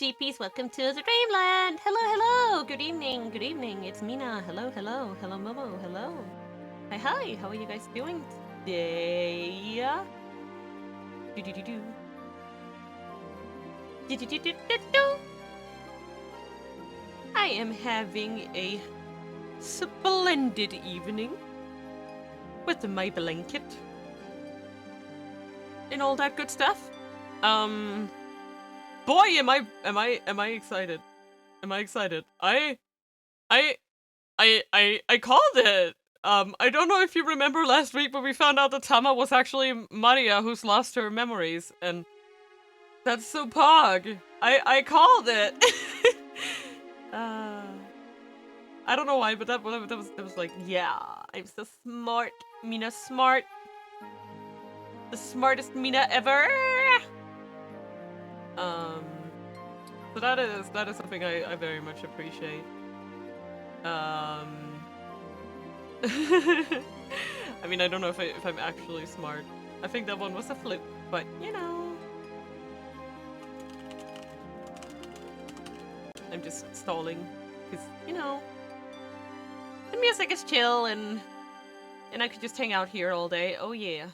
sheepies, welcome to the Dreamland! Hello! Good evening, it's Mina. Hello, Momo, hello. Hi, how are you guys doing today? I am having a splendid evening with my blanket and all that good stuff. Boy, am I excited. Am I excited? I called it. I don't know if you remember last week, but we found out that Tama was actually Maria who's lost her memories, and that's so pog. I called it. I don't know why, but that was like, yeah, I'm so smart. Mina smart. The smartest Mina ever. So that is something I very much appreciate. I mean, I don't know if I'm actually smart. I think that one was a fluke, but you know. I'm just stalling, because, you know, the music is chill and I could just hang out here all day. Oh yeah.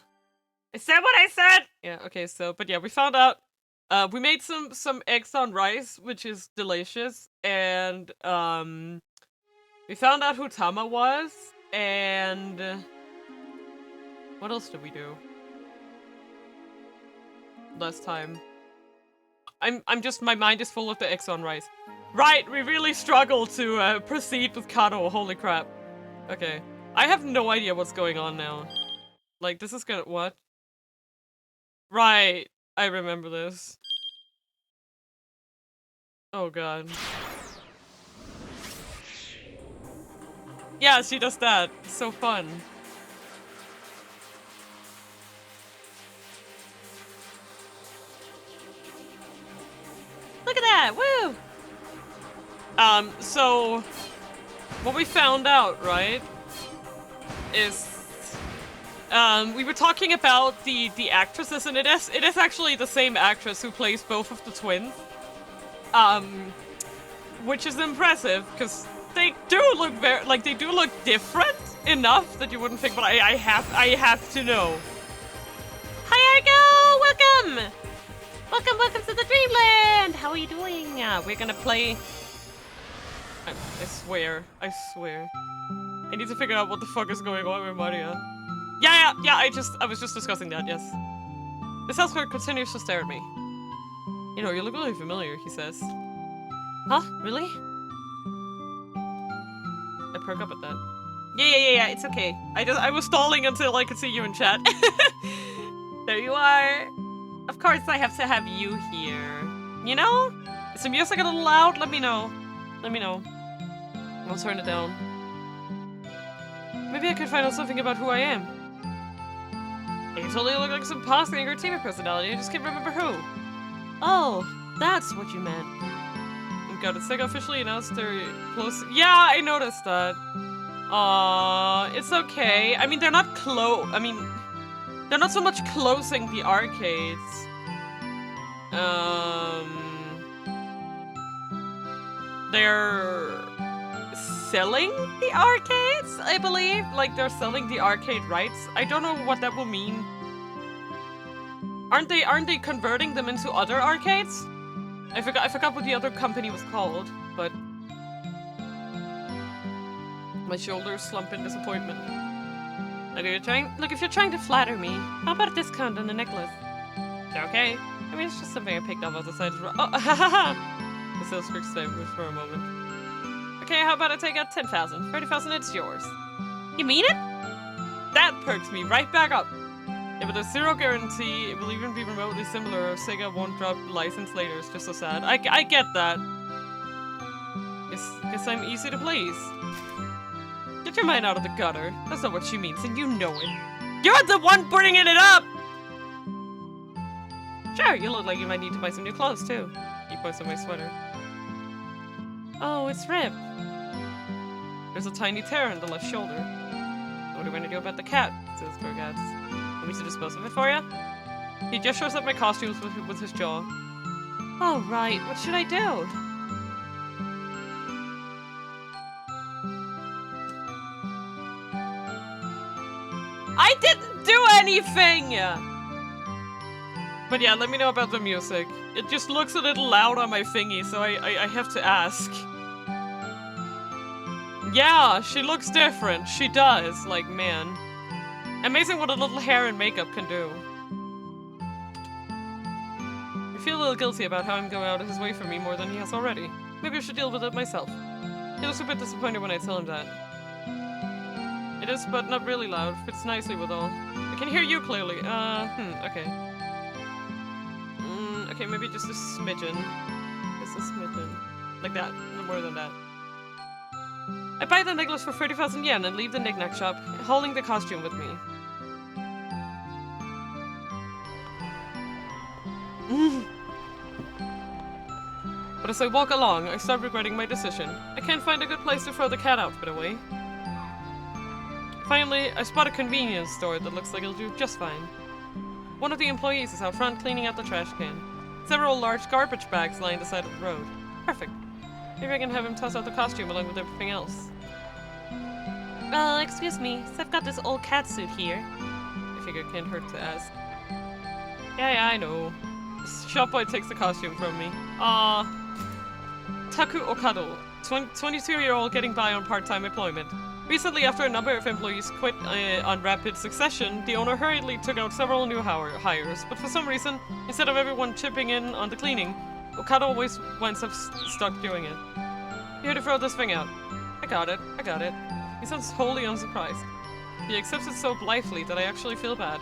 I said what I said! Yeah, okay, so, but yeah, we found out. We made some eggs on rice, which is delicious, and we found out who Tama was, and what else did we do last time? I'm just, my mind is full of the eggs on rice. Right, we really struggled to proceed with Kano. Holy crap. Okay, I have no idea what's going on now. Like, this is gonna what? Right, I remember this. Oh god. Yeah, she does that. It's so fun. Look at that! Woo! So what we found out, right, is we were talking about the actresses, and it is actually the same actress who plays both of the twins. Which is impressive, because they do look they do look different enough that you wouldn't think, but I have to know. Hi Argo! Welcome! Welcome to the Dreamland! How are you doing? We're gonna play... I swear. I need to figure out what the fuck is going on with Maria. Yeah, I was just discussing that, yes. This housework continues to stare at me. You know, you look really familiar, he says. Huh? Really? I perk up at that. Yeah, it's okay. I was stalling until I could see you in chat. There you are. Of course I have to have you here. You know? Is the music a little loud? Let me know. I'll turn it down. Maybe I could find out something about who I am. You totally look like some passing or TV personality. I just can't remember who. Oh, that's what you meant. God, it's like officially announced they're close. Yeah, I noticed that. It's okay. I mean, they're not they're not so much closing the arcades. They're selling the arcades, I believe. Like, they're selling the arcade rights. I don't know what that will mean. Aren't they converting them into other arcades? I forgot what the other company was called, but my shoulders slump in disappointment. Look, if you're trying to flatter me, how about a discount on the necklace? Okay. I mean, it's just something I picked up on the side of the road. Oh, the sales clerk stayed for a moment. Okay, how about I take out 10,000? 30,000, it's yours. You mean it? That perks me right back up. Yeah, but there's zero guarantee it will even be remotely similar, or Seiya won't drop license later. It's just so sad. I get that. Guess I'm easy to please. Get your mind out of the gutter. That's not what she means, and you know it. You're the one bringing it up! Sure, you look like you might need to buy some new clothes, too. He points at my sweater. Oh, it's ripped. There's a tiny tear in the left shoulder. What are we going to do about the cat? Says Gorgatz. Want me to dispose of it for you? He just shows up my costumes with his jaw. All right, what should I do? I didn't do anything! But yeah, let me know about the music. It just looks a little loud on my thingy, so I have to ask. Yeah, she looks different. She does. Like, man. Amazing what a little hair and makeup can do. I feel a little guilty about how I'm going out of his way for me more than he has already. Maybe I should deal with it myself. He looks a bit disappointed when I tell him that. It is, but not really loud. Fits nicely with all. I can hear you clearly. Okay. Okay, maybe just a smidgen. Just a smidgen. Like that. No more than that. I buy the necklace for 30,000 yen and leave the knick-knack shop, hauling the costume with me. But as I walk along, I start regretting my decision. I can't find a good place to throw the cat outfit away. Finally, I spot a convenience store that looks like it'll do just fine. One of the employees is out front cleaning out the trash can. Several large garbage bags line the side of the road. Perfect. Maybe I can have him toss out the costume along with everything else. Excuse me, so I've got this old cat suit here. I figure it can't hurt to ask. Yeah, I know. This shop boy takes the costume from me. Taku Okado, 22-year-old getting by on part-time employment. Recently, after a number of employees quit on rapid succession, the owner hurriedly took out several new hires, but for some reason, instead of everyone chipping in on the cleaning, Okado always winds up stuck doing it. Here to throw this thing out. I got it. He sounds wholly unsurprised. He accepts it so blithely that I actually feel bad.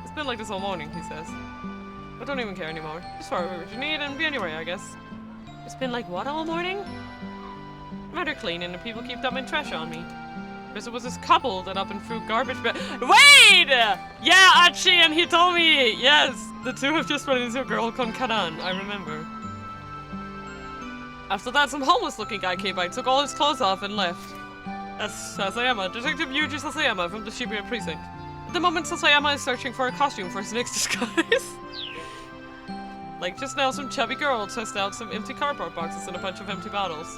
It's been like this all morning, he says. I don't even care anymore. Just throw what you need and be anyway, I guess. It's been like what all morning? I'm out here cleaning and people keep dumping trash on me. Because it was this couple that up and threw garbage Wait! Yeah, Achi, and he told me! Yes! The two have just run into a girl called Karan, I remember. After that, some homeless-looking guy came by, took all his clothes off, and left. That's Sasayama, Detective Yuji Sasayama from the Shibuya precinct. At the moment, Sasayama is searching for a costume for his next disguise. Like just now, some chubby girl tossed out some empty cardboard boxes and a bunch of empty bottles.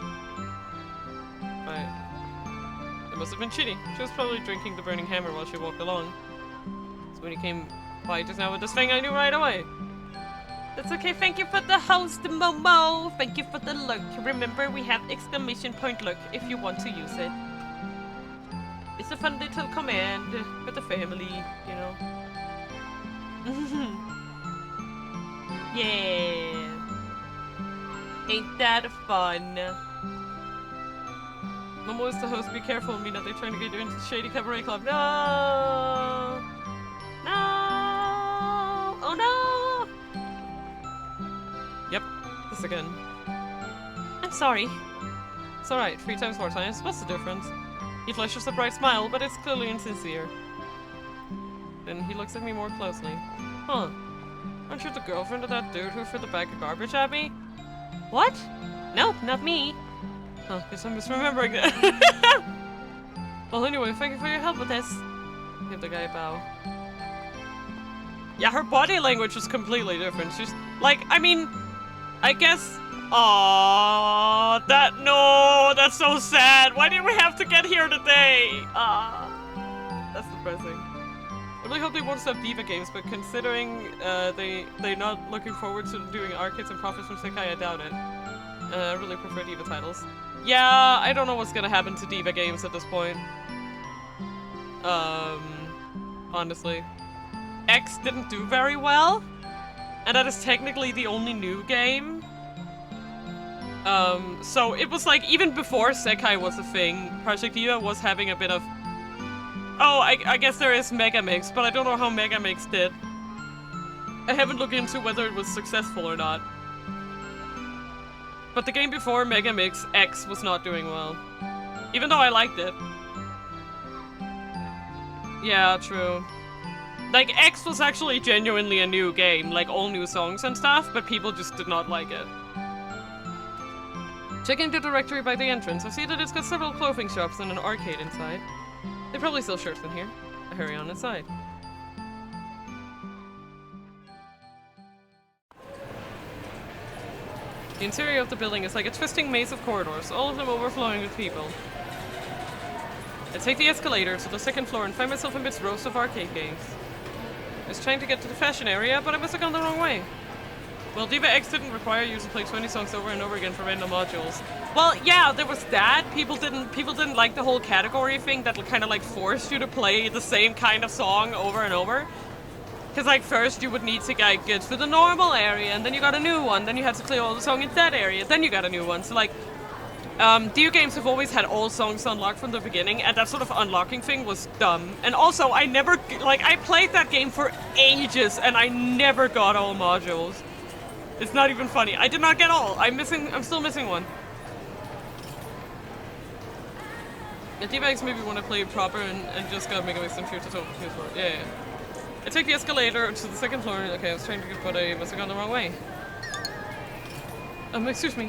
Right. It must have been shitty. She was probably drinking the burning hammer while she walked along. So when he came by just now with this thing, I knew right away. That's okay, thank you for the host, Momo! Thank you for the look. Remember, we have exclamation point look if you want to use it. It's a fun little command for the family, you know. Yeah. Ain't that fun? Momo is the host, be careful, Mina. They're trying to get you into the shady cabaret club. No! No! Oh no! Yep, this again. I'm sorry. It's alright, 3 times 4 times. What's the difference? He flashes a bright smile, but it's clearly insincere. Then he looks at me more closely. Huh. Aren't you the girlfriend of that dude who threw the bag of garbage at me? What? Nope, not me. Oh, guess I'm misremembering that. Well, anyway, thank you for your help with this. Give the guy a bow. Yeah, her body language was completely different. She's like, I mean, I guess. Aww, that's so sad. Why did we have to get here today? That's depressing. I really hope they won't stop Diva games, but considering they're not looking forward to doing arcades and profits from Sekai, I doubt it. I really prefer Diva titles. Yeah, I don't know what's gonna happen to Diva games at this point. Honestly. X didn't do very well, and that is technically the only new game. So it was like, even before Sekai was a thing, Project Diva was having a bit of... Oh, I guess there is Megamix, but I don't know how Megamix did. I haven't looked into whether it was successful or not. But the game before Megamix, X, was not doing well. Even though I liked it. Yeah, true. Like, X was actually genuinely a new game, like all new songs and stuff, but people just did not like it. Checking the directory by the entrance, I see that it's got several clothing shops and an arcade inside. They probably sell shirts in here. I hurry on inside. The interior of the building is like a twisting maze of corridors, all of them overflowing with people. I take the escalator to the second floor and find myself amidst rows of arcade games. I was trying to get to the fashion area, but I must have gone the wrong way. Well, Diva X didn't require you to play 20 songs over and over again for random modules. Well, yeah, there was that. People didn't like the whole category thing that kind of like forced you to play the same kind of song over and over. Because like first you would need to get to the normal area, and then you got a new one, then you had to play all the song in that area, then you got a new one. So like, Dio games have always had all songs unlocked from the beginning, and that sort of unlocking thing was dumb. And also, I played that game for ages, and I never got all modules. It's not even funny. I did not get all. I'm still missing one. The D-Bags maybe want to play it proper and just got Mega Mix and Fear to Total PS4. Yeah. I take the escalator to the second floor. Okay, I was trying to get, but I must have gone the wrong way. Excuse me.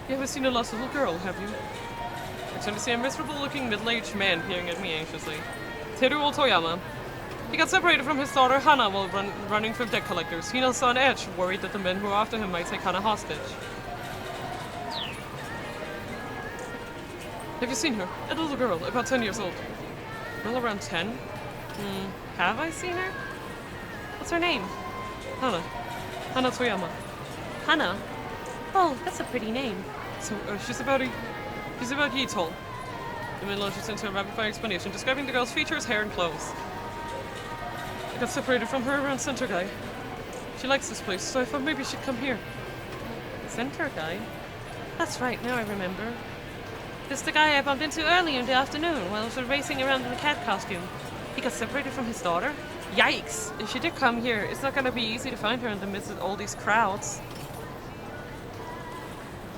You haven't seen a lost little girl, have you? I turn to see a miserable-looking middle-aged man peering at me anxiously. Teruo Toyama. He got separated from his daughter Hana while running from debt collectors. He knows on edge, worried that the men who are after him might take Hana hostage. Have you seen her? A little girl, about 10 years old. Girl around 10? Have I seen her? What's her name? Hana. Hana Toyama. Hana? Oh, that's a pretty name. So, she's about Yitol. The man launches into a rapid-fire explanation, describing the girl's features, hair, and clothes. I got separated from her around Center Guy. She likes this place, so I thought maybe she'd come here. Center Guy? That's right, now I remember. This is the guy I bumped into earlier in the afternoon while I was racing around in a cat costume. He got separated from his daughter? Yikes! If she did come here, it's not gonna be easy to find her in the midst of all these crowds.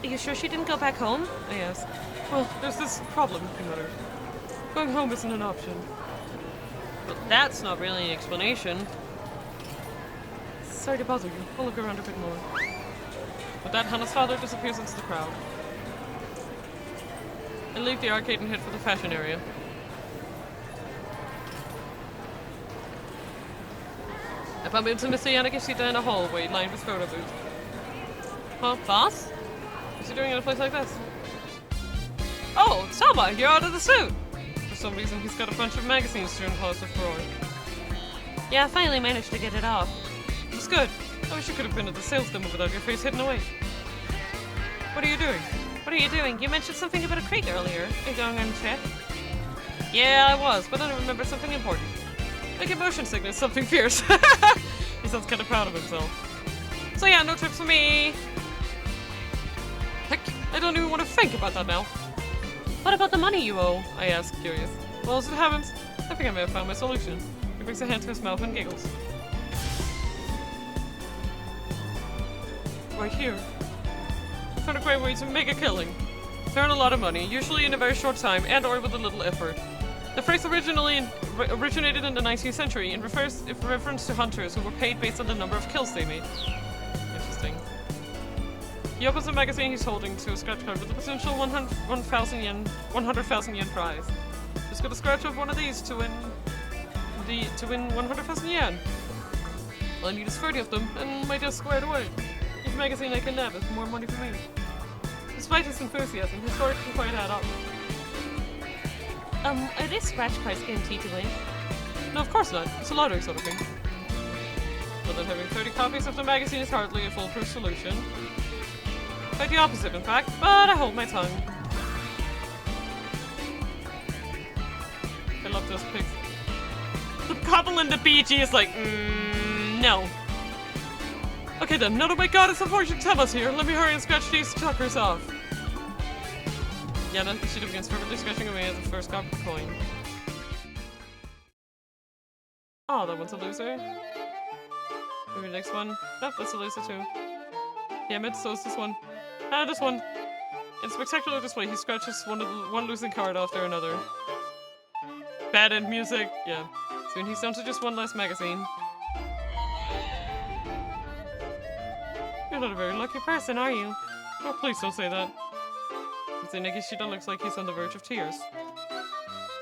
Are you sure she didn't go back home? I asked. Well, there's this problem, he muttered. Going home isn't an option. But that's not really an explanation. Sorry to bother you. I'll look around a bit more. With that, Hana's father disappears into the crowd. I leave the arcade and head for the fashion area. I bump into Mr. Yanagishita in a hallway lined with photo booths. Huh, boss? What's he doing in a place like this? Oh, Tama, you're out of the suit! For some reason, he's got a bunch of magazines strewn across the floor. Yeah, I finally managed to get it off. It's good. I wish you could have been at the sales demo without your face hidden away. What are you doing? What are you doing? You mentioned something about a crate earlier. Are you going on a trip? Yeah, I was, but then I remembered something important. Like motion sickness, something fierce. He sounds kind of proud of himself. So yeah, no trips for me. Heck, I don't even want to think about that now. What about the money you owe? I asked, curious. Well, as it happens, I think I may have found my solution. He brings a hand to his mouth and giggles. Right here. I found a great way to make a killing. To earn a lot of money, usually in a very short time and or with a little effort. The phrase originated in the 19th century and refers in reference to hunters who were paid based on the number of kills they made. Interesting. He opens a magazine he's holding to a scratch card with a potential 100,000 yen prize. Just got a scratch of one of these to win 100,000 yen. All I need is 30 of them, and my desk squared away. Each magazine I can nab is more money for me. Despite his enthusiasm, his story doesn't quite add up. Are these scratch cards guaranteed to win? No, of course not. It's a lottery sort of thing. But then having 30 copies of the magazine is hardly a foolproof solution. Quite the opposite, in fact, but I hold my tongue. I love those pics. The couple in the BG is like, no. Okay then, now that my goddess of fortune tell us here, let me hurry and scratch these chuckers off. Yeah, then she begins fervently scratching away at the first copper coin. Oh, that one's a loser. Maybe the next one. Nope, that's a loser too. Damn it, so is this one. Ah, this one. In spectacular display, he scratches one losing card after another. Bad end music. Yeah. Soon he's down to just one last magazine. You're not a very lucky person, are you? Oh, please don't say that. Mr. Nagishita looks like he's on the verge of tears.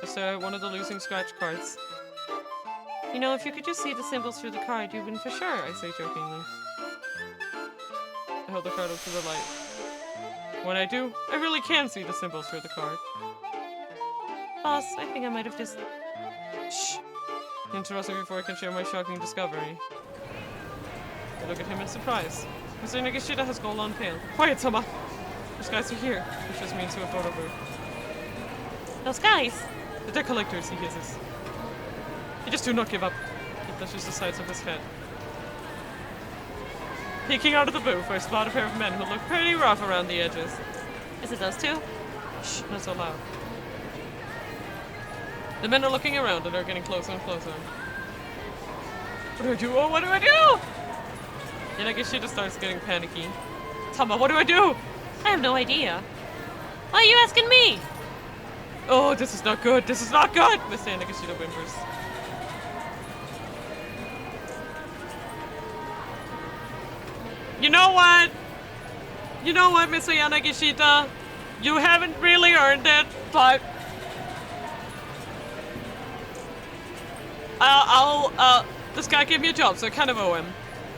I stare at one of the losing scratch cards. You know, if you could just see the symbols through the card, you'd win for sure, I say jokingly. I hold the card up to the light. When I do, I really can see the symbols for the card. Boss, I think I might have just... Shh! Interrupt me before I can share my shocking discovery. I look at him in surprise. Mr. Nagashita has gold on pale. Quiet, Sama! Those guys are here, which just means to a photo booth. Those guys! The debt collectors, he hisses. He just do not give up. He touches the sides of his head. Peeking out of the booth, I spot a pair of men who look pretty rough around the edges. Is it those two? Shh, not so loud. The men are looking around and are getting closer and closer. What do I do? Oh, what do I do? Then I guess she just starts getting panicky. Tama, what do I do? I have no idea. Why are you asking me? Oh, this is not good. This is not good! Miss Yanagashita whimpers. You know what? You know what, Miss Yanagashita? You haven't really earned it, but... this guy gave me a job, so I kind of owe him.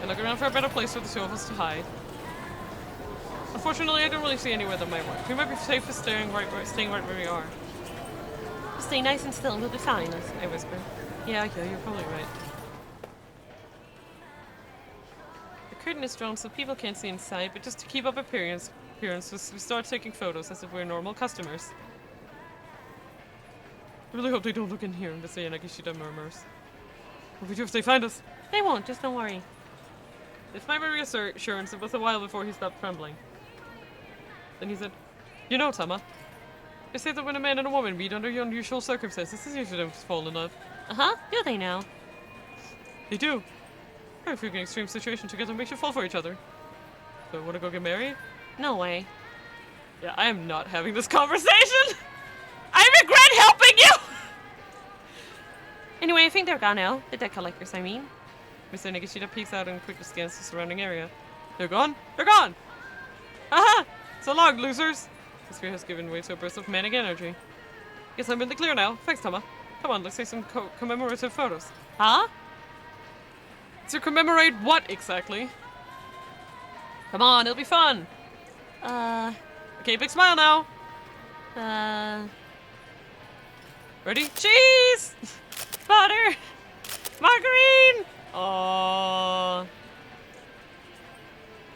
I look around for a better place for the two of us to hide. Unfortunately, I don't really see anywhere that might work. We might be safe for staying right where we are. Just stay nice and still and we'll be fine, I whisper. Yeah, you're probably right. The curtain is drawn so people can't see inside, but just to keep up appearances, we start taking photos as if we're normal customers. I really hope they don't look in here, Miss Yanagashita murmurs. What do we do if they find us? They won't, just don't worry. It's my reassurance. It was a while before he stopped trembling. Then he said, You know, Tama, they say that when a man and a woman meet under unusual circumstances, it's usually to fall in love. Uh-huh, do they now? They do. If you're in an extreme situation together, makes you fall for each other. So, wanna go get married? No way. Yeah, I am not having this conversation! I regret helping you! Anyway, I think they're gone now. The debt collectors, I mean. Mr. Nagashita peeks out and quickly scans the surrounding area. They're gone? They're gone! Aha! So long, losers! The sphere has given way to a burst of manic energy. Guess I'm in the clear now. Thanks, Tama. Come on, let's take some commemorative photos. Huh? To commemorate what exactly? Come on, it'll be fun! Okay, big smile now! Ready? Cheese! Butter! Margarine! Aww.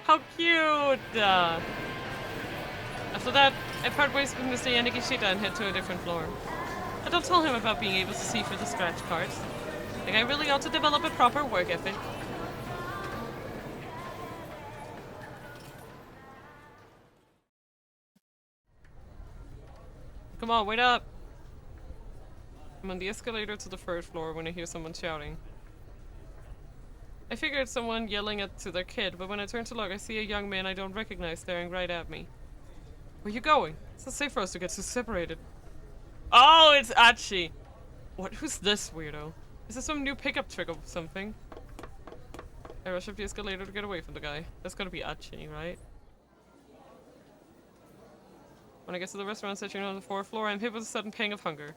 How cute! After that, I part ways with Mr. Yanagishita and head to a different floor. I don't tell him about being able to see for the scratch cards. I think I really ought to develop a proper work ethic. Come on, wait up! I'm on the escalator to the third floor when I hear someone shouting. I figure it's someone yelling to their kid, but when I turn to look, I see a young man I don't recognize staring right at me. Where you going? It's not safe for us to get so separated. Oh, it's Achi! What? Who's this weirdo? Is this some new pickup trick or something? I rush up the escalator to get away from the guy. That's gotta be Achi, right? When I get to the restaurant section on the 4th floor, I'm hit with a sudden pang of hunger.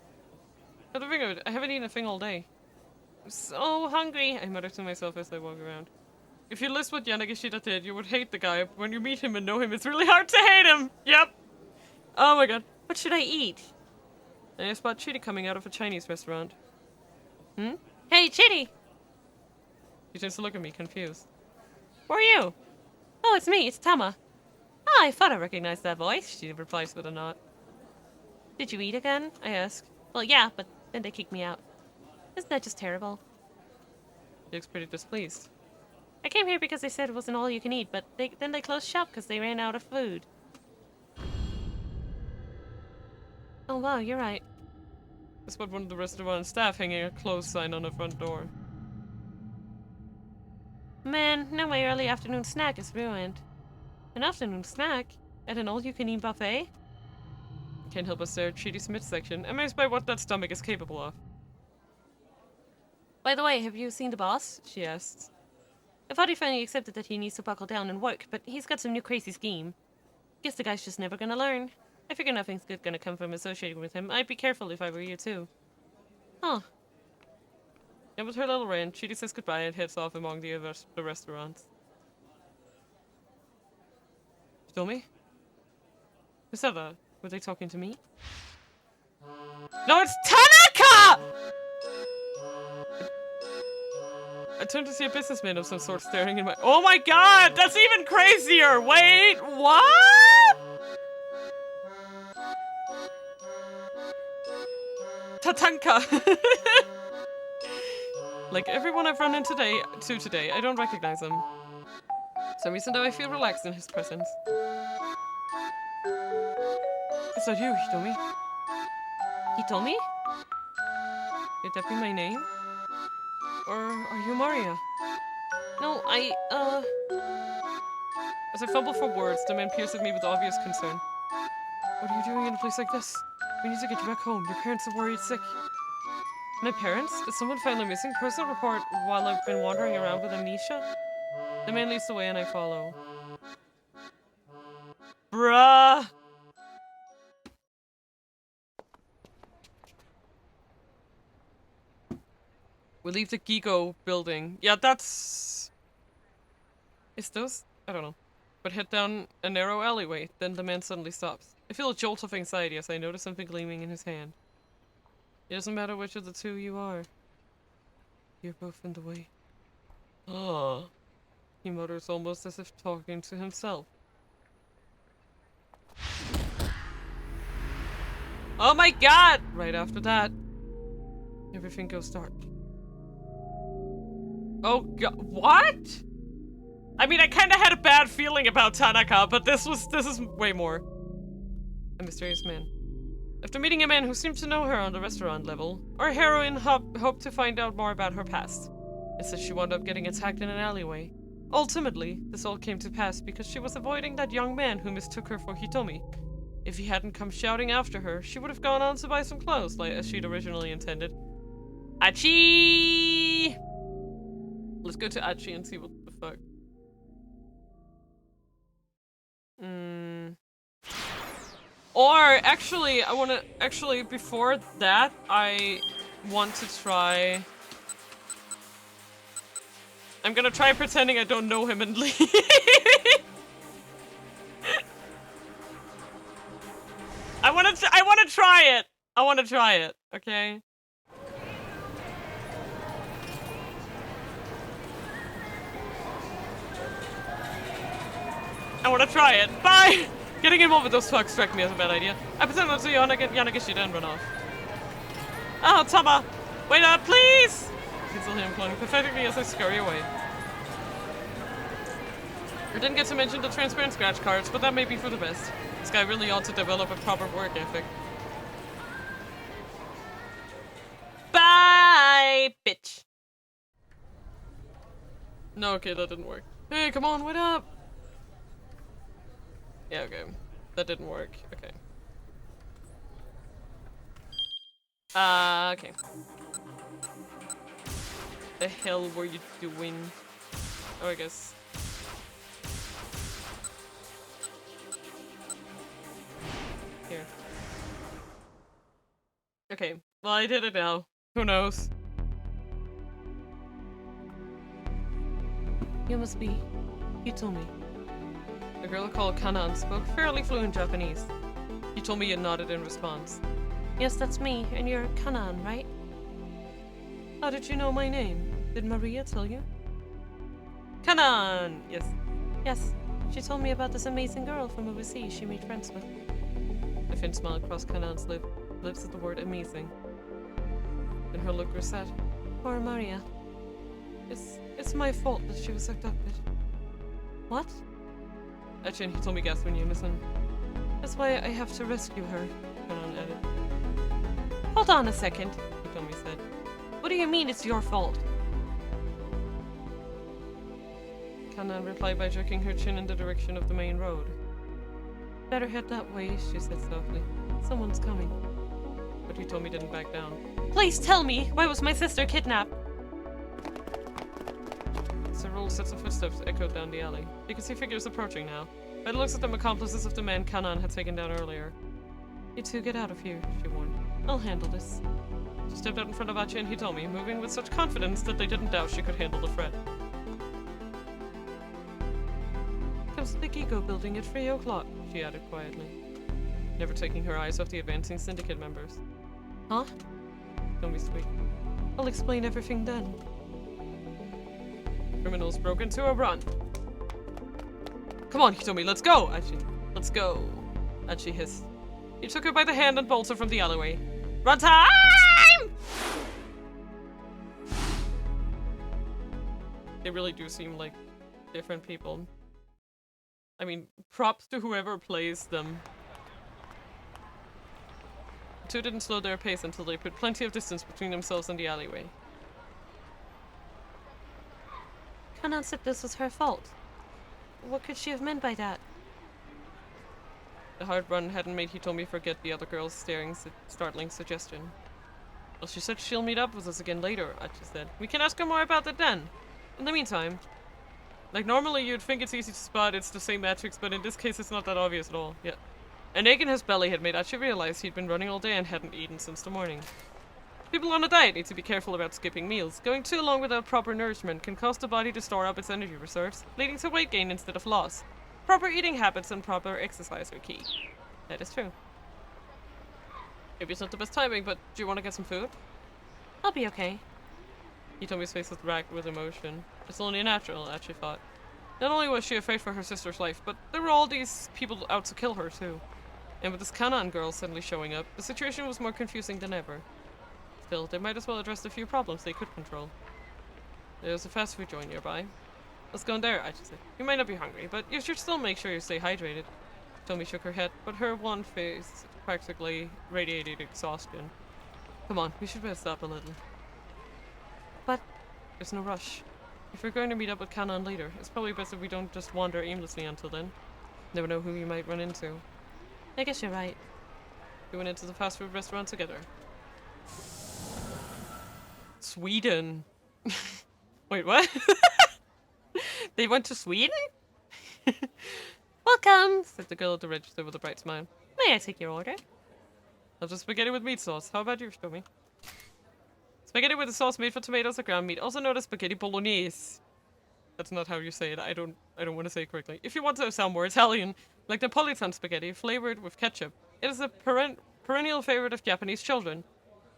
Now the thing of it, I haven't eaten a thing all day. I'm so hungry, I mutter to myself as I walk around. If you list what Yanagishita did, you would hate the guy. But when you meet him and know him, it's really hard to hate him! Yep! Oh my god. What should I eat? And I spot Chidi coming out of a Chinese restaurant. Hmm? Hey, Chidi! He turns to look at me, confused. Who are you? Oh, it's me, it's Tama. Ah, I thought I recognized that voice, she replies with a nod. Did you eat again? I ask. Well, yeah, but then they kicked me out. Isn't that just terrible? He looks pretty displeased. I came here because they said it wasn't all you can eat, but then they closed shop because they ran out of food. Oh wow, you're right. I spot one of the restaurant staff hanging a closed sign on the front door. Man, now my early afternoon snack is ruined. An afternoon snack? At an all-you-can-eat buffet? Can't help but stare at Chidi's midsection, amazed by what that stomach is capable of. By the way, have you seen the boss? She asks. I thought he finally accepted that he needs to buckle down and work, but he's got some new crazy scheme. Guess the guy's just never gonna learn. I figure nothing's good gonna come from associating with him. I'd be careful if I were you too. Huh. And with her little rant, Chidi says goodbye and heads off among the restaurants. Hitomi? Who said that? Were they talking to me? No, it's Tanaka! I turned to see a businessman of some sort staring in my— Oh my god! That's even crazier! Wait, what? Tatanka! Like everyone I've run into today, I don't recognize him. For some reason though, I feel relaxed in his presence. Is that you, Hitomi? Hitomi? Could that be my name? Or are you Maria? No, As I fumble for words, the man peers at me with obvious concern. What are you doing in a place like this? We need to get you back home. Your parents are worried sick. My parents? Did someone find a missing person report while I've been wandering around with amnesia? The man leads the way and I follow. Bruh! We leave the Gigo building. Yeah, that's... Is those? I don't know. But head down a narrow alleyway, then the man suddenly stops. I feel a jolt of anxiety as I notice something gleaming in his hand. It doesn't matter which of the two you are. You're both in the way. Ah. He mutters almost as if talking to himself. Oh my god! Right after that, everything goes dark. Oh god, what? I mean, I kinda had a bad feeling about Tanaka, but this is way more. A mysterious man. After meeting a man who seemed to know her on the restaurant level, our heroine hoped to find out more about her past. Instead, she wound up getting attacked in an alleyway. Ultimately, this all came to pass because she was avoiding that young man who mistook her for Hitomi. If he hadn't come shouting after her, she would have gone on to buy some clothes, like as she'd originally intended. Achi! Let's go to Achi and see what the fuck. Or, actually, before that, I want to try... I'm gonna try pretending I don't know him and leave. I wanna try it! I wanna try it, okay? I wanna try it. Bye! Getting involved with those fucks struck me as a bad idea. I pretend not to Yanagishi and run off. Oh, Tama! Wait up, please! I can still hear him calling pathetically as I scurry away. I didn't get to mention the transparent scratch cards, but that may be for the best. This guy really ought to develop a proper work ethic. Bye, bitch! No, okay, that didn't work. Hey, come on, wait up! Yeah, okay. That didn't work. Okay. Okay. The hell were you doing? Oh, I guess. Here. Okay. Well, I did it now. Who knows? You must be. You told me. A girl called Kanan spoke fairly fluent Japanese. He told me and nodded in response. Yes, that's me, and you're Kanan, right? How did you know my name? Did Maria tell you? Kanan! Yes. Yes. She told me about this amazing girl from overseas she made friends with. A thin smile crossed Kanan's lips at the word amazing. Then her look grew sad. Poor Maria. It's my fault that she was abducted. What? Achin, he told me gasp in unison. That's why I have to rescue her, Kanan added. Hold on a second, Hitomi said. What do you mean it's your fault? Kanan replied by jerking her chin in the direction of the main road. Better head that way, she said softly. Someone's coming. But Hitomi didn't back down. Please tell me! Why was my sister kidnapped? Several sets of footsteps echoed down the alley. You could see figures approaching now. By the looks of them, accomplices of the man Kanan had taken down earlier. You two get out of here, she warned. I'll handle this. She stepped out in front of Achi and Hitomi, moving with such confidence that they didn't doubt she could handle the threat. Comes the Gigo go building at 3 o'clock, she added quietly, never taking her eyes off the advancing syndicate members. Huh? Don't be sweet. I'll explain everything then. Criminals broke into a run. Come on, Hitomi, let's go! Let's go. Achi hissed. He took her by the hand and bolted from the alleyway. Run time! They really do seem like different people. I mean, props to whoever plays them. The two didn't slow their pace until they put plenty of distance between themselves and the alleyway. Kanan said this was her fault. What could she have meant by that? The hard run hadn't made Hitomi forget the other girl's startling suggestion. Well, she said she'll meet up with us again later, Achi said. We can ask her more about it then. In the meantime, like normally you'd think it's easy to spot it's the same matrix, but in this case it's not that obvious at all. Yeah. An ache in his belly had made Achi realize he'd been running all day and hadn't eaten since the morning. People on a diet need to be careful about skipping meals. Going too long without proper nourishment can cause the body to store up its energy reserves, leading to weight gain instead of loss. Proper eating habits and proper exercise are key. That is true. Maybe it's not the best timing, but do you want to get some food? I'll be okay. Hitomi's face was racked with emotion. It's only natural, Achi thought. Not only was she afraid for her sister's life, but there were all these people out to kill her too. And with this Kanan girl suddenly showing up, the situation was more confusing than ever. Still, they might as well address the few problems they could control. There's a fast food joint nearby. Let's go in there, Achi said. You might not be hungry, but you should still make sure you stay hydrated. Hitomi shook her head, but her wan face practically radiated exhaustion. Come on, we should rest up a little. But there's no rush. If we're going to meet up with Kanan later, it's probably best if we don't just wander aimlessly until then. Never know who we might run into. I guess you're right. We went into the fast food restaurant together. Sweden. Wait, what? They went to Sweden? Welcome, said the girl at the register with a bright smile. May I take your order? I'll just spaghetti with meat sauce. How about you, Hitomi? Spaghetti with a sauce made for tomatoes or ground meat, also known as spaghetti bolognese. That's not how you say it. I don't want to say it correctly. If you want to sound more Italian, like Napolitan spaghetti flavored with ketchup. It is a perennial favorite of Japanese children.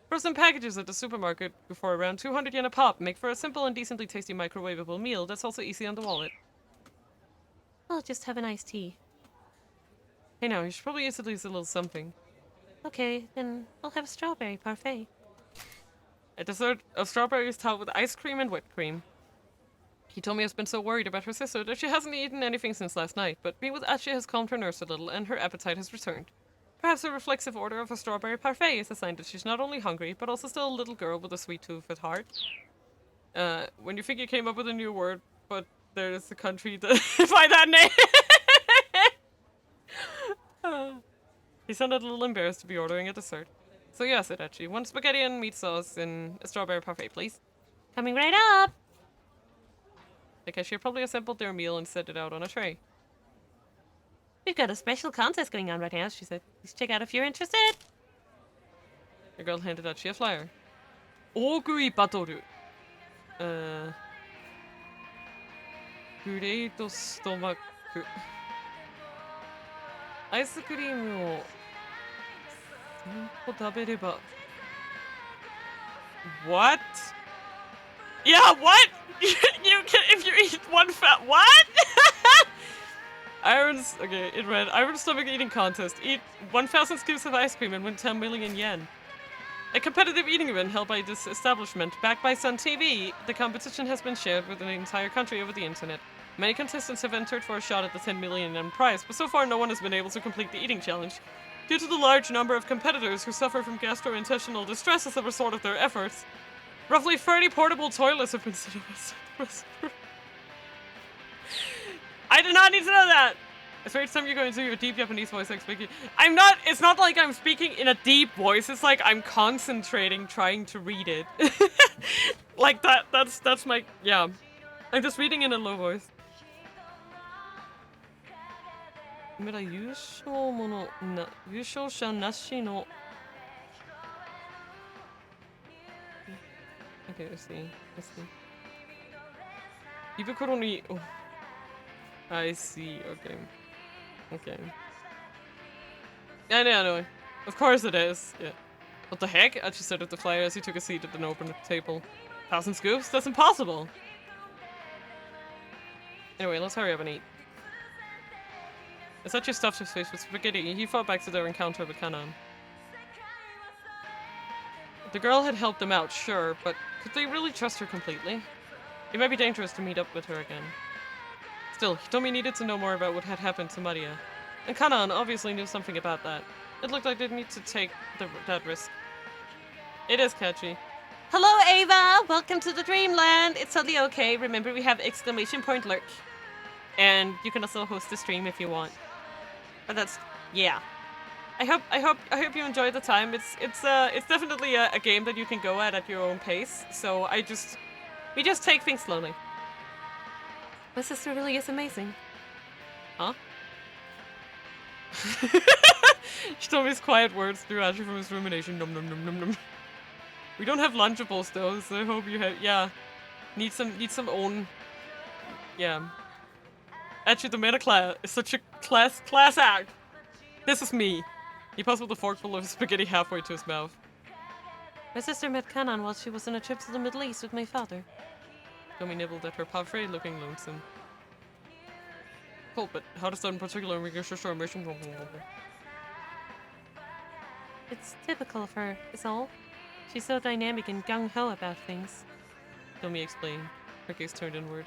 Frozen packages at the supermarket for around 200 yen a pop make for a simple and decently tasty microwavable meal that's also easy on the wallet. I'll just have an iced tea. Hey now, you should probably use at least a little something. Okay, then I'll have a strawberry parfait. A dessert of strawberries topped with ice cream and whipped cream. Hitomi has been so worried about her sister that she hasn't eaten anything since last night, but being with Achi has calmed her nerves a little and her appetite has returned. Perhaps a reflexive order of a strawberry parfait is a sign that she's not only hungry, but also still a little girl with a sweet tooth at heart. When you think you came up with a new word, but there's a country that by that name. He sounded a little embarrassed to be ordering a dessert. So yeah, said Achi, 1 spaghetti and meat sauce and a strawberry parfait, please. Coming right up! The cashier probably assembled their meal and set it out on a tray. We've got a special contest going on right now, she said. Please check out if you're interested. The girl handed Achi a flyer. Ogui Batoru. Great stomach. アイスクリームを3個食べれば What? Yeah, what? You can if you eat one fat what? Okay, it read Iron Stomach Eating Contest. Eat 1,000 scoops of ice cream and win 10 million yen. A competitive eating event held by this establishment, backed by Sun TV, the competition has been shared with the entire country over the internet. Many contestants have entered for a shot at the 10 million yen prize, but so far no one has been able to complete the eating challenge. Due to the large number of competitors who suffer from gastrointestinal distress as a result of their efforts, roughly 30 portable toilets have been set up as I did not need to know that! I swear each time you go into your deep Japanese voice, I expect you. It's not like I'm speaking in a deep voice, it's like I'm concentrating trying to read it. Like that's my, yeah. I'm just reading in a low voice. Okay, let's see. Ibukuro ni... Oh. I see, okay. Okay. I know. Of course it is. Yeah. What the heck? Archie said at the flyer as he took a seat at an open table. 1,000 scoops? That's impossible! Anyway, let's hurry up and eat. As Archie stuffed his face with spaghetti, he thought back to their encounter with Kanan. The girl had helped them out, sure, but could they really trust her completely? It might be dangerous to meet up with her again. Still, Hitomi needed to know more about what had happened to Maria. And Kanan obviously knew something about that. It looked like they'd need to take that risk. It is catchy. Hello, Ava! Welcome to the Dreamland! It's totally okay. Remember, we have exclamation point lurk. And you can also host a stream if you want. But that's... yeah. I hope you enjoy the time. It's definitely a game that you can go at your own pace. So we just take things slowly. My sister really is amazing. Huh? She told me his quiet words threw Archie from his rumination. Nom nom nom nom nom. We don't have Lunchables though, so I hope you have. Yeah, need some own. Yeah. Actually, the meta class is such a class act. This is me. He puzzled the fork full of spaghetti halfway to his mouth. My sister met Kanan while she was on a trip to the Middle East with my father. Tommy nibbled at her parfait, looking lonesome. Cool, but how does that in particular make your sister a mission? It's typical of her, is all. She's so dynamic and gung-ho about things. Tommy explained. Her gaze turned inward.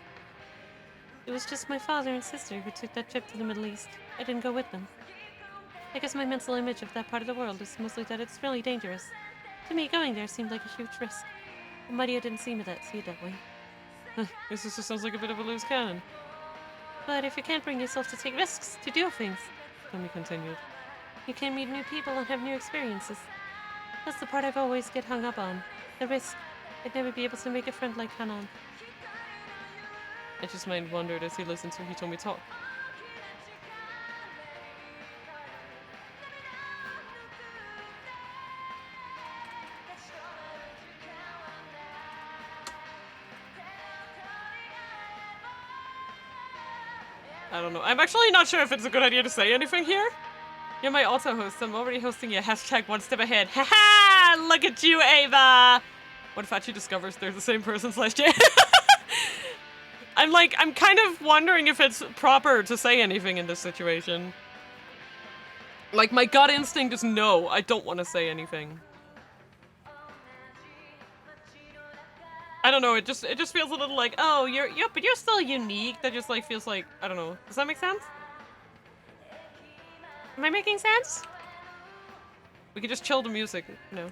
It was just my father and sister who took that trip to the Middle East. I didn't go with them. I guess my mental image of that part of the world is mostly that it's really dangerous. To me, going there seemed like a huge risk. And Maria didn't see it that way. Your sister sounds like a bit of a loose cannon. But if you can't bring yourself to take risks, to do things, Tommy continued, you can meet new people and have new experiences. That's the part I've always get hung up on. The risk. I'd never be able to make a friend like Kanan. Archie's mind wandered as he listened to Hitomi talk. I don't know. I'm actually not sure if it's a good idea to say anything here. You're my auto-host. I'm already hosting you. Hashtag one step ahead. Haha! Look at you, Ava! What if Hachi discovers they're the same person /J? I'm kind of wondering if it's proper to say anything in this situation. Like, my gut instinct is no. I don't want to say anything. I don't know, it just feels a little like, oh, but you're still unique. That just like feels like, I don't know. Does that make sense? Am I making sense? We could just chill the music. No.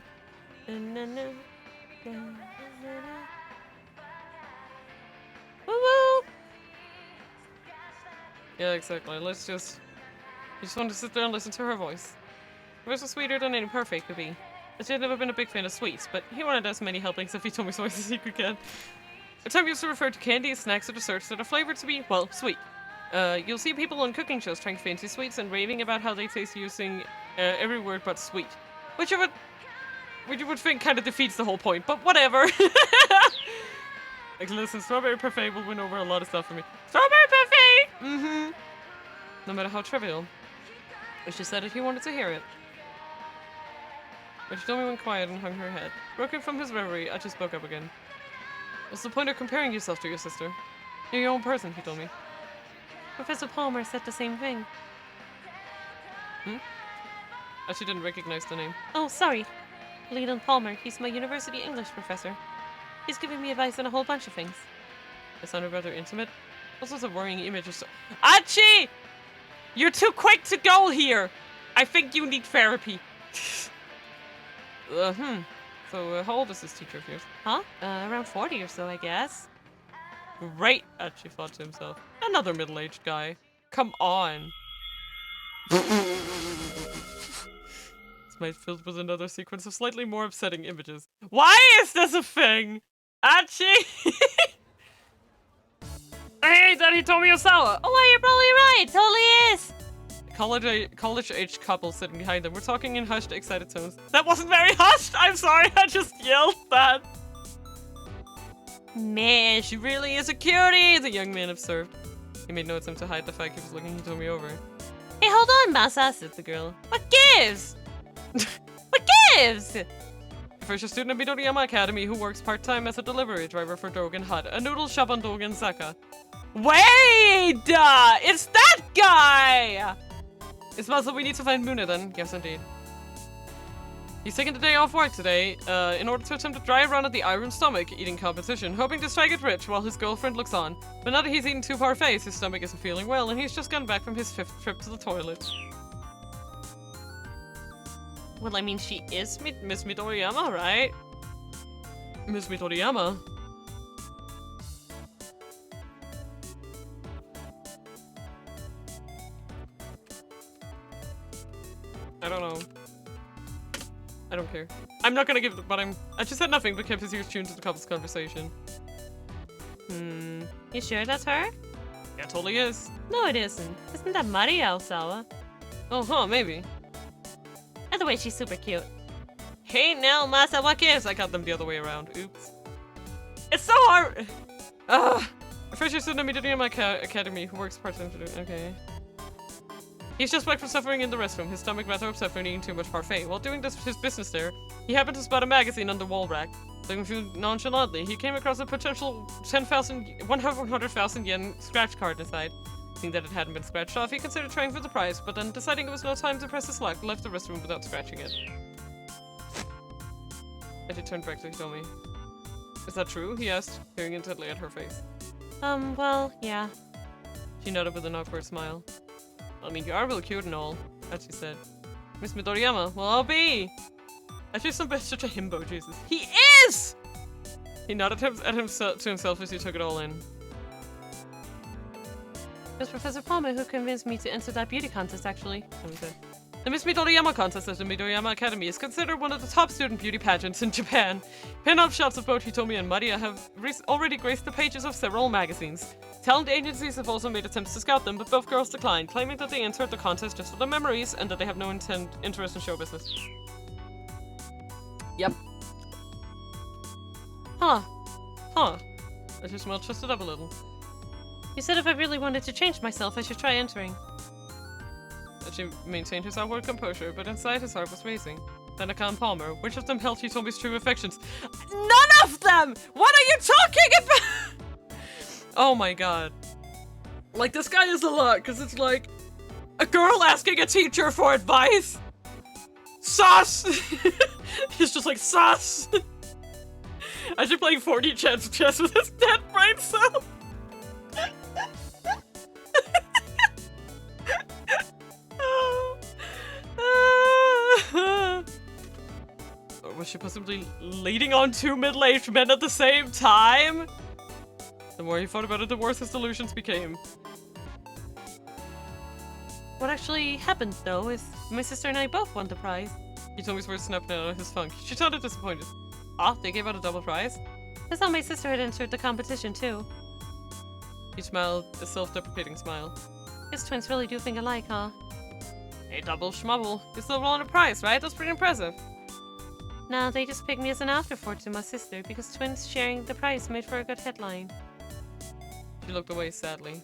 Woo woo! Yeah, exactly. You just want to sit there and listen to her voice. Her voice was sweeter than any perfect could be. She had never been a big fan of sweets, but he wanted as many helpings of Hitomi's voice as he could get. At times used to refer to candy, snacks, or desserts that are flavored to be, well, sweet. You'll see people on cooking shows trying fancy sweets and raving about how they taste using every word but sweet. Which you would think kind of defeats the whole point, but whatever. Like, listen, strawberry parfait will win over a lot of stuff for me. Strawberry parfait! Mm-hmm. No matter how trivial. But she said it, he wanted to hear it. But Hitomi went quiet and hung her head. Broken from his reverie, Achi spoke up again. What's the point of comparing yourself to your sister? You're your own person, he told me. Professor Palmer said the same thing. Achi didn't recognize the name. Oh, sorry. Leland Palmer, he's my university English professor. He's giving me advice on a whole bunch of things. It sounded rather intimate. Also, the worrying image of Achi! You're too quick to go here! I think you need therapy. So, how old is this teacher of yours? Huh? Around 40 or so, I guess. Great, Archie thought to himself. Another middle-aged guy. Come on. This might filled with another sequence of slightly more upsetting images. Why is this a thing? Archie! Hey, Daddy Tomi Osawa! Oh, wow, you're probably right. Totally is. College-aged couple sitting behind them. We're talking in hushed, excited tones. That wasn't very hushed! I'm sorry, I just yelled that. Man, she really is a cutie, the young man observed. He made no attempt to hide the fact he was looking Hitomi over. Hey, hold on, Masa, said the girl. What gives? What gives? First, a student at Midoriyama Academy who works part-time as a delivery driver for Dogen Hut, a noodle shop on Dogen Saka. Wait! It's that guy! It's possible we need to find Mina then. Yes, indeed. He's taking the day off work today, in order to attempt a dry run at the Iron Stomach eating competition, hoping to strike it rich while his girlfriend looks on. But now that he's eaten 2 parfaits, his stomach isn't feeling well, and he's just gone back from his 5th trip to the toilet. Well, I mean, she is Miss Midoriyama, right? Miss Midoriyama? I don't know. I don't care. I'm not gonna give it, but I just said nothing but kept his ears tuned to the couple's conversation. You sure that's her? Yeah, it totally is. No, it isn't. Isn't that Maria Osawa? Oh, huh, maybe. By the way, she's super cute. Hey now, Masa, what gives? I got them the other way around. Oops. It's so hard! Ugh. A freshman student at Midoriyama Academy who works part-time to do. Okay. He's just back from suffering in the restroom, his stomach rather upset from eating too much parfait. While doing his business there, he happened to spot a magazine on the wall rack. Looking through nonchalantly, he came across a potential 100,000 yen scratch card inside. Seeing that it hadn't been scratched off, he considered trying for the prize, but then deciding it was no time to press his luck, left the restroom without scratching it. And he turned back to Hitomi. Is that true? He asked, peering intently at her face. Well, yeah. She nodded with an awkward smile. I mean, you are really cute and all, as she said. Miss Midoriyama, well, I'll be! Actually, such a himbo, Jesus. He is! He nodded to himself as he took it all in. It was Professor Palmer who convinced me to enter that beauty contest, actually. The Miss Midoriyama contest at the Midoriyama Academy is considered one of the top student beauty pageants in Japan. Pin-up shots of both Hitomi and Maria have already graced the pages of several magazines. Talent agencies have also made attempts to scout them, but both girls declined, claiming that they entered the contest just for the memories and that they have no interest in show business. Yep. Huh. I just well chested up a little. You said if I really wanted to change myself, I should try entering. She maintained his outward composure, but inside his heart was racing. Tanaka and Palmer, which of them held Hitomi's true affections? None of them! What are you talking about? Oh my god. Like, this guy is a lot, because it's like, a girl asking a teacher for advice? Sus! He's just like, sus! I should play 40 chess with his dead brain cell. Or was she possibly leading on 2 middle-aged men at the same time? The more he thought about it, the worse his delusions became. What actually happened, though, is my sister and I both won the prize. Hitomi's voice snapped out of his funk. She sounded disappointed. Ah, they gave out a double prize? I thought my sister had entered the competition, too. He smiled, a self-deprecating smile. Guess twins really do think alike, huh? Hey, double schmubble. You still won a prize, right? That's pretty impressive. No, they just picked me as an afterthought to my sister because twins sharing the prize made for a good headline. She looked away sadly.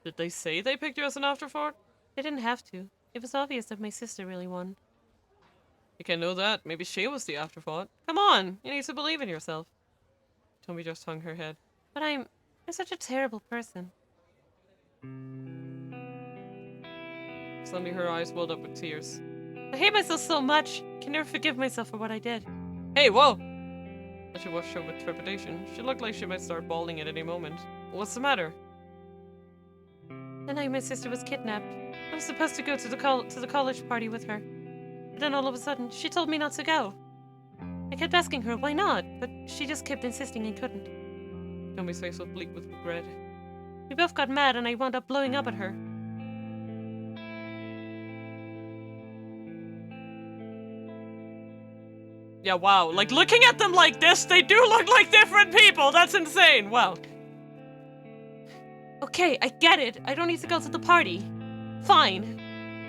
Did they say they picked you as an afterthought? They didn't have to. It was obvious that my sister really won. You can know that. Maybe she was the afterthought. Come on, you need to believe in yourself. Tomi just hung her head. But I'm such a terrible person. Suddenly her eyes welled up with tears. I hate myself so much. I can never forgive myself for what I did. Hey, whoa! As she watched her with trepidation, she looked like she might start bawling at any moment. What's the matter? The night my sister was kidnapped, I was supposed to go to the college party with her. But then all of a sudden, she told me not to go. I kept asking her why not, but she just kept insisting I couldn't. Tomi's face was bleak with regret. We both got mad and I wound up blowing up at her. Yeah, wow. Like, looking at them like this, they do look like different people! That's insane! Wow. Okay, I get it. I don't need to go to the party. Fine.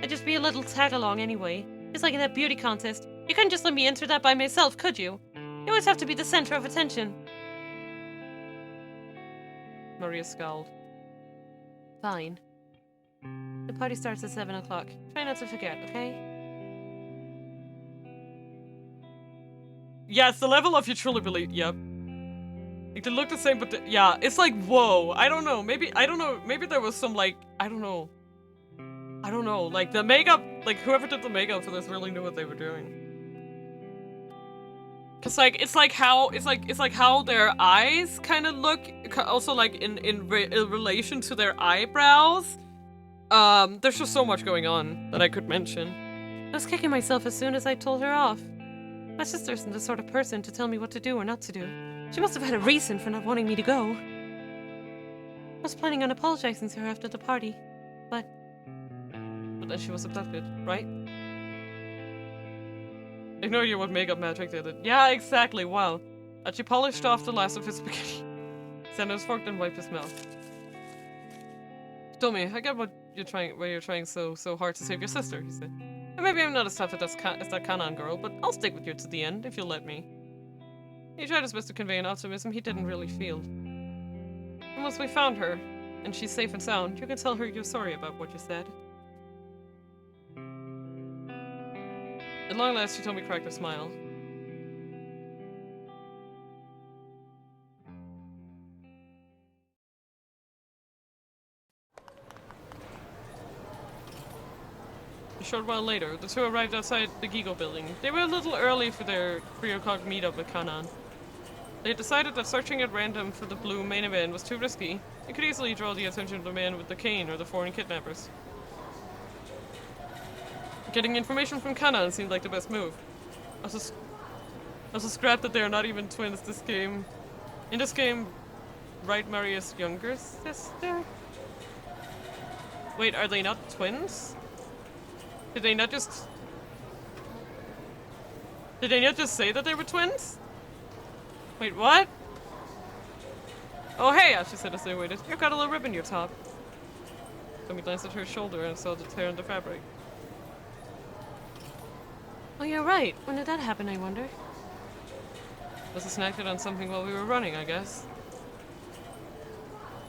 I'd just be a little tag-along anyway. Just like in that beauty contest. You couldn't just let me enter that by myself, could you? You always have to be the center of attention. Maria scowled. Fine. The party starts at 7 o'clock. Try not to forget, okay? Yes, the level of you truly believe. Yep. Like, they look the same, but yeah, it's like, whoa. I don't know. Maybe, I don't know. Maybe there was some, like, I don't know. I don't know. Like, the makeup, like, whoever did the makeup for this really knew what they were doing. Cause, like, it's like how their eyes kind of look, also, like, in relation to their eyebrows. There's just so much going on that I could mention. I was kicking myself as soon as I told her off. My sister isn't the sort of person to tell me what to do or not to do. She must have had a reason for not wanting me to go. I was planning on apologizing to her after the party, but then she was abducted, right? I have no idea what makeup magic did it. Yeah, exactly, wow. And she polished off the last of his spaghetti. Sent his fork and wiped his mouth. Told me, I get what you're trying so hard to save your sister, he said. And maybe I'm not as tough as that Kanan girl, but I'll stick with you to the end, if you'll let me. He tried his best to convey an optimism he didn't really feel. And once we found her, and she's safe and sound, you can tell her you're sorry about what you said. At long last, she told me cracked a smile. A short while later, the two arrived outside the Gigo building. They were a little early for their 3 o'clock meetup with Kanan. They had decided that searching at random for the blue main event was too risky. It could easily draw the attention of the man with the cane or the foreign kidnappers. Getting information from Kanan seemed like the best move. I was scrapped that they are not even twins this game. In this game, right, Maria's younger sister? Wait, are they not twins? Did they not just say that they were twins? Wait, what? Oh hey, she said as they waited. You've got a little rib in your top. Tommy glanced at her shoulder and saw the tear in the fabric. oh, you're right. When did that happen, I wonder? Must have snacked it on something while we were running, I guess.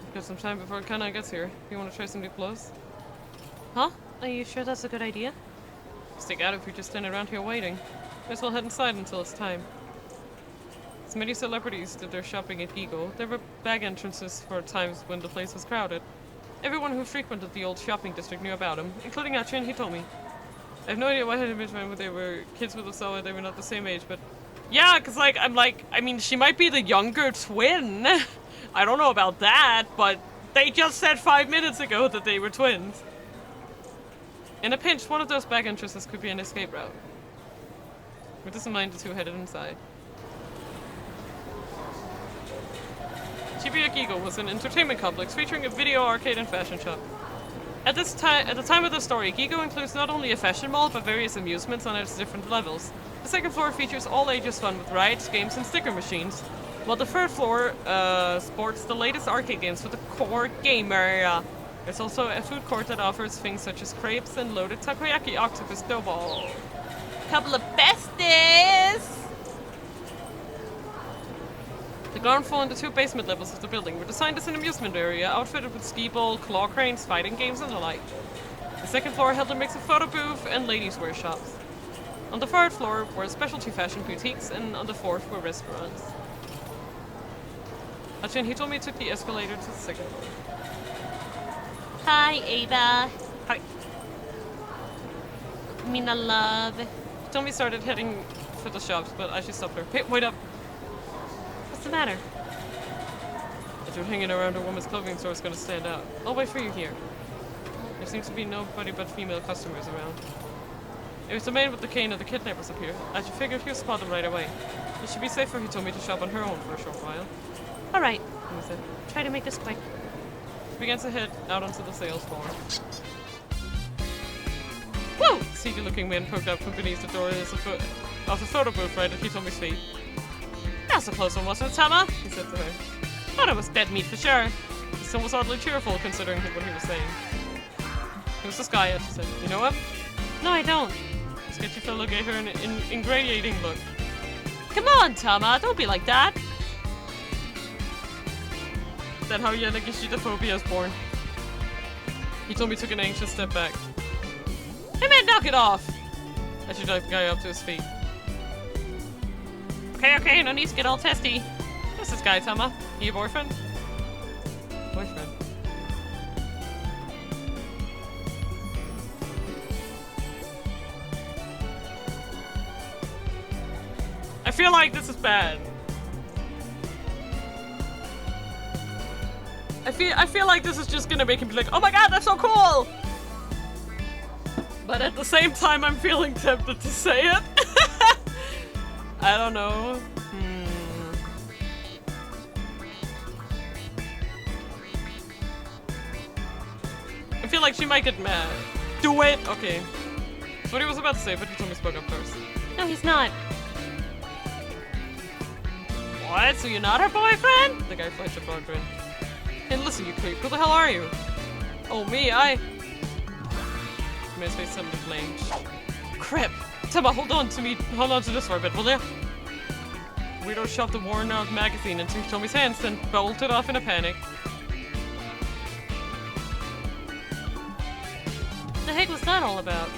We've got some time before Kana gets here. You want to try some new clothes? Huh? Are you sure that's a good idea? Stick out if you're just standing around here waiting. Might as well head inside until it's time. As many celebrities did their shopping at Gigo, there were bag entrances for times when the place was crowded. Everyone who frequented the old shopping district knew about him, including Achin Hitomi. I have no idea why I had mentioned when they were kids with Osawa, they were not the same age, but... Yeah, cause I mean, she might be the younger twin. I don't know about that, but they just said 5 minutes ago that they were twins. In a pinch, one of those bag entrances could be an escape route. With this in mind, the two headed inside. Shibuya Gigo was an entertainment complex featuring a video arcade and fashion shop. At the time of the story, Gigo includes not only a fashion mall, but various amusements on its different levels. The second floor features all ages fun with rides, games, and sticker machines, while the third floor sports the latest arcade games for the core gamer. There's also a food court that offers things such as crepes and loaded takoyaki octopus dough ball. Couple of besties! The ground floor and the 2 basement levels of the building were designed as an amusement area, outfitted with ski ball, claw cranes, fighting games, and the like. The second floor held a mix of photo booth and ladies' wear shops. On the third floor were specialty fashion boutiques, and on the fourth were restaurants. Achin Hitomi took the escalator to the second floor. Hi, Ava. Hi. Mina love. Hitomi started heading for the shops, but I stopped her. Hey, wait up! What's the matter? That you're hanging around a woman's clothing store is gonna stand out. I'll wait for you here. There seems to be nobody but female customers around. It was the man with the cane and the kidnappers up here. I figured he'll spot them right away. It should be safer, he told me, to shop on her own for a short while. Alright. He said. Try to make this quick. She began to head out onto the sales floor. Whoa! The seedy-looking man poked out from beneath the door of a photo booth right at Hitomi's feet. That's a close one, wasn't it, Tama? He said to her. Thought it was dead meat for sure. He still was oddly cheerful considering what he was saying. It was this guy, she said. You know him? No, I don't. This sketchy fellow gave her an ingratiating look. Come on, Tama, don't be like that. Is that how Yanagishita phobia is born? Hitomi took an anxious step back. Hey man, knock it off! I should drive the guy up to his feet. Okay, no need to get all testy. What's this guy, Tama? He your boyfriend? Boyfriend. I feel like this is bad. I feel like this is just gonna make him be like, oh my god, that's so cool! But at the same time, I'm feeling tempted to say it. I don't know. I feel like she might get mad. Do it! Okay. That's what he was about to say, but he told me spoke up first. No, he's not. What? So you're not her boyfriend? The guy flashed a broad grin. Hey, listen, you creep. Who the hell are you? Oh, me, The man's face suddenly flamed. Crap! Tama, hold on to this for a bit, will ya? Weirdo shoved the worn-out magazine into Tommy's hands, then bolted off in a panic. The heck was that all about?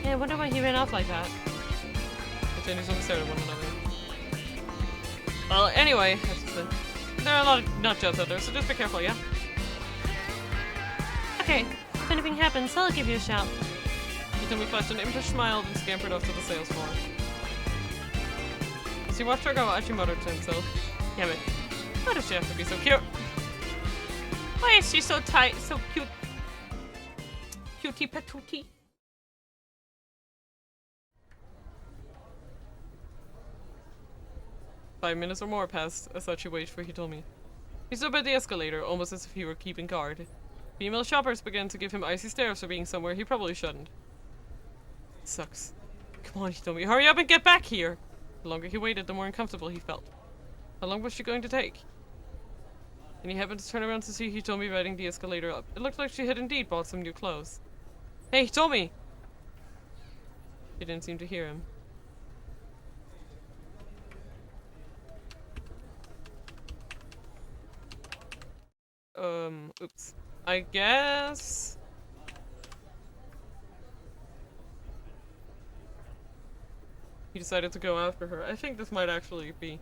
Yeah, I wonder why he ran off like that. The Chinese only stared at one another. Well, anyway, there are a lot of nut jobs out there, so just be careful, yeah? Okay, if anything happens, I'll give you a shout. Hitomi flashed an impish smile and scampered off to the sales floor. As he watched her go, Achi muttered to himself, damn it, why does she have to be so cute? Why is she so tight, so cute? Cutie patootie. 5 minutes or more passed as Achi waited for Hitomi. He stood by the escalator, almost as if he were keeping guard. Female shoppers began to give him icy stares for being somewhere he probably shouldn't. It sucks. Come on, Hitomi, hurry up and get back here! The longer he waited, the more uncomfortable he felt. How long was she going to take? And he happened to turn around to see Hitomi riding the escalator up. It looked like she had indeed bought some new clothes. Hey, Hitomi! She didn't seem to hear him. Oops. I guess... He decided to go after her. I think this might actually be...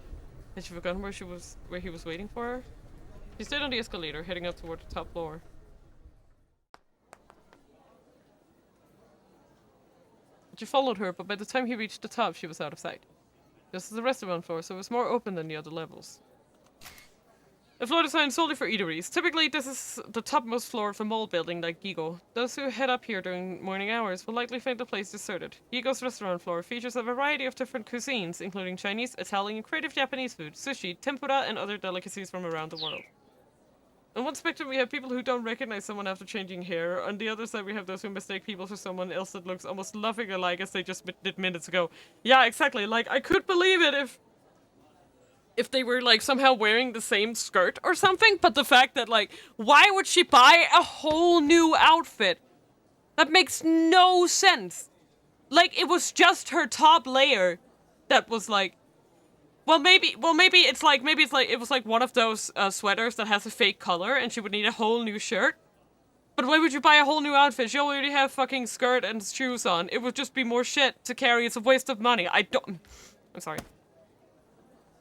Had she forgotten where he was waiting for her? She stayed on the escalator, heading up toward the top floor. She followed her, but by the time he reached the top, she was out of sight. This is the restaurant floor, so it was more open than the other levels. A floor designed solely for eateries. Typically, this is the topmost floor of a mall building like Gigo. Those who head up here during morning hours will likely find the place deserted. Gigo's restaurant floor features a variety of different cuisines, including Chinese, Italian, creative Japanese food, sushi, tempura, and other delicacies from around the world. On one spectrum, we have people who don't recognize someone after changing hair. On the other side, we have those who mistake people for someone else that looks almost nothing alike as they just did minutes ago. Yeah, exactly. Like, I could believe it if they were, like, somehow wearing the same skirt or something, but the fact that, like, why would she buy a whole new outfit? That makes no sense. Like, it was just her top layer that was, like, maybe it was like one of those sweaters that has a fake color and she would need a whole new shirt. But why would you buy a whole new outfit? She already have fucking skirt and shoes on. It would just be more shit to carry. It's a waste of money. I'm sorry.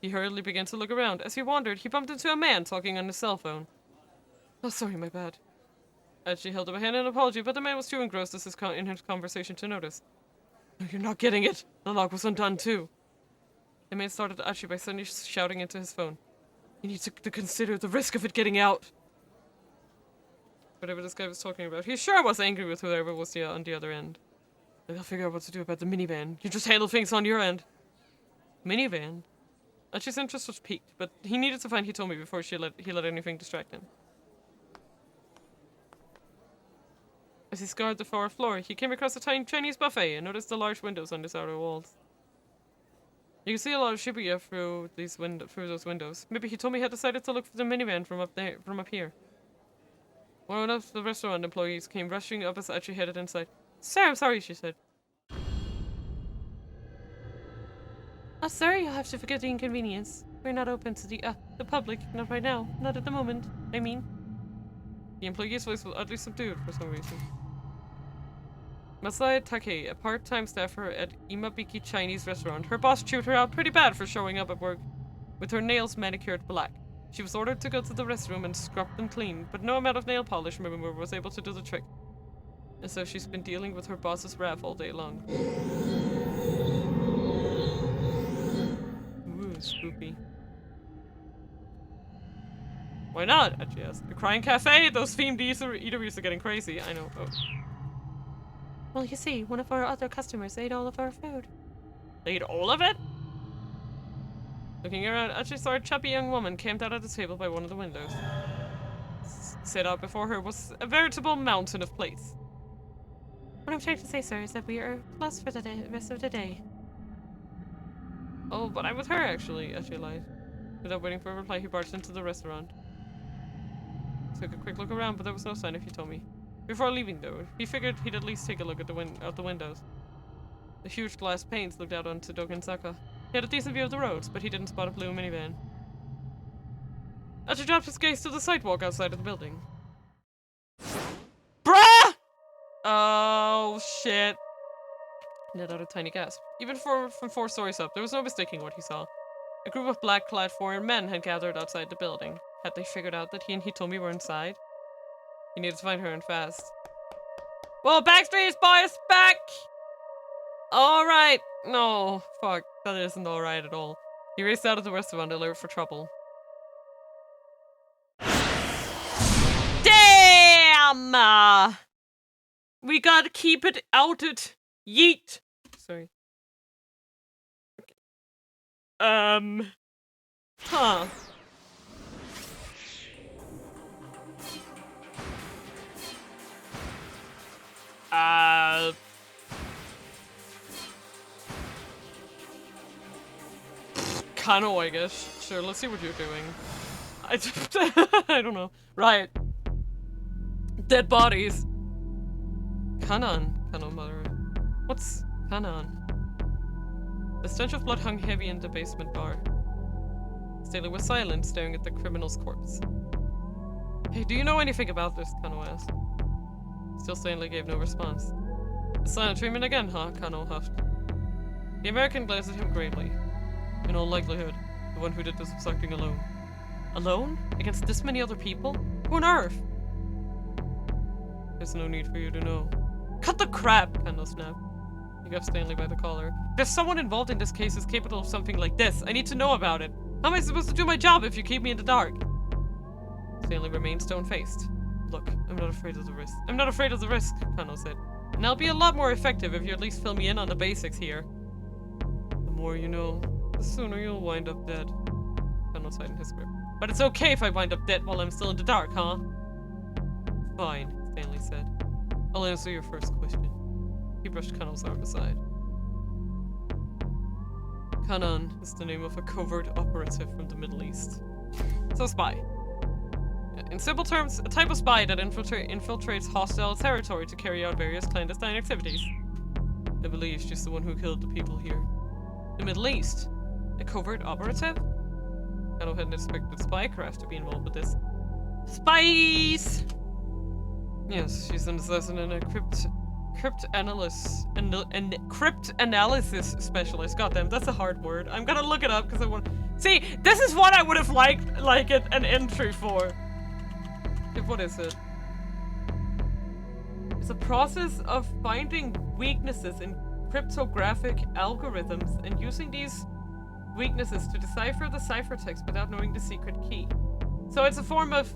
He hurriedly began to look around. As he wandered, he bumped into a man talking on his cell phone. Oh, sorry, my bad. She held up a hand in apology, but the man was too engrossed in his conversation to notice. No, you're not getting it. The lock was undone, too. The man started Achi by suddenly shouting into his phone. You need to consider the risk of it getting out. Whatever this guy was talking about, he sure was angry with whoever was on the other end. I'll figure out what to do about the minivan. You just handle things on your end. Minivan? Achi's interest was piqued, but he needed to find Hitomi before he let anything distract him. As he scoured the fourth floor, he came across a tiny Chinese buffet and noticed the large windows on its outer walls. You can see a lot of Shibuya through those windows. Maybe Hitomi had decided to look for the minivan from up here. One of the restaurant employees came rushing up as Achi headed inside. Sir, I'm sorry, she said. Oh, sorry, you'll have to forget the inconvenience. We're not open to the public, not right now, not at the moment, I mean. The employee's voice was oddly subdued for some reason. Masai Take, a part-time staffer at Imabiki Chinese restaurant. Her boss chewed her out pretty bad for showing up at work with her nails manicured black. She was ordered to go to the restroom and scrub them clean, but no amount of nail polish remover was able to do the trick. And so she's been dealing with her boss's wrath all day long. Ooh, spoopy. Why not? Achi asked. The Crying Cafe? Those themed eateries are getting crazy. I know. Oh. Well, you see, one of our other customers ate all of our food. They ate all of it? Looking around, Achi saw a chubby young woman camped out at the table by one of the windows. Set out before her was a veritable mountain of plates. What I'm trying to say, sir, is that we are closed for the rest of the day. Oh, but I'm with her, actually, Achi lied. Without waiting for a reply, he barged into the restaurant. Took a quick look around, but there was no sign of Hitomi. Before leaving, though, he figured he'd at least take a look at out the windows. The huge glass panes looked out onto Dogensaka. He had a decent view of the roads, but he didn't spot a blue minivan. Achi dropped his gaze to the sidewalk outside of the building. Bruh! Oh, shit. He let out a tiny gasp. Even from 4 stories up, there was no mistaking what he saw. A group of black-clad foreign men had gathered outside the building. Had they figured out that he and Hitomi were inside? He needed to find her and fast. Well, Backstreet's boys, back! Alright. No, fuck. That isn't alright at all. He raced out of the restaurant, alert for trouble. Damn! We gotta keep it outed. Yeet. Sorry. Huh. Kano, I guess. Sure, let's see what you're doing. I don't know. Right. Dead bodies. Kanan, Kano muttered. What's Kanan? The stench of blood hung heavy in the basement bar. Staley was silent, staring at the criminal's corpse. Hey, do you know anything about this? Kano asked. Still Stanley gave no response. The silent treatment again, huh? Kano huffed. The American glanced at him gravely. In all likelihood, the one who did this was acting alone. Alone? Against this many other people? Who on earth? There's no need for you to know. Cut the crap! Kano snapped. He grabbed Stanley by the collar. There's someone involved in this case who's capable of something like this. I need to know about it. How am I supposed to do my job if you keep me in the dark? Stanley remained stone-faced. Look, I'm not afraid of the risk. I'm not afraid of the risk, Kano said. And I'll be a lot more effective if you at least fill me in on the basics here. The more you know, the sooner you'll wind up dead. Kano sighed in his script. But it's okay if I wind up dead while I'm still in the dark, huh? Fine, Stanley said. I'll answer your first question. He brushed Kano's arm aside. Kanan is the name of a covert operative from the Middle East. So spy. In simple terms, a type of spy that infiltrates hostile territory to carry out various clandestine activities. I believe she's the one who killed the people here. The Middle East? A covert operative? Kano hadn't expected spycraft to be involved with this. Spies! Yes, she's an assassin and a crypt analysis specialist. Goddamn, that's a hard word. I'm gonna look it up because I want. See, this is what I would have liked an entry for. What is it? It's a process of finding weaknesses in cryptographic algorithms and using these weaknesses to decipher the ciphertext without knowing the secret key. So it's a form of.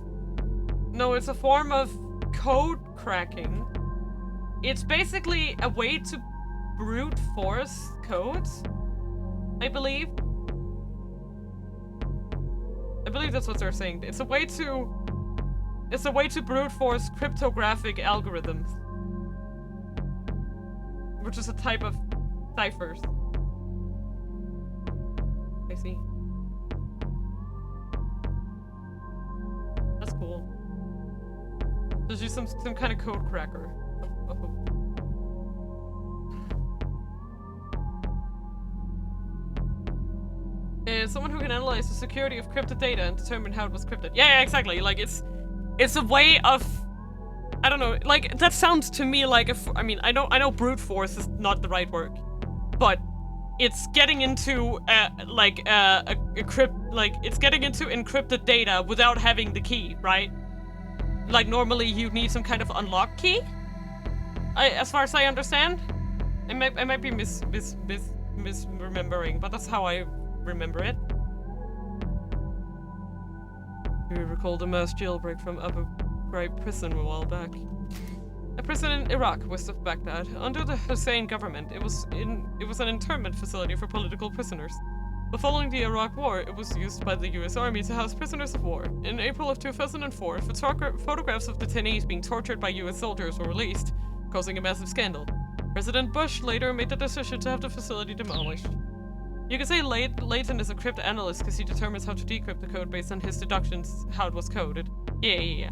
No, it's a form of code cracking. It's basically a way to brute force codes, I believe. I believe that's what they're saying. It's a way to brute force cryptographic algorithms, which is a type of ciphers. I see. That's cool. There's just some kind of code cracker. Someone who can analyze the security of crypted data and determine how it was crypted. Yeah, exactly. Like it's a way of I don't know, like, that sounds to me like I mean, I know brute force is not the right word, but it's getting into, it's getting into encrypted data without having the key, right? Like, normally you need some kind of unlock key? As far as I understand? I might be misremembering, but that's how I remember it. You recall the mass jailbreak from Abu Ghraib prison a while back. A prison in Iraq, west of Baghdad. Under the Hussein government, it was an internment facility for political prisoners. But following the Iraq War, it was used by the US Army to house prisoners of war. In April of 2004, photographs of detainees being tortured by US soldiers were released, causing a massive scandal. President Bush later made the decision to have the facility demolished. You could say Layton is a crypt analyst because he determines how to decrypt the code based on his deductions, how it was coded. Yeah.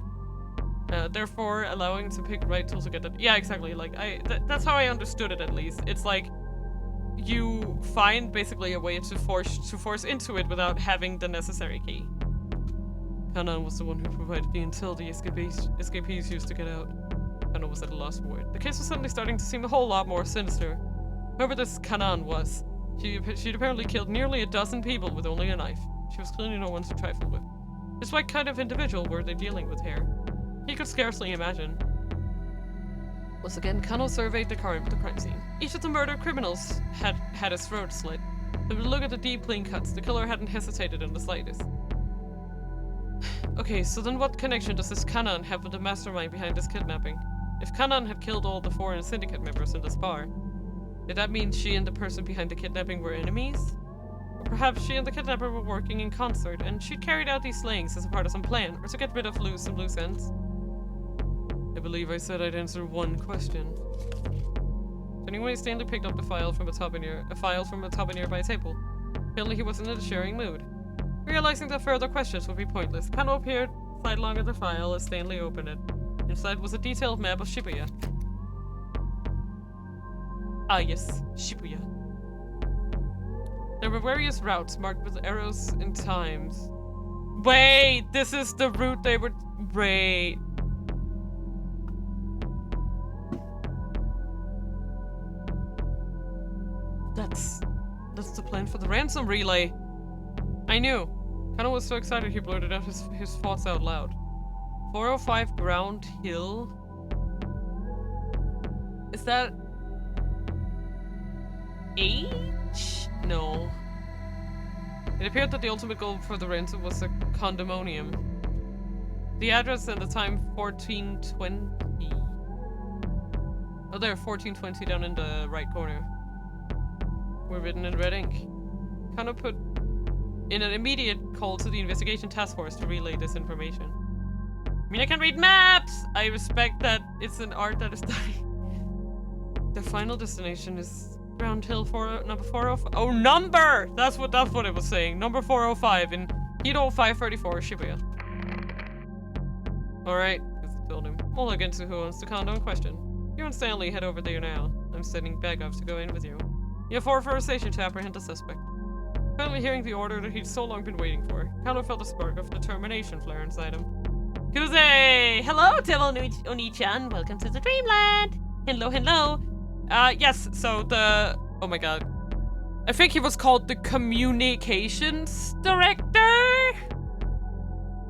Therefore, allowing to pick the right tool to get that. Yeah, exactly. Like, that's how I understood it, at least. It's like, you find basically a way to force into it without having the necessary key. Kanan was the one who provided the intel the escapees used to get out. Kanan was at a loss for it. The case was suddenly starting to seem a whole lot more sinister. Whoever this Kanan was, she'd apparently killed nearly a dozen people with only a knife. She was clearly no one to trifle with. Just what kind of individual were they dealing with here? He could scarcely imagine. Once again, Kano surveyed the crime scene. Each of the murdered criminals had his throat slit. But look at the deep clean cuts. The killer hadn't hesitated in the slightest. Okay, so then what connection does this Kanan have with the mastermind behind this kidnapping? If Kanan had killed all the foreign syndicate members in this bar, did that mean she and the person behind the kidnapping were enemies? Or perhaps she and the kidnapper were working in concert and she'd carried out these slayings as a part of some plan, or to get rid of some loose ends? I believe I said I'd answer one question. Anyway, Stanley picked up a file from atop a nearby table. Apparently he wasn't in a sharing mood. Realizing that further questions would be pointless, Kano appeared sidelong of the file as Stanley opened it. Inside was a detailed map of Shibuya. Ah yes, Shibuya. There were various routes marked with arrows and times. Wait, this is the route they were... Wait. That's the plan for the ransom relay. I knew. Kano was so excited he blurted out his thoughts out loud. 405 Ground Hill? Is that... H? No. It appeared that the ultimate goal for the ransom was a condominium. The address and the time 1420. Oh, there, 1420 down in the right corner. Were written in red ink. Kano put in an immediate call to the investigation task force to relay this information. Mina can read maps! I respect that it's an art that is dying. The final destination is Ground Hill number 405. Oh, number! That's what it was saying. Number 405 in Hito 534, Shibuya. Alright, told him. We'll look into who owns the condo in question. You and Stanley head over there now. I'm setting bag up to go in with you. You have 4 for a station to apprehend the suspect. Finally hearing the order that he'd so long been waiting for, Kano felt a spark of determination flare inside him. Kuze! Hello, Devil Oni-chan! Welcome to the Dreamland! Hello. Yes, so the... Oh my god. I think he was called the Communications Director?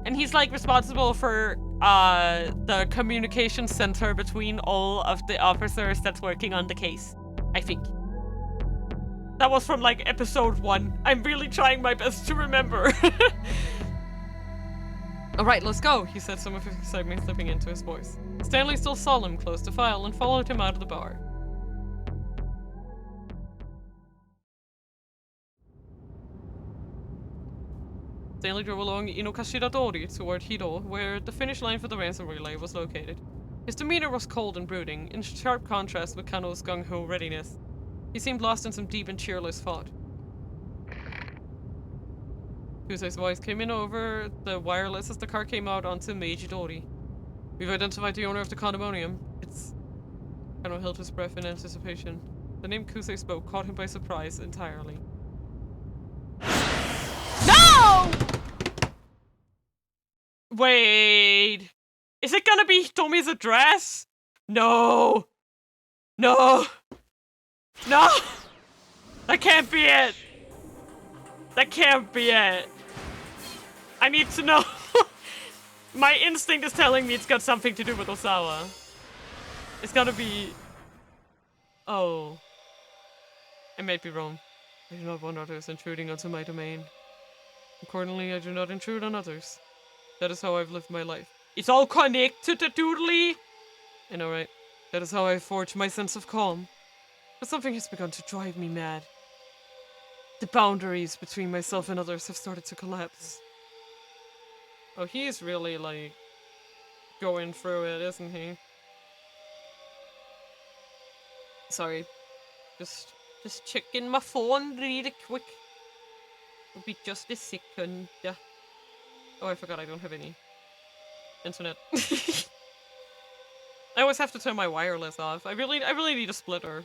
And he's like responsible for the communication center between all of the officers that's working on the case. I think. That was from like episode 1. I'm really trying my best to remember. Alright, let's go, he said, some of his excitement slipping into his voice. Stanley still solemn closed the file and followed him out of the bar. Stanley drove along Inokashira Dori toward Hito, where the finish line for the ransom relay was located. His demeanor was cold and brooding, in sharp contrast with Kano's gung-ho readiness. He seemed lost in some deep and cheerless thought. Kusei's voice came in over the wireless as the car came out onto Meiji Dori. We've identified the owner of the condominium. It's... Kano held his breath in anticipation. The name Kusei spoke caught him by surprise entirely. No! Wait... Is it gonna be Tomi's address? No! No! No! That can't be it! That can't be it! I need to know! My instinct is telling me it's got something to do with Osawa. It's gotta be... Oh. I might be wrong. I do not want others intruding onto my domain. Accordingly, I do not intrude on others. That is how I've lived my life. It's all connected to Doodly! I know, right? That is how I forge my sense of calm. But something has begun to drive me mad. The boundaries between myself and others have started to collapse. Oh, he's really, like, going through it, isn't he? Sorry. Just checking my phone really quick. It'll be just a second. Yeah. Oh, I forgot I don't have any internet. I always have to turn my wireless off. I really need a splitter.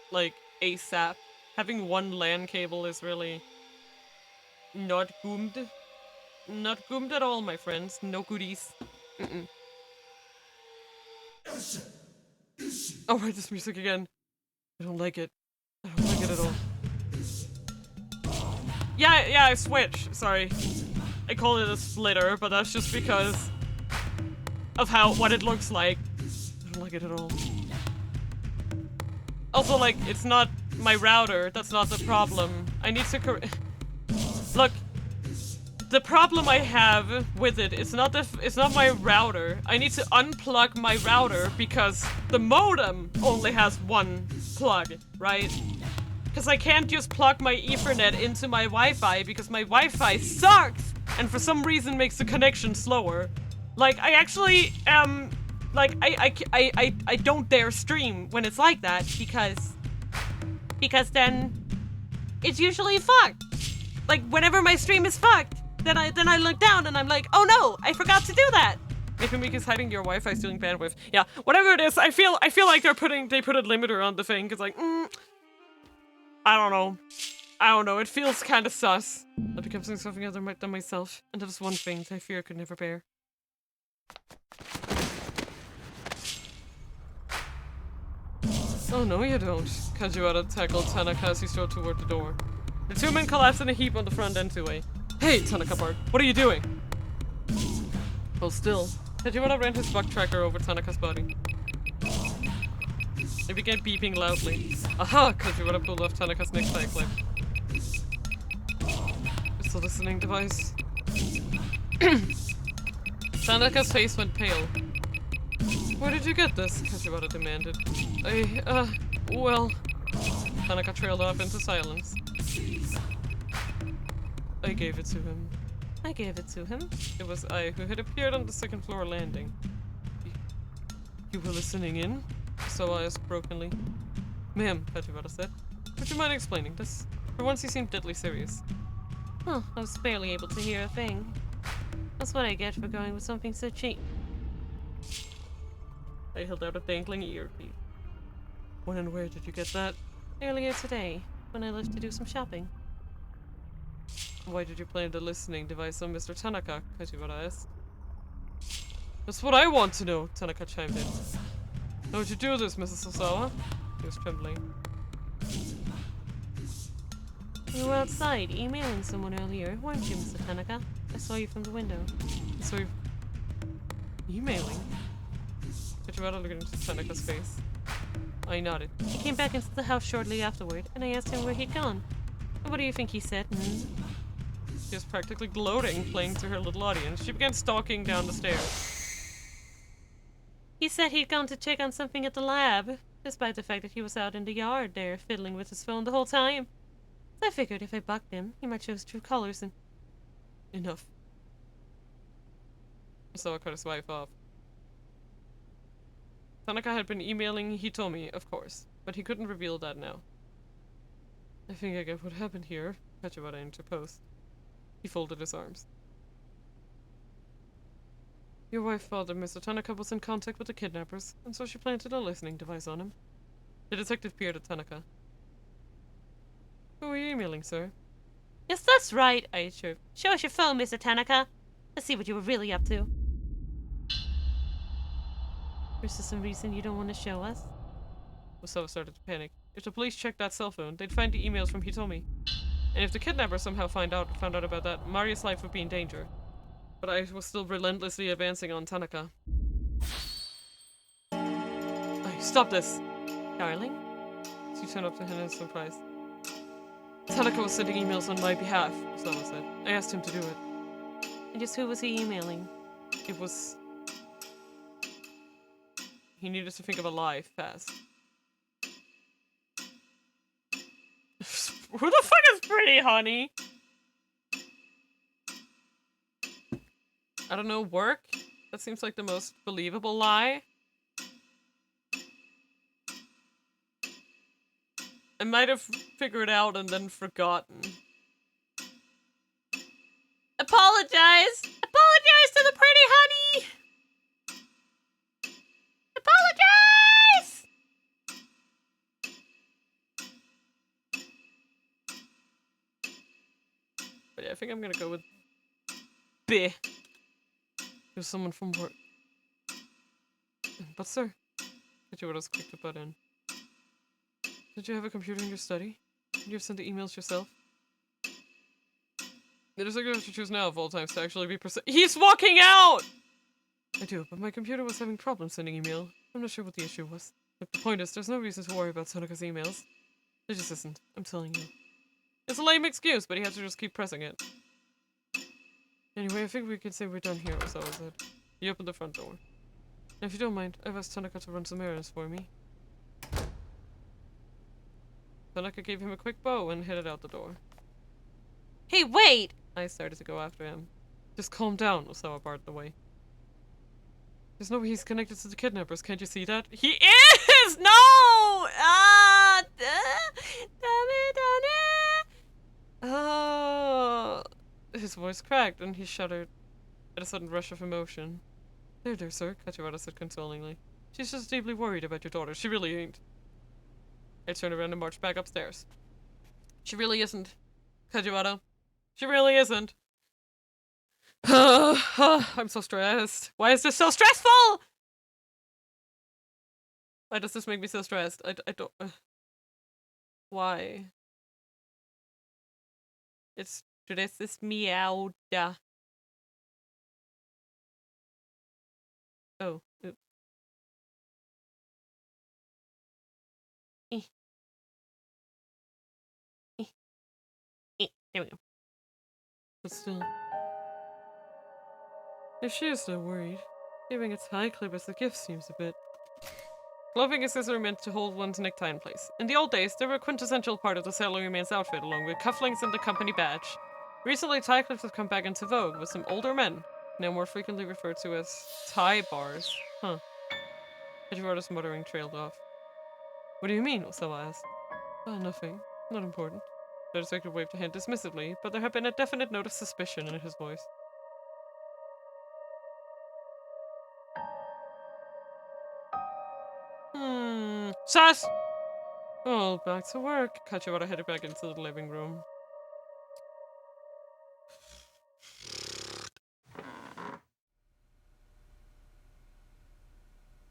Like, ASAP. Having one LAN cable is really not good. Not good at all, my friends. No goodies. Oh, right, this music again. I don't like it. I don't like it at all. Yeah, I switched. Sorry. I call it a splitter, but that's just because of what it looks like. I don't like it at all. Also, like, it's not my router. That's not the problem. I need to Look, the problem I have with it is not my router. I need to unplug my router because the modem only has one plug, right? Because I can't just plug my Ethernet into my Wi-Fi because my Wi-Fi sucks and for some reason makes the connection slower. Like, I actually like I don't dare stream when it's like that because then it's usually fucked. Like, whenever my stream is fucked, then I look down and I'm like, oh no, I forgot to do that. Maybe because hiding your Wi-Fi stealing bandwidth. Yeah, whatever it is, I feel like they put a limiter on the thing because like, I don't know. It feels kind of sus. That becomes something other than myself, and that is one thing that I fear I could never bear. Oh no, you don't. Kajiwara tackled Tanaka as he strode toward the door. The two men collapsed in a heap on the front entryway. Hey, Tanaka barked. What are you doing? Hold still. Kajiwara ran his buck tracker over Tanaka's body. It began beeping loudly. Aha! Kajiwara pulled off Tanaka's necktie clip. It's a listening device. Tanaka's face went pale. Where did you get this? Kajiwara demanded. Well... Tanaka trailed off into silence. I gave it to him. I gave it to him. It was I who had appeared on the second floor landing. You were listening in? So I asked brokenly. Ma'am, Kajiwara said. Would you mind explaining this? For once he seemed deadly serious. Oh, I was barely able to hear a thing. That's what I get for going with something so cheap. I held out a dangling earpiece. When and where did you get that? Earlier today, when I left to do some shopping. Why did you plant the listening device on Mr. Tanaka? Kajiwara asked. That's what I want to know, Tanaka chimed in. How would you do this, Mrs. Osawa? He was trembling. You were outside, emailing someone earlier, weren't you, Mr. Tanaka? I saw you from the window. So you... Emailing? Kajiwara looked into Tanaka's face. I nodded. He came back into the house shortly afterward, and I asked him where he'd gone. And what do you think he said? She was practically gloating, playing to her little audience. She began stalking down the stairs. He said he'd gone to check on something at the lab, despite the fact that he was out in the yard there, fiddling with his phone the whole time. So I figured if I bucked him, he might show his true colors and... Enough. So I cut his wife off. Tanaka had been emailing Hitomi, of course, but he couldn't reveal that now. I think I get what happened here, Kajiwara interposed. He folded his arms. Your wife thought that Mr. Tanaka was in contact with the kidnappers, and so she planted a listening device on him. The detective peered at Tanaka. Who are you emailing, sir? Yes, that's right, I chirped. Show us your phone, Mr. Tanaka. Let's see what you were really up to. Or is there some reason you don't want to show us? Osawa started to panic. If the police checked that cell phone, they'd find the emails from Hitomi. And if the kidnapper somehow found out about that, Maria's life would be in danger. But I was still relentlessly advancing on Tanaka. Hey, stop this! Darling? She turned up to him in surprise. Tanaka was sending emails on my behalf, Osawa said. I asked him to do it. And just who was he emailing? It was... He needed to think of a lie fast. Who the fuck is Pretty Honey? I don't know, work? That seems like the most believable lie. I might have figured out and then forgotten. Apologize! Apologize to the Pretty Honey! Apologize! But yeah, I think I'm gonna go with B. There's someone from work. But sir, Kajiwara's quick to butt in. Did you have a computer in your study? You've sent the emails yourself? It is a good to choose now of all times to actually be He's walking out! I do, but my computer was having problems sending email. I'm not sure what the issue was. Look, the point is, there's no reason to worry about Tanaka's emails. There just isn't. I'm telling you. It's a lame excuse, but he had to just keep pressing it. Anyway, I think we can say we're done here, Osawa said. He opened the front door. Now, if you don't mind, I've asked Tanaka to run some errands for me. Tanaka gave him a quick bow and headed out the door. Hey, wait! I started to go after him. Just calm down, Osawa barred the way. There's no way he's connected to the kidnappers, can't you see that? He is! No! Ah! Oh! His voice cracked and he shuddered at a sudden rush of emotion. There, sir, Kajiwara said consolingly. She's just deeply worried about your daughter. She really ain't. I turned around and marched back upstairs. She really isn't, Kajiwara. She really isn't. I'm so stressed. Why is this so stressful? Why does this make me so stressed? I don't... why? It's stresses me out. Oh. Oops. There we go. But still... if she is so worried, giving a tie clip as a gift seems a bit... Clothing accessory meant to hold one's necktie in place. In the old days, they were a quintessential part of the salaryman's outfit, along with cufflinks and the company badge. Recently, tie clips have come back into vogue, with some older men, now more frequently referred to as tie bars. Huh. Kajiwara's muttering trailed off. What do you mean? Osawa asked. Oh, nothing. Not important. The detective waved a hand dismissively, but there had been a definite note of suspicion in his voice. Sus! Oh, back to work. Kajiwara headed back into the living room.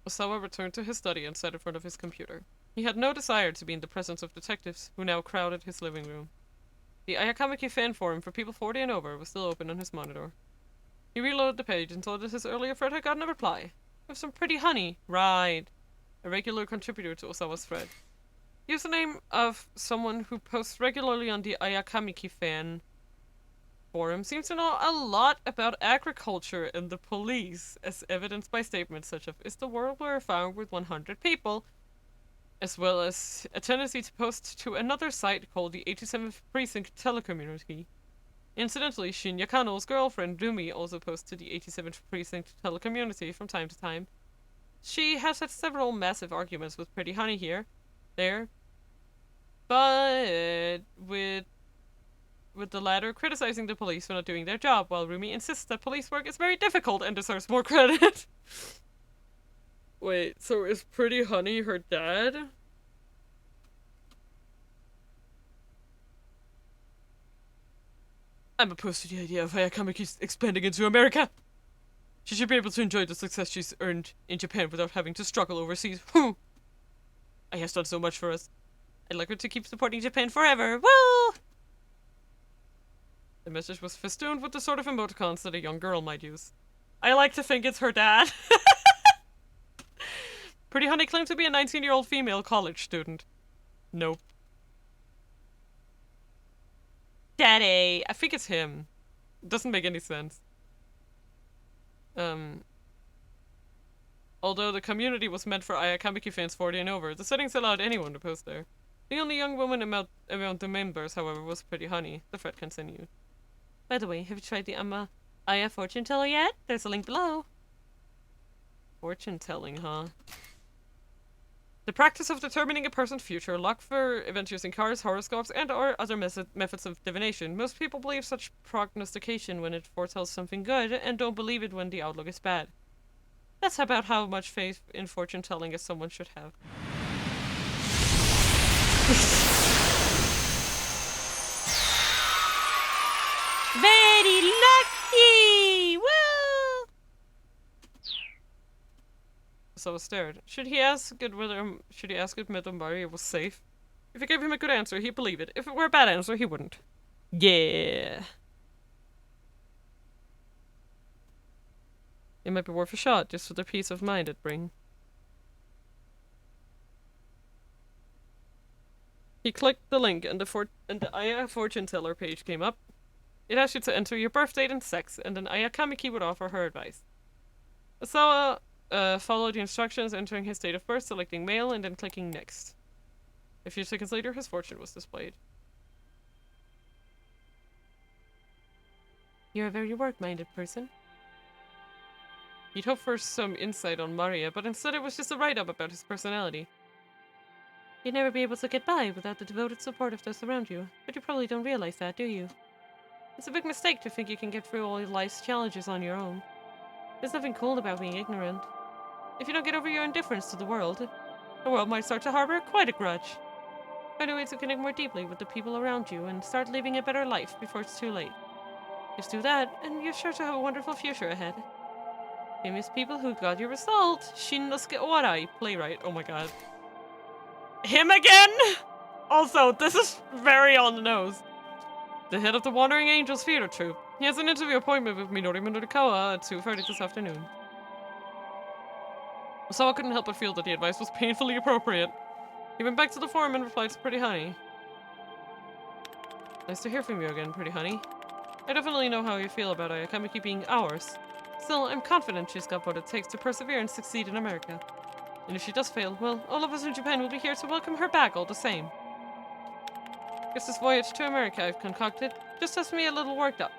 Osawa returned to his study and sat in front of his computer. He had no desire to be in the presence of detectives, who now crowded his living room. The Ayakamiki fan forum for people 40 and over was still open on his monitor. He reloaded the page and saw that his earlier thread had gotten a reply. With some pretty honey. Right. A regular contributor to Osawa's thread. Username of someone who posts regularly on the Ayakamiki fan forum seems to know a lot about agriculture and the police, as evidenced by statements such as, "Is the world where a farm with 100 people?" As well as a tendency to post to another site called the 87th Precinct Telecommunity. Incidentally, Shinya Kano's girlfriend Rumi also posts to the 87th Precinct Telecommunity from time to time. She has had several massive arguments with Pretty Honey there, but with the latter criticizing the police for not doing their job, while Rumi insists that police work is very difficult and deserves more credit. Wait, so is Pretty Honey her dad? I'm opposed to the idea of Ayakamiki expanding into America. She should be able to enjoy the success she's earned in Japan without having to struggle overseas. Whew. I has done so much for us. I'd like her to keep supporting Japan forever. Woo! The message was festooned with the sort of emoticons that a young girl might use. I like to think it's her dad. Pretty Honey claimed to be a 19-year-old female college student. Nope. Daddy! I think it's him. It doesn't make any sense. Although the community was meant for Ayakamiki fans 40 and over, the settings allowed anyone to post there. The only young woman among the members, however, was Pretty Honey. The thread continued. By the way, have you tried the Aya fortune teller yet? There's a link below. Fortune telling, huh? The practice of determining a person's future, luck for events using cards, horoscopes, and or other methods of divination. Most people believe such prognostication when it foretells something good, and don't believe it when the outlook is bad. That's about how much faith in fortune telling as someone should have. Very lucky! Woo! So I stared. Should he ask if Madame Maria was safe? If I gave him a good answer, he'd believe it. If it were a bad answer, he wouldn't. Yeah. It might be worth a shot, just for the peace of mind it'd bring. He clicked the link, and the Aya fortune teller page came up. It asked you to enter your birth date and sex, and then Ayakamiki would offer her advice. Asawa followed the instructions, entering his date of birth, selecting male, and then clicking next. A few seconds later, his fortune was displayed. You're a very work-minded person. He'd hoped for some insight on Maria, but instead it was just a write-up about his personality. You'd never be able to get by without the devoted support of those around you, but you probably don't realize that, do you? It's a big mistake to think you can get through all life's challenges on your own. There's nothing cool about being ignorant. If you don't get over your indifference to the world might start to harbor quite a grudge. Find a way to connect more deeply with the people around you and start living a better life before it's too late. Just do that, and you're sure to have a wonderful future ahead. Famous people who got your result. Shinnosuke Owarai, playwright. Oh my god. Him again? Also, this is very on the nose. The head of the Wandering Angels theater troupe. He has an interview appointment with Minori Munurikawa at 2:30 this afternoon. Osawa couldn't help but feel that the advice was painfully appropriate. He went back to the forum and replied to Pretty Honey. Nice to hear from you again, Pretty Honey. I definitely know how you feel about Ayakamiki being ours. Still, I'm confident she's got what it takes to persevere and succeed in America. And if she does fail, well, all of us in Japan will be here to welcome her back all the same. Guess this voyage to America I've concocted just has me a little worked up.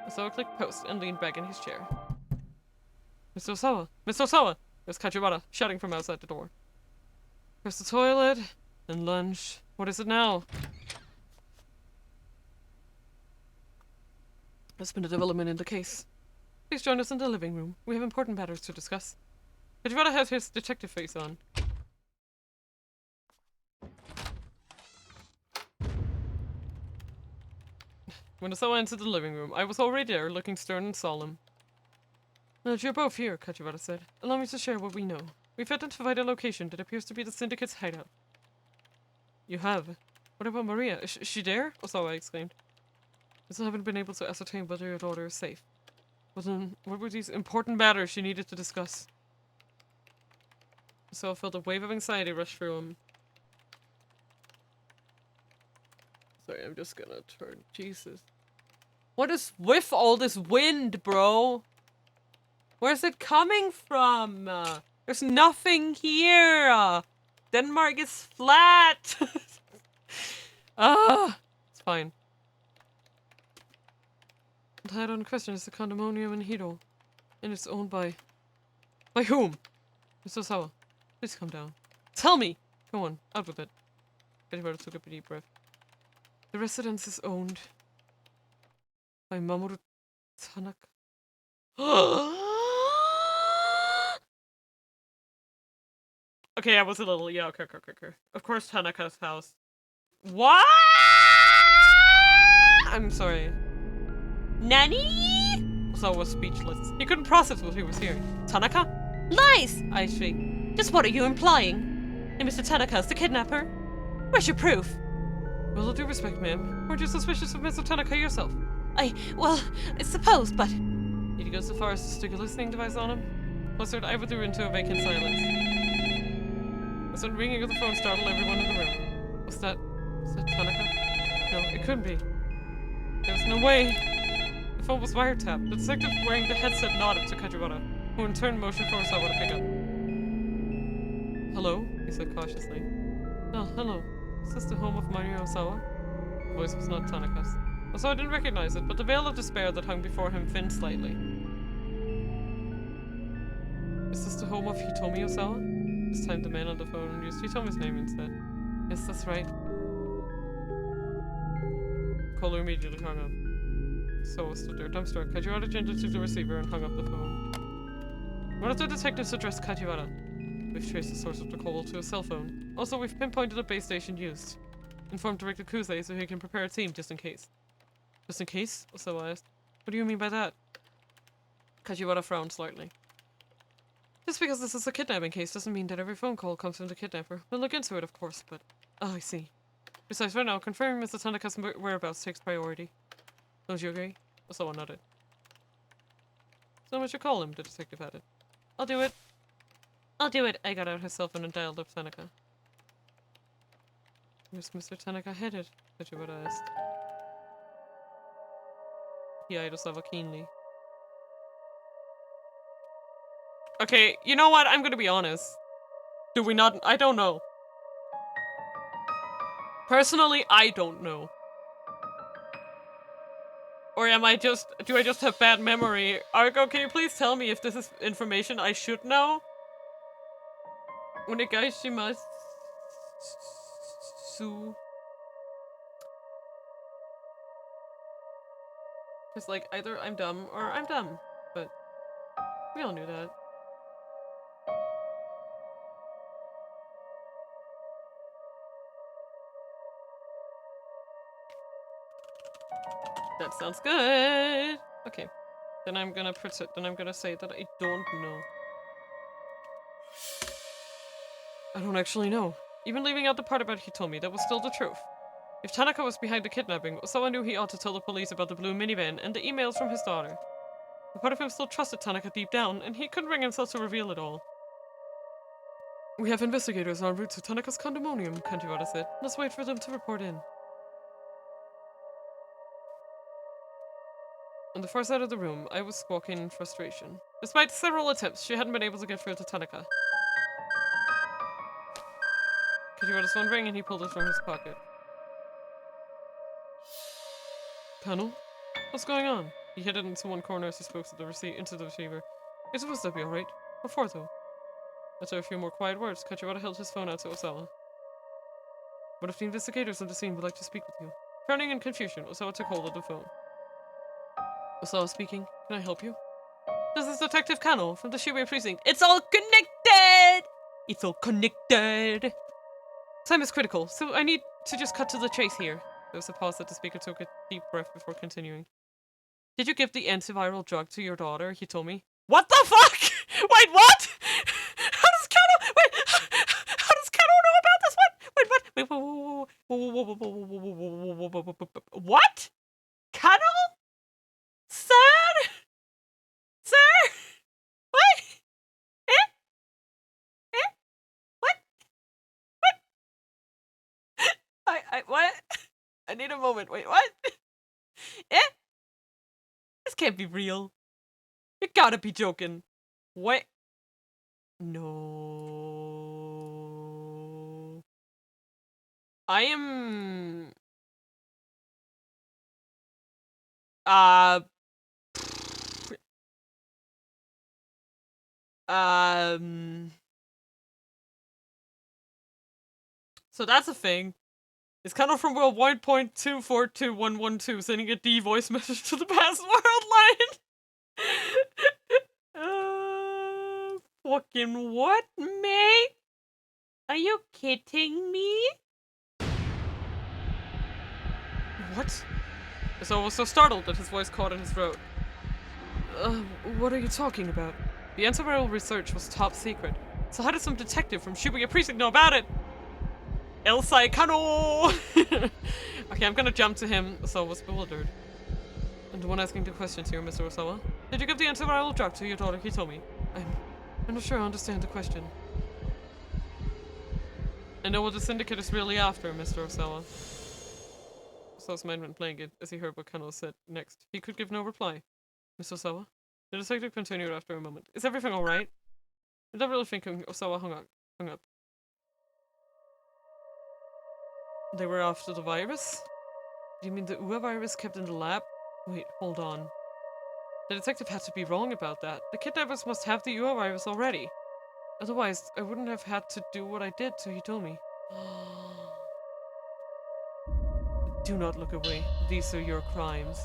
Osawa clicked post and leaned back in his chair. Mr. Osawa! Mr. Osawa! There's Kajibara shouting from outside the door. First the toilet, then lunch. What is it now? There's been a development in the case. Please join us in the living room. We have important matters to discuss. Kajibara has his detective face on. When Osawa entered the living room, I was already there, looking stern and solemn. Now that you're both here, Kajibara said, allow me to share what we know. We've identified a location that appears to be the Syndicate's hideout. You have? What about Maria? Is she there? Osawa exclaimed. I still haven't been able to ascertain whether your daughter is safe. But then, what were these important matters she needed to discuss? Osawa felt a wave of anxiety rush through him. Sorry, I'm just gonna turn. Jesus. What is with all this wind, bro? Where's it coming from? There's nothing here. Denmark is flat. It's fine. The head on question is the condominium in Hiro, and it's owned by whom? Mr. Osawa, please calm down. Tell me. Come on, out with it. Kajibara took a deep breath. The residence is owned by Mamoru Tanaka. Okay, I was a little, yeah, okay. Of course, Tanaka's house. What? I'm sorry. Nani? Osawa was speechless. He couldn't process what he was hearing. Tanaka? Lies! I shrieked. Just what are you implying? And Mr. Tanaka's the kidnapper? Where's your proof? With all due respect, ma'am, weren't you suspicious of Mr. Tanaka yourself? I suppose, but... Did you go so far as to stick a listening device on him? Flustered, I withdrew into a vacant silence. The sudden ringing of the phone startled everyone in the room. Was that Tanaka? No, it couldn't be. There was no way. The phone was wiretapped. The detective wearing the headset nodded to Kajiwara, who in turn motioned for Osawa to pick up. Hello? He said cautiously. Oh, hello. Is this the home of Mario Osawa? The voice was not Tanaka's. Osawa didn't recognize it, but the veil of despair that hung before him thinned slightly. Is this the home of Hitomi Osawa? This time the man on the phone used Hitomi's name instead. Yes, that's right. Caller immediately hung up. So stood there, dumbstruck. Kajiwara gently took the receiver and hung up the phone. One of the detectives addressed Kajiwara. We've traced the source of the call to a cell phone. Also, we've pinpointed a base station used. Informed Director Kuze so he can prepare a team just in case. Just in case? Osawa asked. What do you mean by that? Kajiwara frowned slightly. Just because this is a kidnapping case doesn't mean that every phone call comes from the kidnapper. We'll look into it, of course, but... Oh, I see. Besides, right now, confirming Mr. Tanaka's whereabouts takes priority. Don't you agree? Osawa nodded. So much to call him, the detective added. I'll do it. I'll do it. I got out his cell phone and dialed up Tanaka. Where's Mr. Tanaka headed? Kajiwara asked. He eyed Osawa keenly. Okay, you know what? I'm gonna be honest. Do we not? I don't know. Personally, I don't know. Or am I just, do I just have bad memory? Argo, can you please tell me if this is information I should know? Onegaishimasu. Because, like, either I'm dumb or I'm dumb. But we all knew that. That sounds good. Okay. Then I'm gonna say that I don't know. I don't actually know. Even leaving out the part about Hitomi, that was still the truth. If Tanaka was behind the kidnapping, someone knew he ought to tell the police about the blue minivan and the emails from his daughter. A part of him still trusted Tanaka deep down, and he couldn't bring himself to reveal it all. We have investigators en route to Tanaka's condominium, Kajiwara said. Let's wait for them to report in. On the far side of the room, I was squawking in frustration. Despite several attempts, she hadn't been able to get through to Tanaka. Kajiwara's phone rang and he pulled it from his pocket. Colonel? What's going on? He hid it into one corner as he spoke to the receiver. It's supposed to be alright. What for, though? After a few more quiet words, Kajiwara held his phone out to Osawa. What if the investigators on the scene would like to speak with you? Frowning in confusion, Osawa took hold of the phone. Osawa speaking. Can I help you? This is Detective Kano from the Shibuya precinct. It's all connected! It's all connected! Time is critical, so I need to just cut to the chase here. There was a pause that the speaker took a deep breath before continuing. Did you give the antiviral drug to your daughter, Hitomi? What the fuck? Wait, what? How does Kano... Wait, how does Kano know about this one? Wait, what? Wait, what? Kano? Sir? Sir? What? Eh? Eh? What? What? What? I need a moment. Wait, what? Eh? This can't be real. You gotta be joking. What? No. I am... So that's a thing. It's kind of from World 1.242112 sending a D voice message to the past world line. Fucking what, mate? Are you kidding me? What? Osawa was so startled that his voice caught in his throat. What are you talking about? The antiviral research was top secret. So how did some detective from Shibuya Precinct know about it? Elsai Kano! Okay, I'm gonna jump to him. Osawa was bewildered. And the one asking the questions here, Mr. Osawa. Did you give the antiviral drug to your daughter Hitomi? I'm not sure I understand the question. I know what the syndicate is really after, Mr. Osawa. Osawa's mind went blank as he heard what Kano said next. He could give no reply. Mr. Osawa? The detective continued after a moment. Is everything alright? Without really thinking, Osawa hung up. They were after the virus? Do you mean the UA virus kept in the lab? Wait, hold on. The detective had to be wrong about that. The kidnappers must have the UA virus already. Otherwise, I wouldn't have had to do what I did to Hitomi. Do not look away. These are your crimes.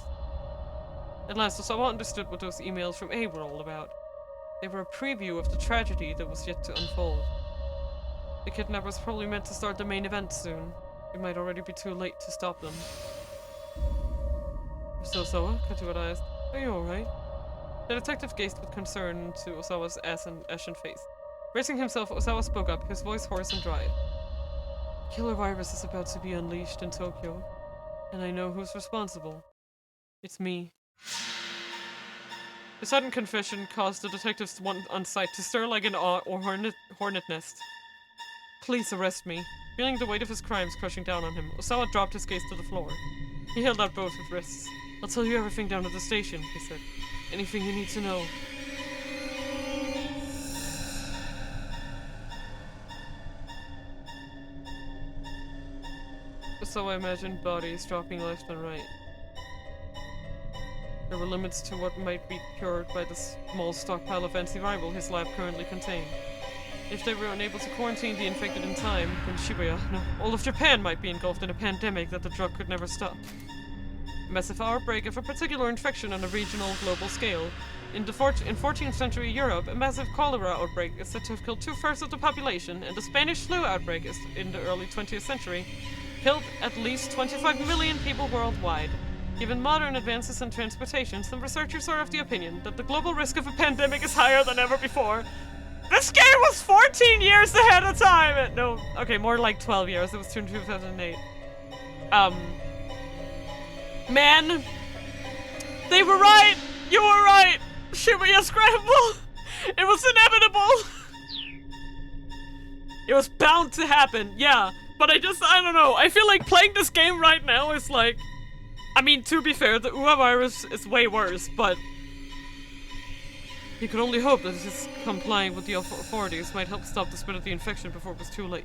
At last, Osawa understood what those emails from A were all about. They were a preview of the tragedy that was yet to unfold. The kidnappers probably meant to start the main event soon. It might already be too late to stop them. Mr. Osawa, Kachiwara asked, are you alright? The detective gazed with concern into Osawa's ashen face. Bracing himself, Osawa spoke up, his voice hoarse and dry. Killer virus is about to be unleashed in Tokyo, and I know who's responsible. It's me. The sudden confession caused the detectives on site to stir like an hornet nest. Please arrest me. Feeling the weight of his crimes crushing down on him, Osawa dropped his gaze to the floor. He held out both his wrists. I'll tell you everything down at the station, he said. Anything you need to know. Osawa imagined bodies dropping left and right. There were limits to what might be cured by the small stockpile of antiviral his lab currently contained. If they were unable to quarantine the infected in time, then Shibuya, no, all of Japan might be engulfed in a pandemic that the drug could never stop. A massive outbreak of a particular infection on a regional, global scale. In 14th century Europe, a massive cholera outbreak is said to have killed 2/3 of the population, and the Spanish flu outbreak is in the early 20th century killed at least 25 million people worldwide. Given modern advances in transportation, some researchers are of the opinion that the global risk of a pandemic is higher than ever before. This game was 14 years ahead of time! No, okay, more like 12 years. It was 2008. Man, they were right! You were right! Shibuya Scramble! It was inevitable! It was bound to happen, yeah. But I don't know. I feel like playing this game right now is like... I mean, to be fair, the UA virus is way worse, but... You could only hope that his complying with the authorities might help stop the spread of the infection before it was too late.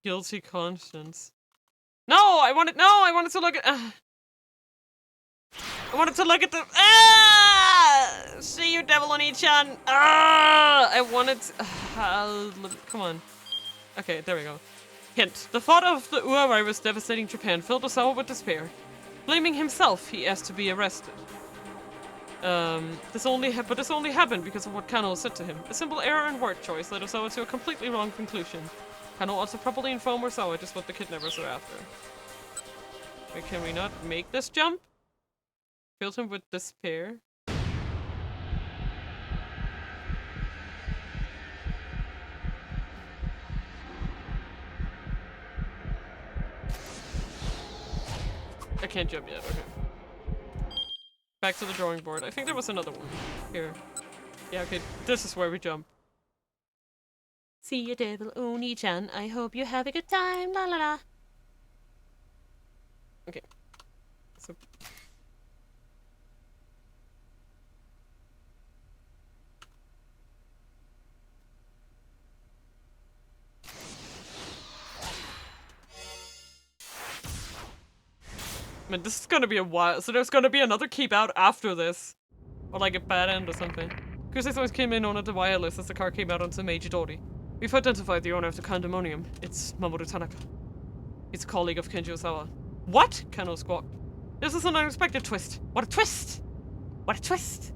Guilty conscience. I wanted to look at... I wanted to look at the... See you, Devil Oni-chan! I wanted to... come on. Okay, there we go. Hint. The thought of the UA virus devastating Japan filled Osawa with despair. Blaming himself, he asked to be arrested. This only happened because of what Kano said to him. A simple error in word choice led Osawa to a completely wrong conclusion. Kano ought to properly inform Osawa just what the kidnappers are after. Wait, can we not make this jump? Filled him with despair. I can't jump yet, okay. Back to the drawing board. I think there was another one. Here. Yeah, okay, this is where we jump. See you, Devil Oni-chan. I hope you have a good time. La la la. Okay. So... Man, this is gonna be a while, so there's gonna be another keep out after this. Or like a bad end or something. Kusei always came in on the wireless as the car came out onto Meiji Dori. We've identified the owner of the condominium. It's Mamoru Tanaka. He's a colleague of Kenji Osawa. What? Kano squawked. This is an unexpected twist. What a twist! What a twist!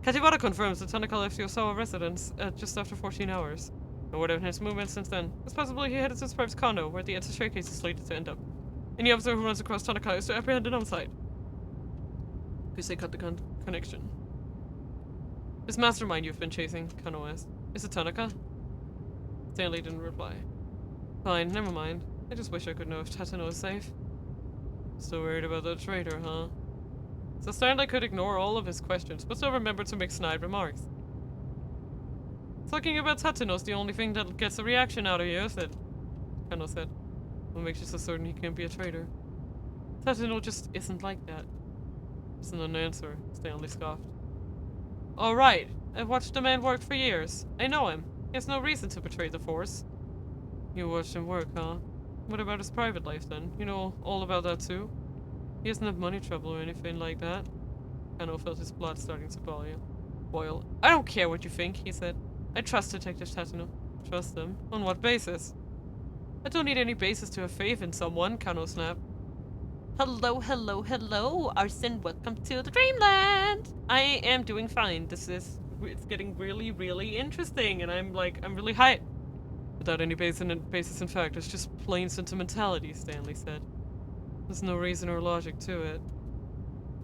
Katibara confirms that Tanaka left Yosawa residence at just after 14 hours. No word of his movements since then. It's possible he headed to his private condo, where the attaché case is slated to end up. Any officer who runs across Tanaka is to apprehend on site. Please say cut the connection. This mastermind you've been chasing, Kano asked. Is it Tanaka? Stanley didn't reply. Fine, never mind. I just wish I could know if Tatano is safe. Still worried about that traitor, huh? So Stanley could ignore all of his questions, but still remembered to make snide remarks. Talking about Tatano's the only thing that gets a reaction out of you, Kano said. What makes you so certain he can't be a traitor? Tatano just isn't like that. Isn't an answer, Stanley scoffed. Alright, I've watched the man work for years. I know him. He has no reason to betray the Force. You watched him work, huh? What about his private life then? You know all about that too? He doesn't have money trouble or anything like that. Kano felt his blood starting to boil. I don't care what you think, he said. I trust Detective Tatano. Trust them? On what basis? I don't need any basis to have faith in someone, Kano snapped. Hello, hello, hello, Arson, welcome to the Dreamland! I am doing fine. It's getting really, really interesting, and I'm really hyped. Without any basis in fact, it's just plain sentimentality, Stanley said. There's no reason or logic to it.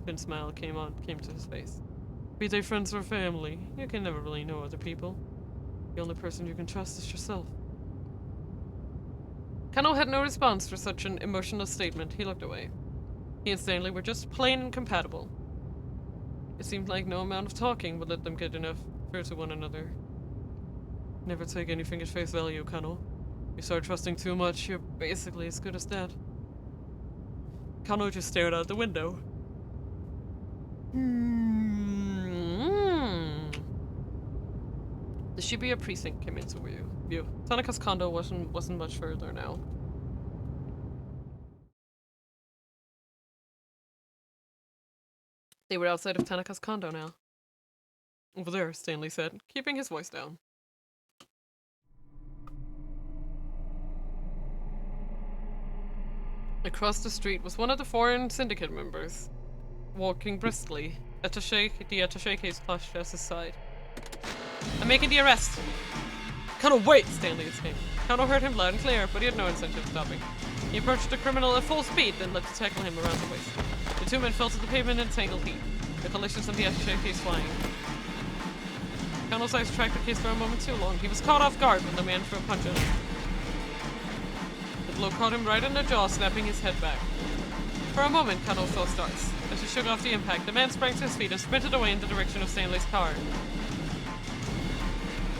A thin smile came to his face. Be they friends or family, you can never really know other people. The only person you can trust is yourself. Kano had no response for such an emotional statement. He looked away. He and Stanley were just plain incompatible. It seemed like no amount of talking would let them get enough through to one another. Never take anything at face value, Kano. You start trusting too much, you're basically as good as dead. Kano just stared out the window. The Shibuya precinct came into view. Tanaka's condo wasn't much further now. They were outside of Tanaka's condo now. Over there, Stanley said, keeping his voice down. Across the street was one of the foreign syndicate members, walking briskly. The attaché case clutched at his side. I'm making the arrest! Kano, wait! Stanley exclaimed. Kano heard him loud and clear, but he had no intention of stopping. He approached the criminal at full speed, then leapt to tackle him around the waist. The two men fell to the pavement in tangled heap, the collisions on the attaché case flying. Kano's eyes tracked the case for a moment too long. He was caught off guard when the man threw a punch at him. The blow caught him right in the jaw, snapping his head back. For a moment, Kano saw stars. As he shook off the impact, the man sprang to his feet and sprinted away in the direction of Stanley's car.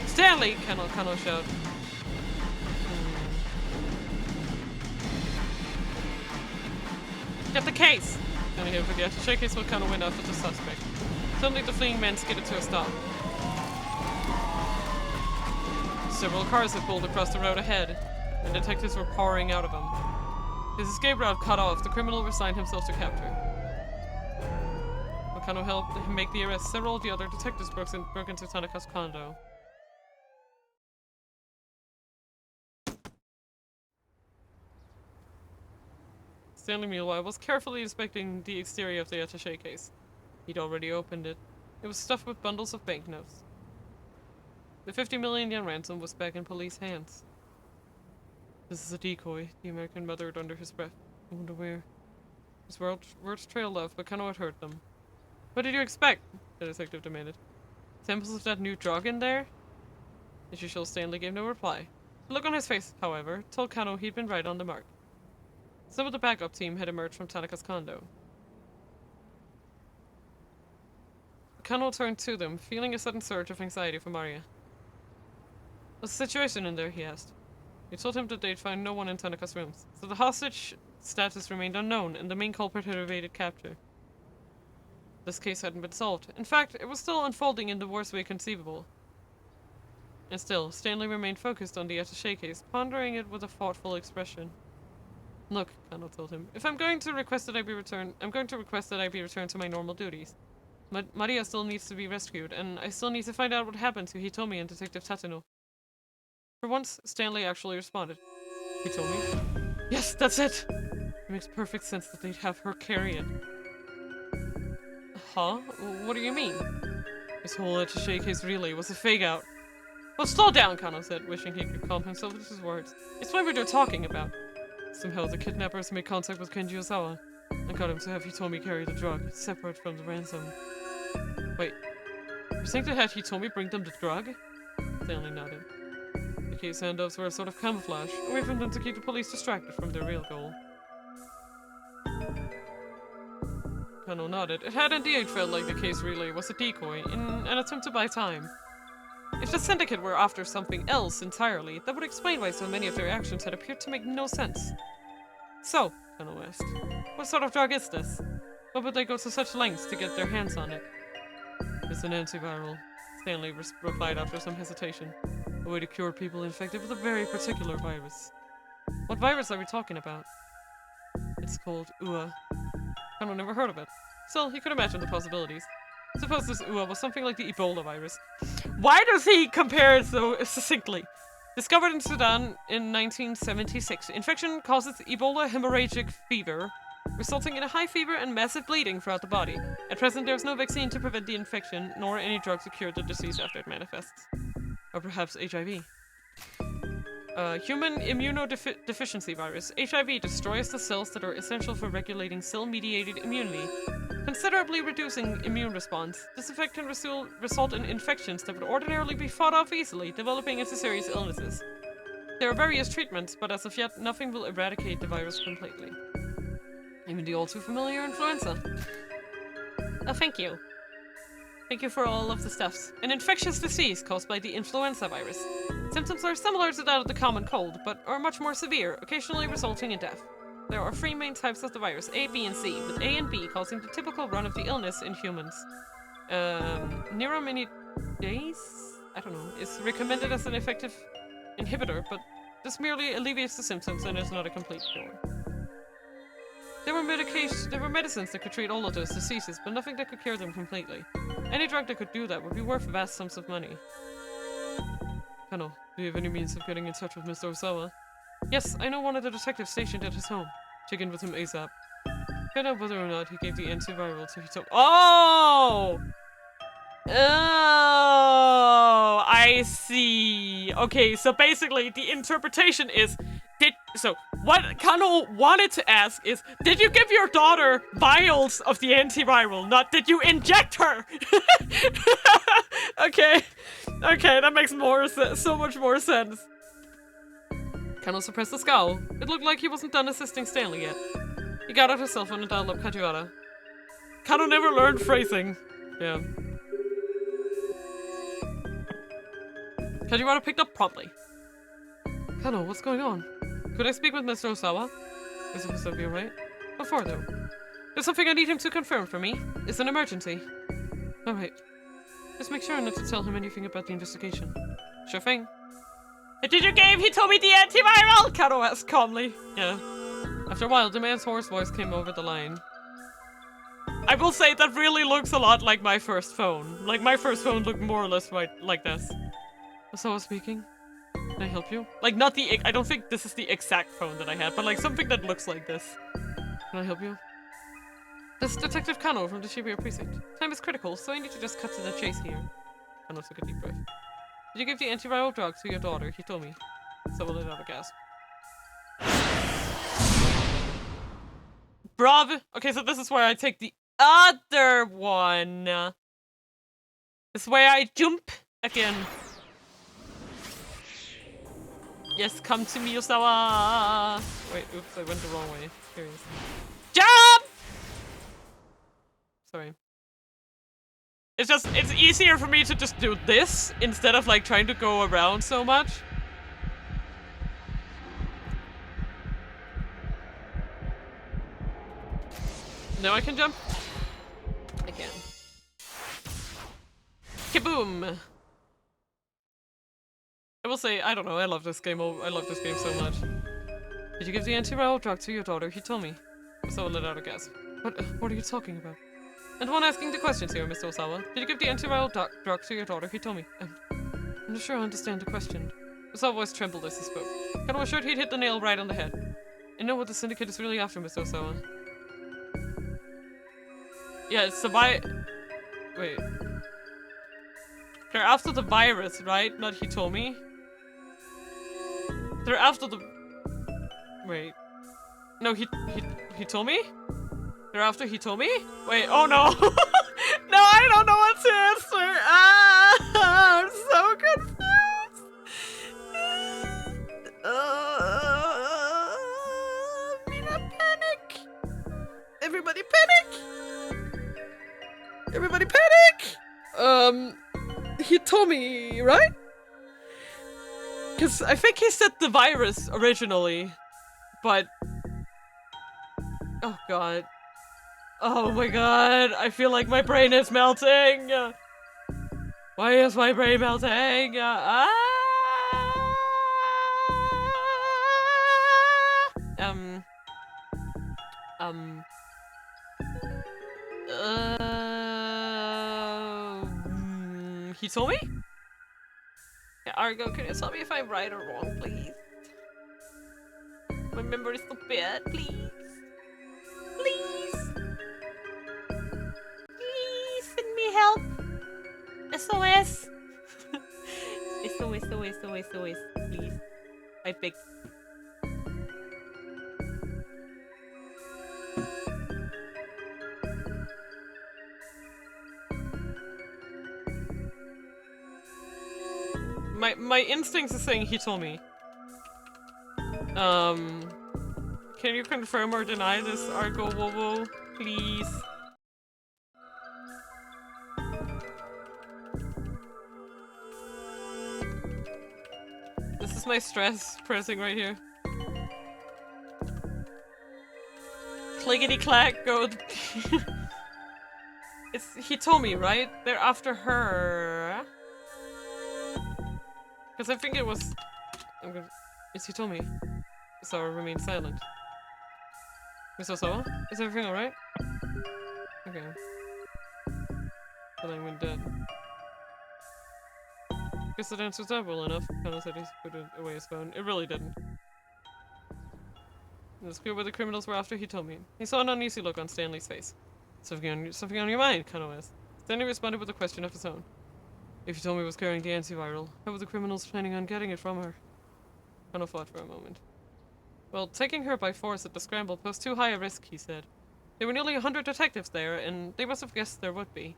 Stanley! Kano shouted. Get the case! Stanley hit for the attaché case while Kano went after the suspect. Suddenly, the fleeing man skidded to a stop. Several cars had pulled across the road ahead, and detectives were pouring out of them. His escape route cut off, the criminal resigned himself to capture. While Kano helped him make the arrest, several of the other detectives broke into Tanaka's condo. Stanley, meanwhile, was carefully inspecting the exterior of the attaché case. He'd already opened it. It was stuffed with bundles of banknotes. The 50 million yen ransom was back in police hands. This is a decoy, the American muttered under his breath. I wonder where. His words trailed off, but Kano had heard them. What did you expect? The detective demanded. Samples of that new drug in there? As usual, Stanley gave no reply. The look on his face, however, told Kano he'd been right on the mark. Some of the backup team had emerged from Tanaka's condo. Kano turned to them, feeling a sudden surge of anxiety for Maria. What's the situation in there? He asked. They told him that they'd find no one in Tanaka's rooms, so the hostage status remained unknown, and the main culprit had evaded capture. This case hadn't been solved. In fact, it was still unfolding in the worst way conceivable. And still, Stanley remained focused on the attaché case, pondering it with a thoughtful expression. Look, Kano told him, if I'm going to request that I be returned to my normal duties. Maria still needs to be rescued, and I still need to find out what happened to Hitomi and Detective Tatano. For once, Stanley actually responded. Hitomi? Yes, that's it! makes perfect sense that they'd have her carry it. Huh? What do you mean? His whole attaché case relay was a fake-out. Well, slow down, Kano said, wishing he could calm himself with his words. Explain what you're talking about. Somehow the kidnappers made contact with Kenji Osawa and got him to have Hitomi carry the drug, separate from the ransom. Wait, you're saying that had Hitomi bring them the drug? Stanley nodded. The case handoffs were a sort of camouflage, a way for them to keep the police distracted from their real goal. Kano nodded. It had indeed felt like the case relay was a decoy, in an attempt to buy time. If the Syndicate were after something else entirely, that would explain why so many of their actions had appeared to make no sense. So, Kano asked, what sort of drug is this? Why would they go to such lengths to get their hands on it? It's an antiviral, Stanley replied after some hesitation. A way to cure people infected with a very particular virus. What virus are we talking about? It's called UA. Kano never heard of it. Still, he could imagine the possibilities. Suppose this UA was something like the Ebola virus. Why does he compare it so succinctly? Discovered in Sudan in 1976, infection causes Ebola hemorrhagic fever, resulting in a high fever and massive bleeding throughout the body. At present, there is no vaccine to prevent the infection, nor any drug to cure the disease after it manifests. Or perhaps HIV. Human immunodeficiency virus. HIV destroys the cells that are essential for regulating cell-mediated immunity, considerably reducing immune response. This effect can result in infections that would ordinarily be fought off easily, developing into serious illnesses. There are various treatments, but as of yet, nothing will eradicate the virus completely. Even the all-too-familiar influenza. Oh, thank you. Thank you for all of the stuffs. An infectious disease caused by the influenza virus. Symptoms are similar to that of the common cold, but are much more severe, occasionally resulting in death. There are 3 main types of the virus, A, B, and C, with A and B causing the typical run of the illness in humans. Neuraminidase, I don't know, is recommended as an effective inhibitor, but this merely alleviates the symptoms and is not a complete cure. There were medicines that could treat all of those diseases, but nothing that could cure them completely. Any drug that could do that would be worth vast sums of money. Kano, do you have any means of getting in touch with Mr. Osawa? Yes, I know one of the detectives stationed at his home. Check in with him ASAP. Find out whether or not he gave the antiviral to Hitomi. Oh! Oh, I see. Okay, so basically the interpretation is, so what Kano wanted to ask is, did you give your daughter vials of the antiviral? Not did you inject her? Okay, that makes so much more sense. Kano suppressed the scowl. It looked like he wasn't done assisting Stanley yet. He got out his cell phone and dialed up Kajiwara. Kano never learned phrasing. Yeah. Kajiwara picked up promptly. Kano, what's going on? Could I speak with Mr. Osawa? Is it supposed to be alright? What for, though? There's something I need him to confirm for me. It's an emergency. Alright. Just make sure not to tell him anything about the investigation. Sure thing. Did you give Hitomi the antiviral? Kano asked calmly. Yeah. After a while, the man's hoarse voice came over the line. I will say that really looks a lot like my first phone. Like, my first phone looked more or less like this. Osawa speaking. Can I help you? Like, not the- I don't think this is the exact phone that I had, but like something that looks like this. Can I help you? This is Detective Kano from the Shibuya precinct. Time is critical, so I need to just cut to the chase here. Kano took a deep breath. Did you give the antiviral drug to your daughter, Hitomi? Someone let out a gasp. Bruv! Okay, so this is where I take the other one. This is where I jump again. Yes, come to me, Osawa! Wait, oops, I went the wrong way. Curious. Jump! Sorry. It's easier for me to just do this instead of like trying to go around so much. Now I can jump? I can. Kaboom! I will say, I don't know, I love this game so much. Did you give the antiviral drug to your daughter? Hitomi? Osawa let out a gasp. What are you talking about? And one asking the questions here, Mr. Osawa. Did you give the antiviral drug to your daughter, Hitomi? I'm not sure I understand the question. Osawa's voice trembled as he spoke. Kano was sure he'd hit the nail right on the head. I know what the Syndicate is really after, Mr. Osawa. Yeah, it's the Wait. They're after the virus, right? Not Hitomi? They're after the... Wait. No, Hitomi? They're after Hitomi? Wait, oh no! No, I don't know what to answer! Ah! I'm so confused! Mina, panic! Everybody panic! Everybody panic! Hitomi, right? Because I think he said the virus originally, but... Oh god. Oh my god, I feel like my brain is melting! Why is my brain melting? He told me? Yeah, Argo, can you tell me if I'm right or wrong, please? My memory's so bad, please. Please. Please send me help. SOS. SOS, please. I beg. My instincts are saying he told me. Can you confirm or deny this, Argo Wowo, please? This is my stress pressing right here. Clickety clack, go. He told me, right? They're after her. Because I think it was... It's he told me. Sora remained silent. Mr. Sora? Is everything alright? Okay. But I went dead. Guess that answers that well enough. Kano said he put away his phone. It really didn't. It was clear what the criminals were after, he told me. He saw an uneasy look on Stanley's face. Something on your mind, Kano asked. Stanley responded with a question of his own. If you told me it was carrying the antiviral, how were the criminals planning on getting it from her? Kano thought for a moment. Well, taking her by force at the scramble posed too high a risk, he said. There were nearly 100 detectives there, and they must have guessed there would be.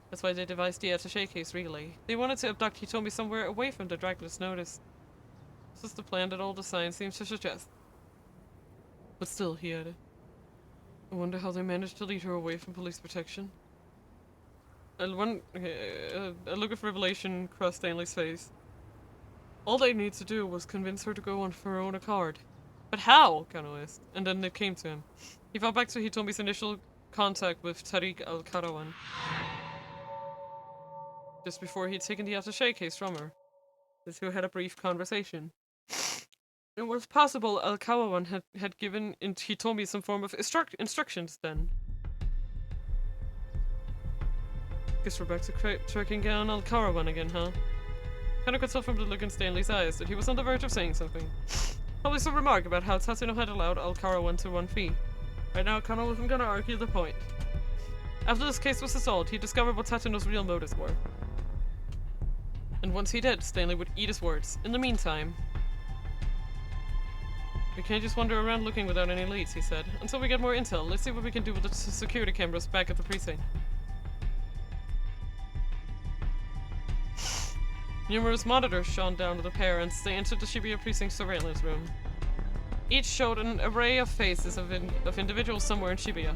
That's why they devised the attaché case relay. They wanted to abduct Hitomi somewhere away from the Dragon's notice. This is the plan that all the signs seem to suggest. But still, he added. I wonder how they managed to lead her away from police protection. A look of revelation crossed Stanley's face. All they need to do was convince her to go on her own accord. But how? Kano asked, and then it came to him. He thought back to Hitomi's initial contact with Tariq al-Karawan. Just before he'd taken the attaché case from her. The two had a brief conversation. It was possible al-Karawan had given Hitomi some form of instructions then. Guess we're back to tracking down al-Karawan again, huh? Kano could tell from the look in Stanley's eyes that he was on the verge of saying something. Probably some remark about how Tatsuno had allowed al-Karawan to run free. Right now, Kano wasn't gonna argue the point. After this case was solved, he discovered what Tatsuno's real motives were. And once he did, Stanley would eat his words. In the meantime... We can't just wander around looking without any leads, he said. Until we get more intel, let's see what we can do with the security cameras back at the precinct. Numerous monitors shone down to the pair as they entered the Shibuya precinct surveillance room. Each showed an array of faces of individuals somewhere in Shibuya.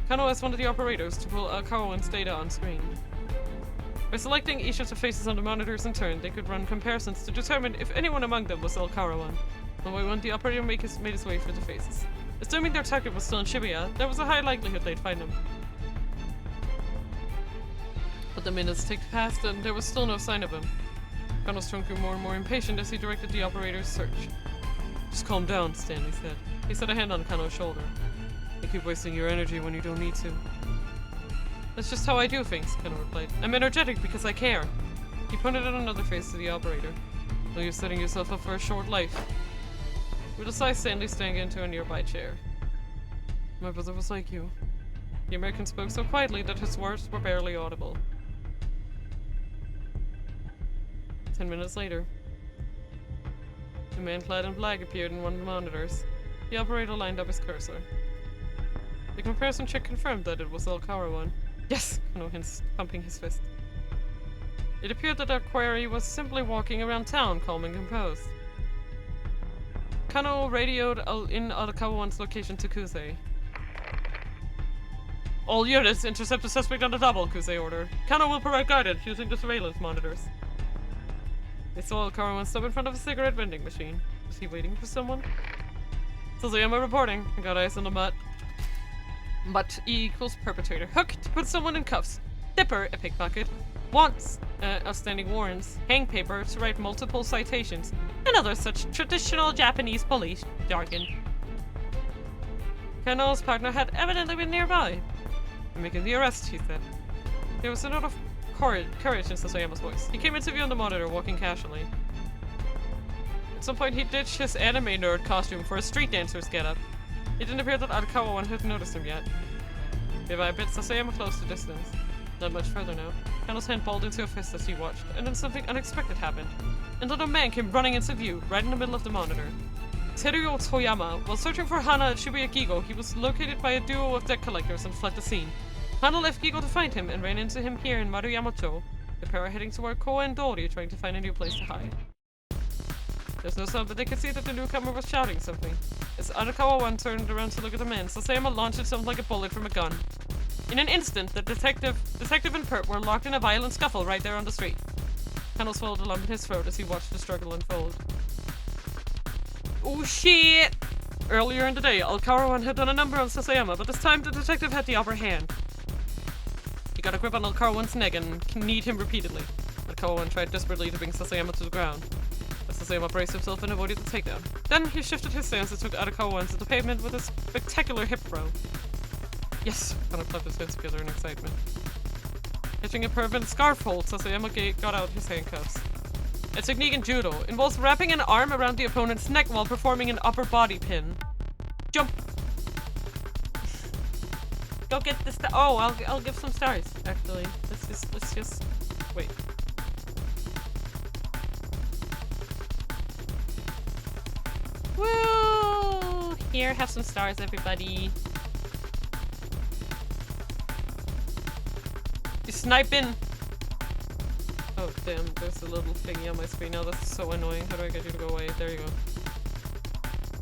Kano asked one of the operators to pull al-Karawan's data on screen. By selecting each of the faces on the monitors in turn, they could run comparisons to determine if anyone among them was al-Karawan. One by one, the operator made his way through the faces. Assuming their target was still in Shibuya, there was a high likelihood they'd find him. But the minutes ticked past and there was still no sign of him. Kano's tone grew more and more impatient as he directed the operator's search. Just calm down, Stanley said. He set a hand on Kano's shoulder. You keep wasting your energy when you don't need to. That's just how I do things, Kano replied. I'm energetic because I care. He pointed at another face to the operator. Well, you're setting yourself up for a short life. with a sigh, Stanley sank into a nearby chair. My brother was like you. The American spoke so quietly that his words were barely audible. 10 minutes later, a man clad in black appeared in one of the monitors. The operator lined up his cursor. The comparison check confirmed that it was the Alcara one. Yes! Kano hints, pumping his fist. It appeared that our quarry was simply walking around town, calm and composed. Kano radioed in Arakawa 1's location to Kusei. All units, intercept the suspect on the double, Kusei ordered. Kano will provide guidance using the surveillance monitors. They saw Alcara 1 stop in front of a cigarette vending machine. Was he waiting for someone? Sasayama reporting. I got eyes on the mutt. Mutt E equals perpetrator. Hook to put someone in cuffs. Dipper, a pickpocket. Wants, outstanding warrants. Hang paper to write multiple citations. And other such traditional Japanese police jargon. Kano's partner had evidently been nearby. I'm making the arrest, he said. There was a note of courage in Sasayama's voice. He came into view on the monitor, walking casually. At some point, he ditched his anime nerd costume for a street dancer's getup. It didn't appear that Arakawa 1 had noticed him yet. Maybe I bit Sasayama close to distance. Not much further now. Kano's hand balled into a fist as he watched, and then something unexpected happened. Another man came running into view, right in the middle of the monitor. Teruyo Toyama. While searching for Hana at Shibuya Gigo, he was located by a duo of debt collectors and fled the scene. Hana left Gigo to find him and ran into him here in Maruyama-cho. The pair are heading toward Koa and Dori, trying to find a new place to hide. There's no sound, but they could see that the newcomer was shouting something. As Arakawa 1 turned around to look at the man, Sasayama launched himself like a bullet from a gun. In an instant, the detective and Pert were locked in a violent scuffle right there on the street. Kano swallowed a lump in his throat as he watched the struggle unfold. Oh shit! Earlier in the day, Alcara 1 had done a number on Sasayama, but this time the detective had the upper hand. He got a grip on Alcara 1's neck and kneed him repeatedly. Alcara 1 tried desperately to bring Sasayama to the ground. But Sasayama braced himself and avoided the takedown. Then he shifted his stance and took Arakawa 1 to the pavement with a spectacular hip throw. Yes! Kano clapped his hands together in excitement. Hitching a permanent scarf hold, Sasayama got out his handcuffs. A technique in judo involves wrapping an arm around the opponent's neck while performing an upper body pin. Jump! Go get the star. Oh, I'll give some stars. Actually, let's just wait. Woo! Here, have some stars, everybody. You sniping? Oh damn! There's a little thingy on my screen now. That's so annoying. How do I get you to go away? There you go.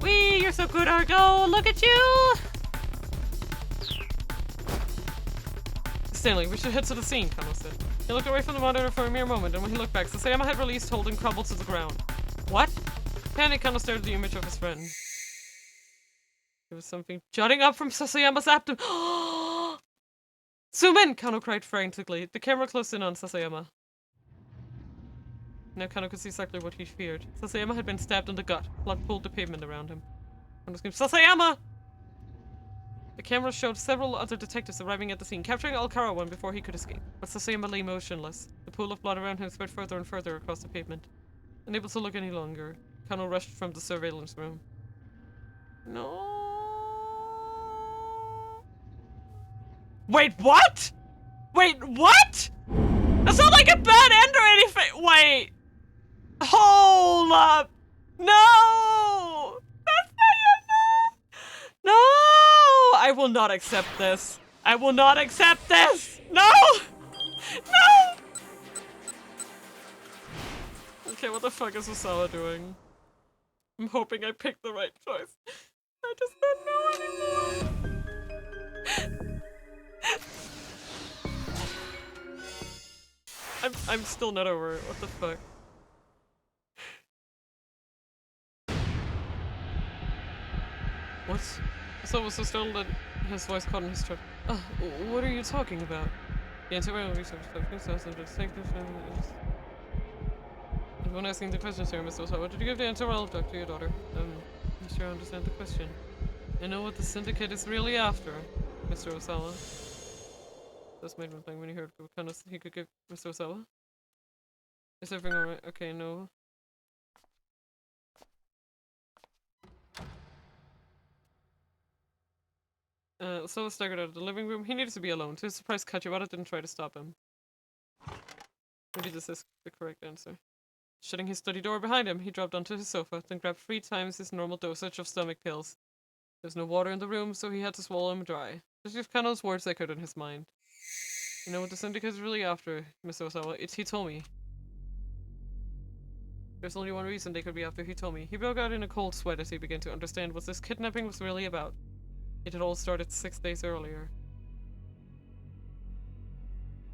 Wee! You're so good, Argo! Look at you! Stanley, we should head to the scene, Kano said. He looked away from the monitor for a mere moment, and when he looked back, Sasayama had released hold and crumbled to the ground. What? Panic, Kano stared at the image of his friend. There was something jutting up from Sasayama's abdomen. Zoom in! Kano cried frantically. The camera closed in on Sasayama. Now Kano could see exactly what he feared. Sasayama had been stabbed in the gut. Blood pooled the pavement around him. Kano screamed, Sasayama! The camera showed several other detectives arriving at the scene, capturing Alcara 1 before he could escape. But Sasayama lay motionless. The pool of blood around him spread further and further across the pavement. Unable to look any longer, Kano rushed from the surveillance room. No. Wait, what? Wait, what? That's not like a bad end or anything. Wait. Hold up. No. That's not no. I will not accept this. I will not accept this. No. No. Okay, what the fuck is Osawa doing? I'm hoping I picked the right choice. I just don't know anymore. I'm still not over it. What the fuck? What? So was so startled that his voice caught in his throat. What are you talking about? The antiviral research and detectives and when asking the question, sir, Mr. Osawa, what did you give the antiviral drug to your daughter? I'm not sure I understand the question. I know what the syndicate is really after, Mr. Osawa. This made me think when he heard what kind of he could give Mr. Osawa. Is everything alright? Okay, no. Solo staggered out of the living room. He needed to be alone. To his surprise, Kachiwara didn't try to stop him. Maybe this is the correct answer. Shutting his study door behind him, he dropped onto his sofa, then grabbed 3 times his normal dosage of stomach pills. There was no water in the room, so he had to swallow them dry. Just Kano's words echoed in his mind. You know what the syndicate's really after, Mr. Osawa? It's Hitomi. There's only one reason they could be after Hitomi. He broke out in a cold sweat as he began to understand what this kidnapping was really about. It had all started 6 days earlier.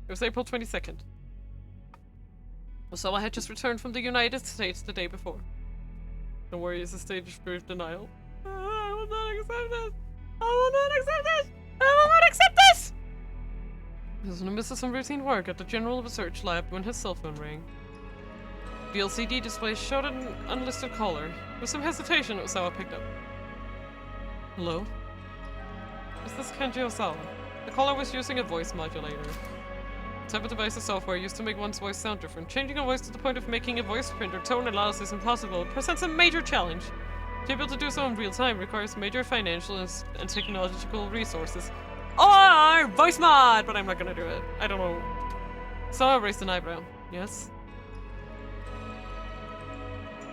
It was April 22nd. Osawa had just returned from the United States the day before. Don't worry, it's a stage of grief denial. I will not accept this! I will not accept this! I will not accept this! He was in the midst of some routine work at the General Research Lab when his cell phone rang. The LCD display showed an unlisted caller. With some hesitation, Osawa picked up. Hello? Is this Kenji Osawa? The caller was using a voice modulator. The type of device of software used to make one's voice sound different. Changing a voice to the point of making a voice print or tone analysis is impossible. It presents a major challenge. To be able to do so in real time requires major financial and technological resources. Or voice mod! But I'm not gonna do it. I don't know. Osawa raised an eyebrow. Yes?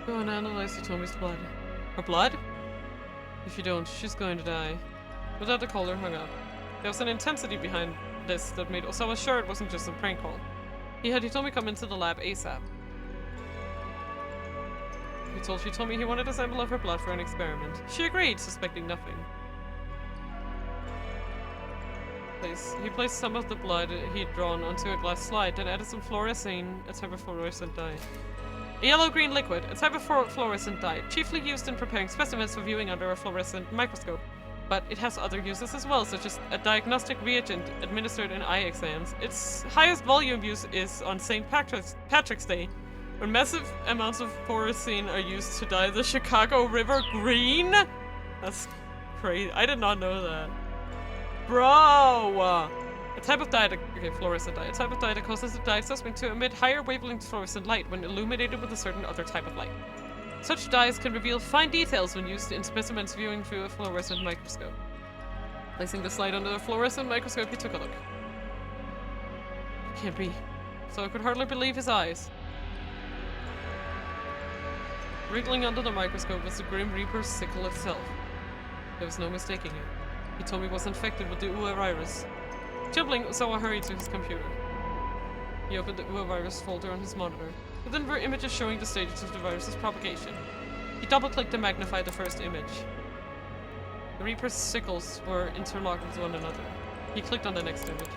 Go and analyze Hitomi's blood. Her blood? If you don't, she's going to die. Without the caller hung up. There was an intensity behind this that made Osawa sure it wasn't just a prank call. He had Hitomi come into the lab ASAP. He told Hitomi he wanted a sample of her blood for an experiment. She agreed, suspecting nothing. He placed some of the blood he'd drawn onto a glass slide, then added some fluorescein, a type of fluorescent dye. A yellow-green liquid, a type of fluorescent dye, chiefly used in preparing specimens for viewing under a fluorescent microscope. But it has other uses as well, such as a diagnostic reagent administered in eye exams. Its highest volume use is on St. Patrick's Day, when massive amounts of fluorescein are used to dye the Chicago River green? That's crazy. I did not know that. Bro! A type of dye fluorescent dye. A type of dye that causes the dye substance to emit higher wavelength fluorescent light when illuminated with a certain other type of light. Such dyes can reveal fine details when used in specimens viewing through a fluorescent microscope. Placing the slide under the fluorescent microscope, he took a look. It can't be. So I could hardly believe his eyes. Wriggling under the microscope was the Grim Reaper's sickle itself. There was no mistaking it. He told me it was infected with the Ua virus. Trembling, Osawa hurried to his computer. He opened the Ua virus folder on his monitor. Within were images showing the stages of the virus's propagation. He double-clicked and magnified the first image. The Reaper's sickles were interlocked with one another. He clicked on the next image.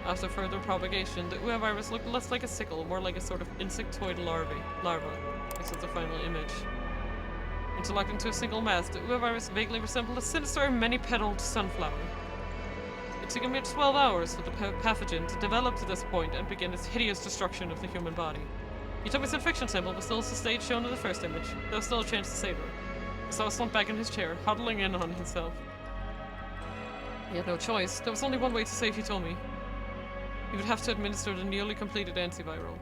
After further propagation, the Ua virus looked less like a sickle, more like a sort of insectoid larva. This was the final image. Interlocked into a single mass, the Ua virus vaguely resembled a sinister, many-petaled sunflower. It took a mere 12 hours for the pathogen to develop to this point and begin its hideous destruction of the human body. Hitomi's infection symbol was still the stage shown in the first image. There was still a chance to save her. Osawa slumped back in his chair, huddling in on himself. He had no choice. There was only one way to save Hitomi. He would have to administer the nearly completed antiviral.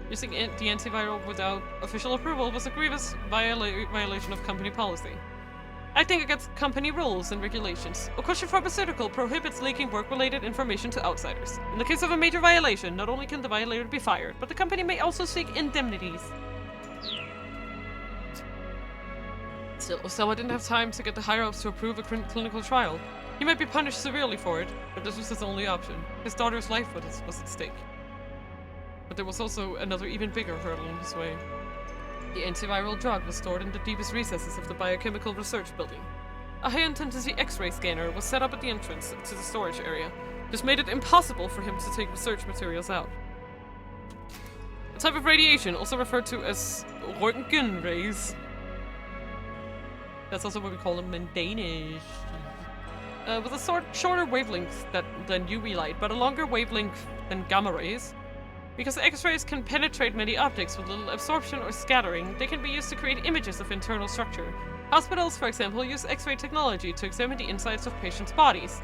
Using the antiviral without official approval was a grievous violation of company policy. Acting against company rules and regulations, Okoshi Pharmaceutical prohibits leaking work-related information to outsiders. In the case of a major violation, not only can the violator be fired, but the company may also seek indemnities. Still, Osawa didn't have time to get the higher-ups to approve a clinical trial. He might be punished severely for it, but this was his only option. His daughter's life was at stake. But there was also another even bigger hurdle in his way. The antiviral drug was stored in the deepest recesses of the biochemical research building. A high-intensity X-ray scanner was set up at the entrance to the storage area. This made it impossible for him to take research materials out. A type of radiation, also referred to as Röntgen rays. That's also what we call them in Danish. With a shorter wavelength than UV light, but a longer wavelength than gamma rays. Because X-rays can penetrate many objects with little absorption or scattering, they can be used to create images of internal structure. Hospitals, for example, use X-ray technology to examine the insides of patients' bodies,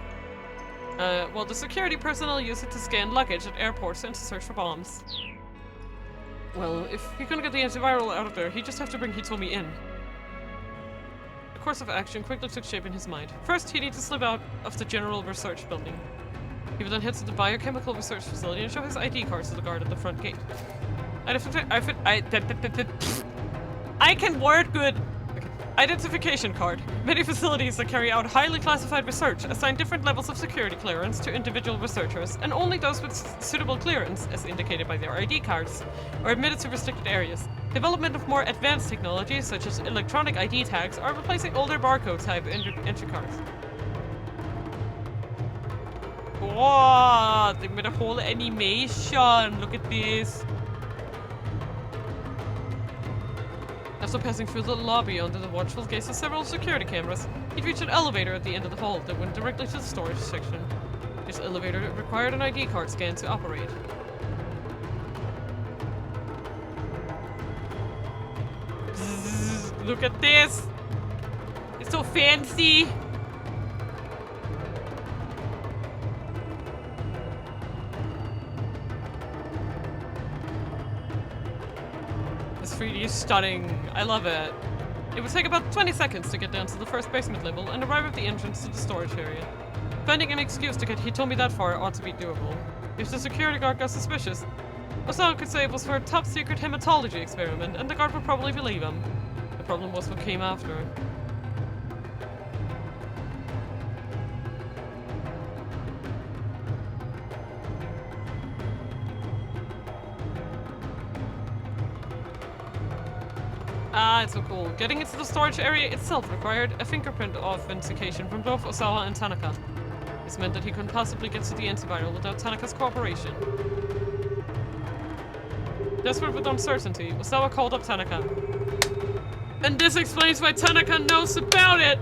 while the security personnel use it to scan luggage at airports and to search for bombs. Well, if he couldn't get the antiviral out of there, he'd just have to bring Hitomi in. course of action quickly took shape in his mind. First, he needed to slip out of the general research building. He would then head to the biochemical research facility and show his ID cards to the guard at the front gate. I can word good. Identification card. Many facilities that carry out highly classified research assign different levels of security clearance to individual researchers, and only those with suitable clearance, as indicated by their ID cards, are admitted to restricted areas. Development of more advanced technologies, such as electronic ID tags, are replacing older barcode-type entry cards. Whoa! They made a whole animation! Look at this! After passing through the lobby under the watchful gaze of several security cameras, he'd reached an elevator at the end of the hall that went directly to the storage section. This elevator required an ID card scan to operate. Bzzz, look at this! It's so fancy! This 3D is stunning. I love it. It would take about 20 seconds to get down to the first basement level and arrive at the entrance to the storage area. Finding an excuse to get Hitomi that far ought to be doable. If the security guard got suspicious, Osawa could say it was for a top-secret hematology experiment, and the guard would probably believe him. The problem was what came after. Ah, it's so cool. Getting into the storage area itself required a fingerprint authentication from both Osawa and Tanaka. This meant that he couldn't possibly get to the antiviral without Tanaka's cooperation. Desperate with uncertainty, Osawa called up Tanaka. And this explains why Tanaka knows about it!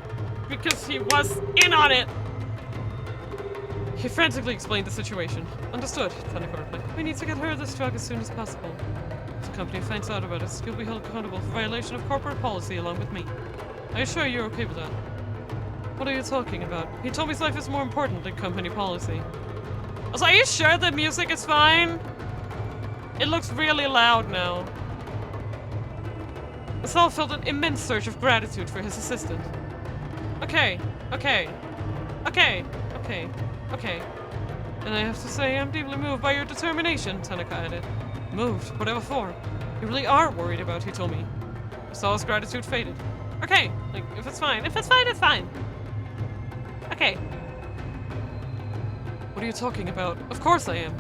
Because he was in on it! He frantically explained the situation. Understood, Tanaka replied. We need to get her this drug as soon as possible. If the company finds out about us, you'll be held accountable for violation of corporate policy along with me. Are you sure you're okay with that? What are you talking about? Hitomi's life is more important than company policy. I was like, are you sure the music is fine? It looks really loud now. Asal felt an immense surge of gratitude for his assistant. Okay. And I have to say, I'm deeply moved by your determination, Tanaka added. Moved? Whatever for? You really are worried about Hitomi. Asal's gratitude faded. Okay, like, if it's fine, it's fine. Okay. What are you talking about? Of course I am.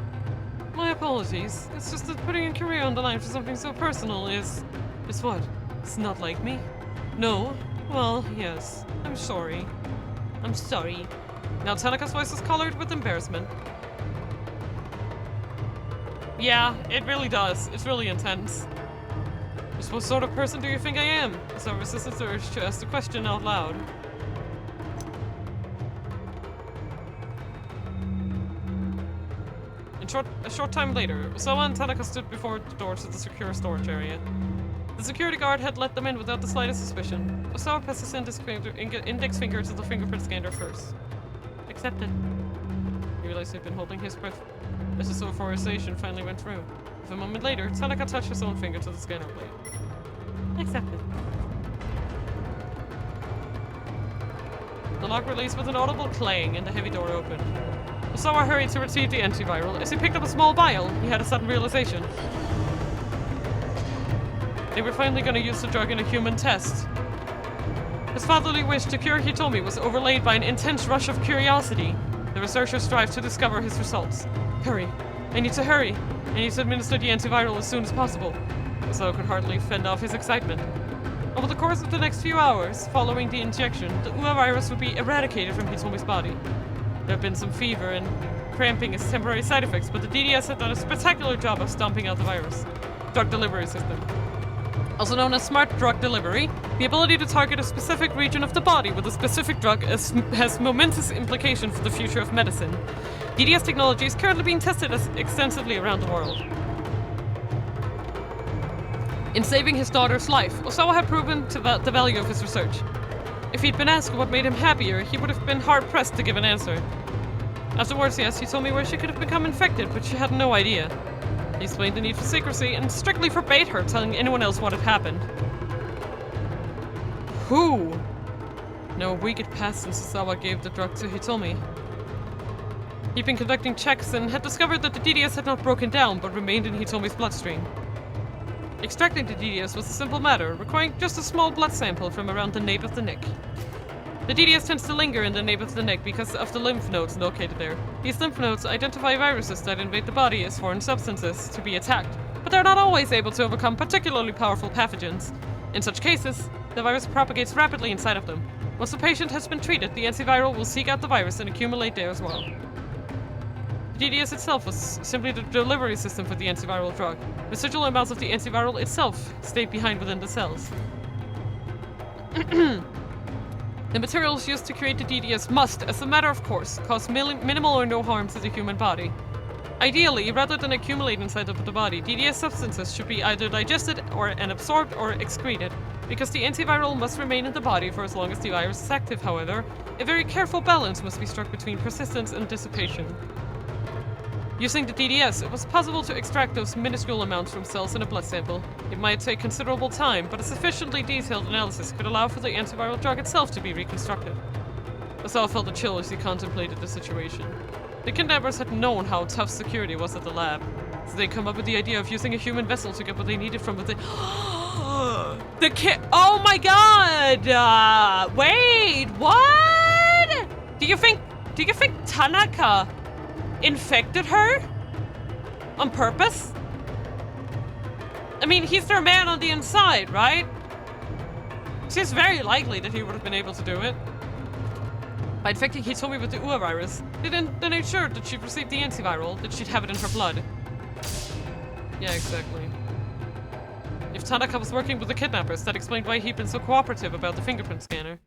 My apologies. It's just that putting a career on the line for something so personal is what? It's not like me? No? Well, yes. I'm sorry. I'm sorry. Now Tanaka's voice was colored with embarrassment. Yeah, it really does. It's really intense. Just what sort of person do you think I am? So resistance urge to ask the question out loud. A short time later, Osawa and Tanaka stood before the door to the secure storage area. The security guard had let them in without the slightest suspicion. Osawa pressed his index finger to the fingerprint scanner first. Accepted. He realized he'd been holding his breath as his authorization finally went through. If a moment later, Tanaka touched his own finger to the scanner blade. Accepted. The lock released with an audible clang and the heavy door opened. Osawa hurried to retrieve the antiviral. As he picked up a small vial, he had a sudden realization. They were finally going to use the drug in a human test. His fatherly wish to cure Hitomi was overlaid by an intense rush of curiosity. The researchers strived to discover his results. Hurry. I need to hurry. I need to administer the antiviral as soon as possible. Osawa could hardly fend off his excitement. Over the course of the next few hours, following the injection, the UA virus would be eradicated from Hitomi's body. There have been some fever and cramping as temporary side effects, but the DDS had done a spectacular job of stomping out the virus. Drug delivery system. Also known as smart drug delivery, the ability to target a specific region of the body with a specific drug has momentous implications for the future of medicine. DDS technology is currently being tested extensively around the world. In saving his daughter's life, Osawa had proven the value of his research. If he'd been asked what made him happier, he would have been hard-pressed to give an answer. Afterwards, yes, he told me where she could have become infected, but she had no idea. He explained the need for secrecy and strictly forbade her telling anyone else what had happened. Who? Now a week had passed since Sasawa gave the drug to Hitomi. He'd been conducting checks and had discovered that the DDS had not broken down but remained in Hitomi's bloodstream. Extracting the DDS was a simple matter, requiring just a small blood sample from around the nape of the neck. The DDS tends to linger in the nape of the neck because of the lymph nodes located there. These lymph nodes identify viruses that invade the body as foreign substances to be attacked, but they're not always able to overcome particularly powerful pathogens. In such cases, the virus propagates rapidly inside of them. Once the patient has been treated, the antiviral will seek out the virus and accumulate there as well. The DDS itself was simply the delivery system for the antiviral drug. Residual amounts of the antiviral itself stayed behind within the cells. The materials used to create the DDS must, as a matter of course, cause minimal or no harm to the human body. Ideally, rather than accumulate inside of the body, DDS substances should be either digested and absorbed or excreted. Because the antiviral must remain in the body for as long as the virus is active, however, a very careful balance must be struck between persistence and dissipation. Using the DDS, it was possible to extract those minuscule amounts from cells in a blood sample. It might take considerable time, but a sufficiently detailed analysis could allow for the antiviral drug itself to be reconstructed. Osawa felt a chill as he contemplated the situation. The kidnappers had known how tough security was at the lab, so they'd come up with the idea of using a human vessel to get what they needed from within. Oh my god! Wait, what? Do you think Tanaka infected her? On purpose? I mean, he's their man on the inside, right? It's very likely that he would have been able to do it. By infecting Hitomi with the Ua virus, they then ensured that she'd received the antiviral, that she'd have it in her blood. Yeah, exactly. If Tanaka was working with the kidnappers, that explained why he'd been so cooperative about the fingerprint scanner.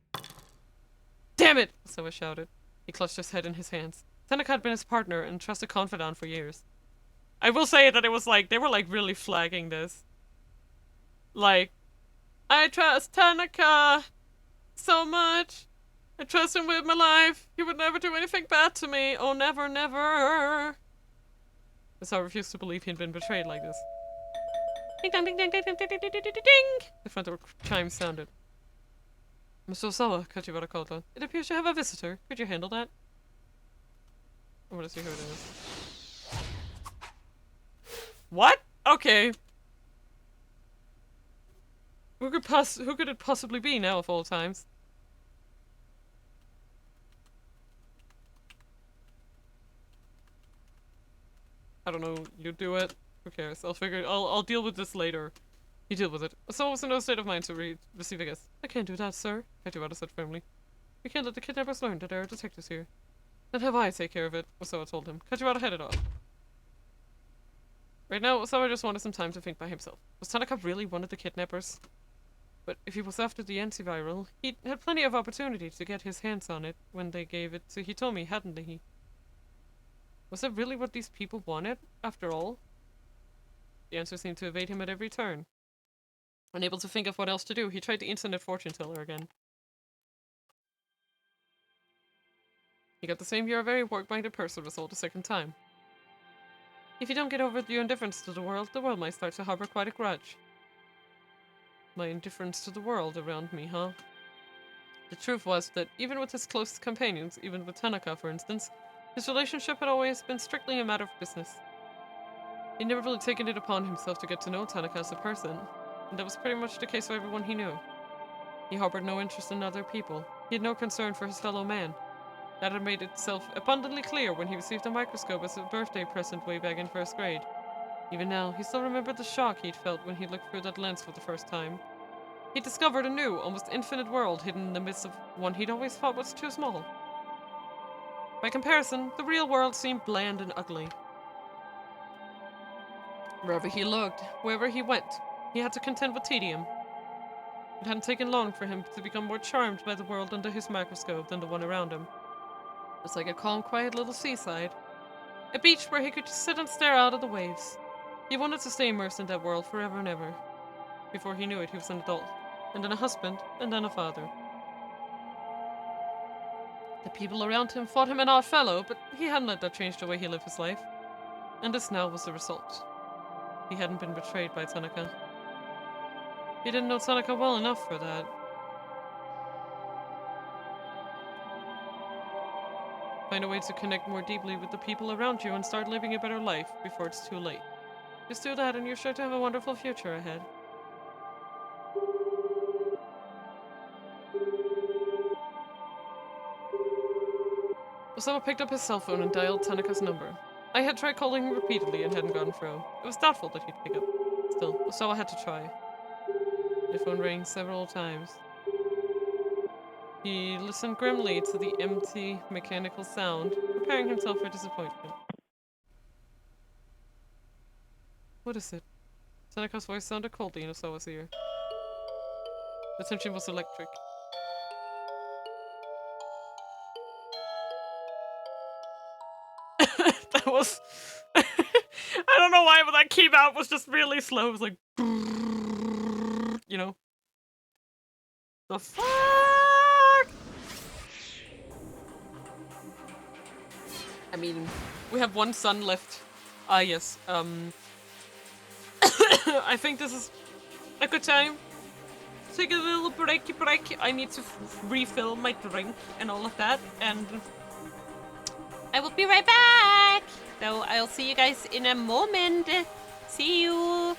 Damn it! Osawa shouted. He clutched his head in his hands. Tanaka had been his partner and trusted confidant for years. I will say that it was like, they were like really flagging this. Like, I trust Tanaka so much. I trust him with my life. He would never do anything bad to me. Oh, never, never. Osawa refused to believe he had been betrayed like this. Ding dong ding ding ding ding ding ding ding ding ding. The front door chime sounded. Mr. Osawa, Kachibara called out. It appears you have a visitor. Could you handle that? I want to see who it is. What? Okay. Who could it possibly be now of all times? I don't know. You do it. Who cares? I'll deal with this later. You deal with it. So I was in no state of mind to receive a guest. I can't do that, sir. Kajiwara said firmly. We can't let the kidnappers learn that there are detectives here. Then have I take care of it, Osawa told him. Kajiwara headed off. Right now, Osawa just wanted some time to think by himself. Was Tanaka really one of the kidnappers? But if he was after the antiviral, he had plenty of opportunity to get his hands on it when they gave it to Hitomi, hadn't he? Was that really what these people wanted, after all? The answer seemed to evade him at every turn. Unable to think of what else to do, he tried the internet fortune teller again. He got the same "you're a very work-minded person" result a second time. If you don't get over your indifference to the world might start to harbor quite a grudge. My indifference to the world around me, huh? The truth was that even with his closest companions, even with Tanaka for instance, his relationship had always been strictly a matter of business. He'd never really taken it upon himself to get to know Tanaka as a person, and that was pretty much the case of everyone he knew. He harbored no interest in other people. He had no concern for his fellow man. That had made itself abundantly clear when he received a microscope as a birthday present way back in first grade. Even now, he still remembered the shock he'd felt when he looked through that lens for the first time. He discovered a new, almost infinite world hidden in the midst of one he'd always thought was too small. By comparison, the real world seemed bland and ugly. Wherever he looked, wherever he went, he had to contend with tedium. It hadn't taken long for him to become more charmed by the world under his microscope than the one around him. It was like a calm, quiet little seaside. A beach where he could just sit and stare out at the waves. He wanted to stay immersed in that world forever and ever. Before he knew it, he was an adult, and then a husband, and then a father. The people around him thought him an odd fellow, but he hadn't let that change the way he lived his life. And this now was the result. He hadn't been betrayed by Tanaka. He didn't know Tanaka well enough for that. Find a way to connect more deeply with the people around you and start living a better life before it's too late. Just do that and you're sure to have a wonderful future ahead. Osawa picked up his cell phone and dialed Tanaka's number. I had tried calling him repeatedly and hadn't gone through. It was doubtful that he'd pick up. Still, Osawa had to try. The phone rang several times. He listened grimly to the empty, mechanical sound, preparing himself for disappointment. What is it? Tanaka's voice sounded coldly in Osawa's ear. The tension was electric. That was... I don't know why, but that keyboard was just really slow. It was like... You know? The fuck? I mean, we have one son left. Ah, yes. I think this is a good time. Take a little break. I need to refill my drink and all of that, and I will be right back. So I'll see you guys in a moment. See you.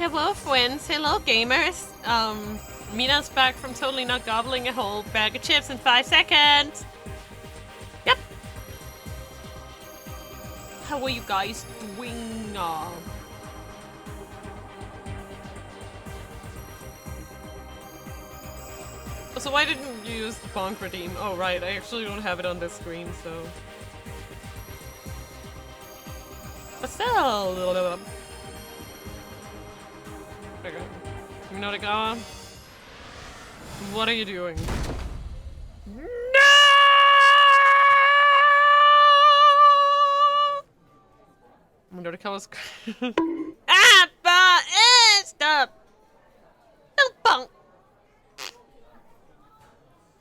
Hello, friends. Hello, gamers. Mina's back from totally not gobbling a whole bag of chips in 5 seconds. Yep. How are you guys doing? So why didn't you use the bonk redeem? Oh, right. I actually don't have it on this screen, so... But still... Okay. You know what I got? What are you doing? No! I'm gonna call us. Stop! Don't bonk!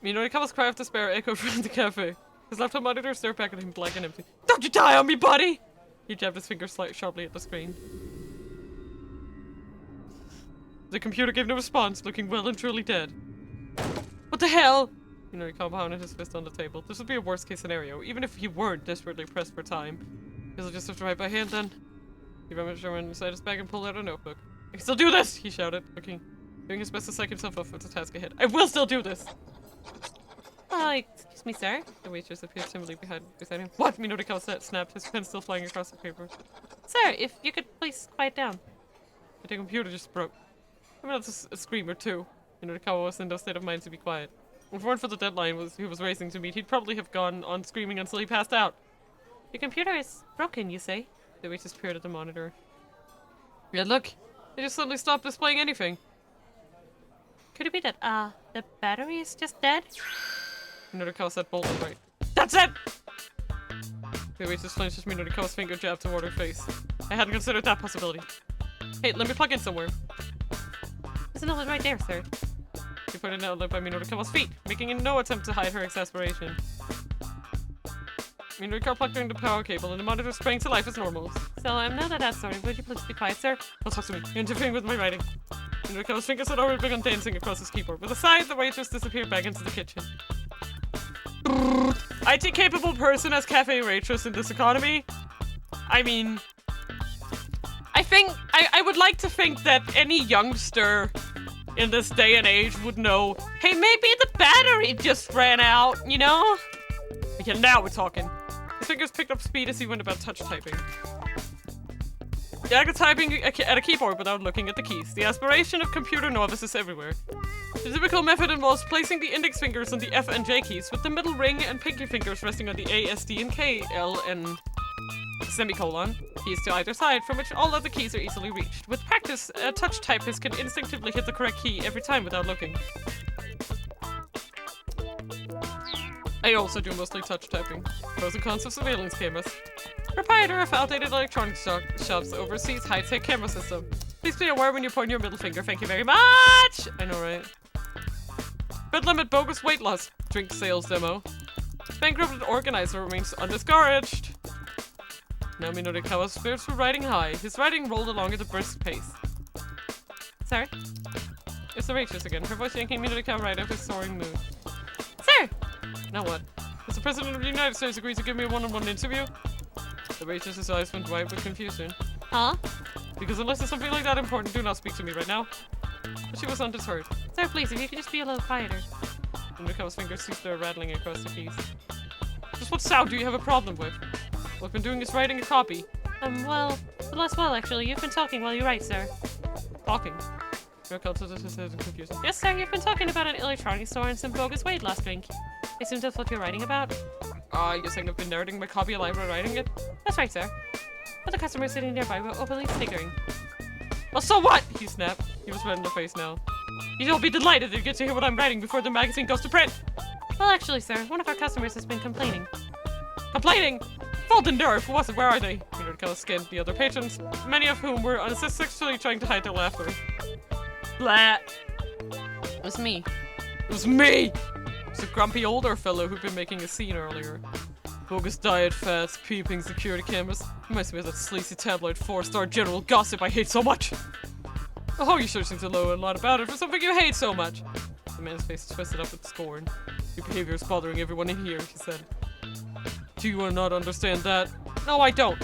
Minori-Kawa's cry of despair echoed from the cafe. His laptop monitor stared back at him blank and empty. Don't you die on me, buddy! He jabbed his finger sharply at the screen. The computer gave no response, looking well and truly dead. What the hell? Minori-Kawa pounded his fist on the table. This would be a worst-case scenario, even if he weren't desperately pressed for time. Guess I'll just have to write by hand then. He rummaged around inside his bag and pulled out a notebook. I can still do this! He shouted, doing his best to psych himself up for the task ahead. I will still do this! Excuse me, sir. The waitress appeared timidly beside him. What? Minori-Kawa snapped, his pen still flying across the paper. Sir, if you could please quiet down. The computer just broke. I mean, that's a scream or two. Minori-Kawa was in no state of mind to be quiet. If it weren't for the deadline he was racing to meet, he'd probably have gone on screaming until he passed out. Your computer is broken, you say? The waitress peered at the monitor. Yeah, look. It just suddenly stopped displaying anything. Could it be that, the battery is just dead? Minori-Kawa said boldly, right. That's it! The waitress flinched as Minori-Kawa's finger jabbed toward her face. I hadn't considered that possibility. Hey, let me plug in somewhere. There's an outlet right there, sir. She pointed an outlet by Minori-Kawa's feet, making no attempt to hide her exasperation. Minori-Kawa plugged in the power cable and the monitor sprang to life as normal. So, now that that's sorted, would you please be quiet, sir? Don't talk to me. You're interfering with my writing. Minori-Kawa's fingers had already begun dancing across his keyboard. With a sigh, the waitress disappeared back into the kitchen. IT-capable person as cafe waitress in this economy? I mean... I would like to think that any youngster in this day and age would know, hey, maybe the battery just ran out, you know? Okay, now we're talking. His fingers picked up speed as he went about touch typing. The act of typing at a keyboard without looking at the keys. The aspiration of computer novices everywhere. The typical method involves placing the index fingers on the F and J keys, with the middle ring and pinky fingers resting on the A, S, D, and K, L, and semicolon keys to either side, from which all other keys are easily reached. With practice, a touch typist can instinctively hit the correct key every time without looking. I also do mostly touch typing. Pros and cons of surveillance cameras. Proprietor of outdated electronics shops oversees high-tech camera system. Please be aware when you point your middle finger. Thank you very much! I know, right? Bed limit bogus weight loss. Drink sales demo. Bankrupted organizer remains undiscouraged. Now Minori-Kawa's spirits were riding high. His riding rolled along at a brisk pace. Sir? It's the waitress again. Her voice yanking Minori-Kawa right up his soaring mood. Sir! Now what? Does the President of the United States agree to give me a one-on-one interview? The waitress's eyes went wide with confusion. Huh? Because unless it's something like that important, do not speak to me right now. But she was undeterred. Sir, please, if you could just be a little quieter. Minori-Kawa's fingers ceased their rattling across the keys. Just what sound do you have a problem with? What I've been doing is writing a copy. Well, less well, actually. You've been talking while you write, sir. Talking? Minori-Kawa tilted his head in confusion. Yes, sir, you've been talking about an electronics store and some bogus weight loss drink. I assume that's what you're writing about? You're saying I've been narrating my copy alive while writing it? That's right, sir. But the customer sitting nearby were openly sniggering. Well, so what? He snapped. He was red in the face now. You'll be delighted to get to hear what I'm writing before the magazine goes to print. Well, actually, sir, one of our customers has been complaining. Complaining? Full the nerve! Where are they? Minori-Kawa scanned the other patrons, many of whom were unsuccessfully trying to hide their laughter. Blah! It was me. It was me! It's a grumpy older fellow who'd been making a scene earlier. Bogus diet fads, peeping security cameras. Reminds me of that sleazy tabloid 4-star general gossip I hate so much. Oh, you sure seem to know a lot about it for something you hate so much. The man's face twisted up with scorn. Your behavior is bothering everyone in here, he said. Do you not understand that? No, I don't.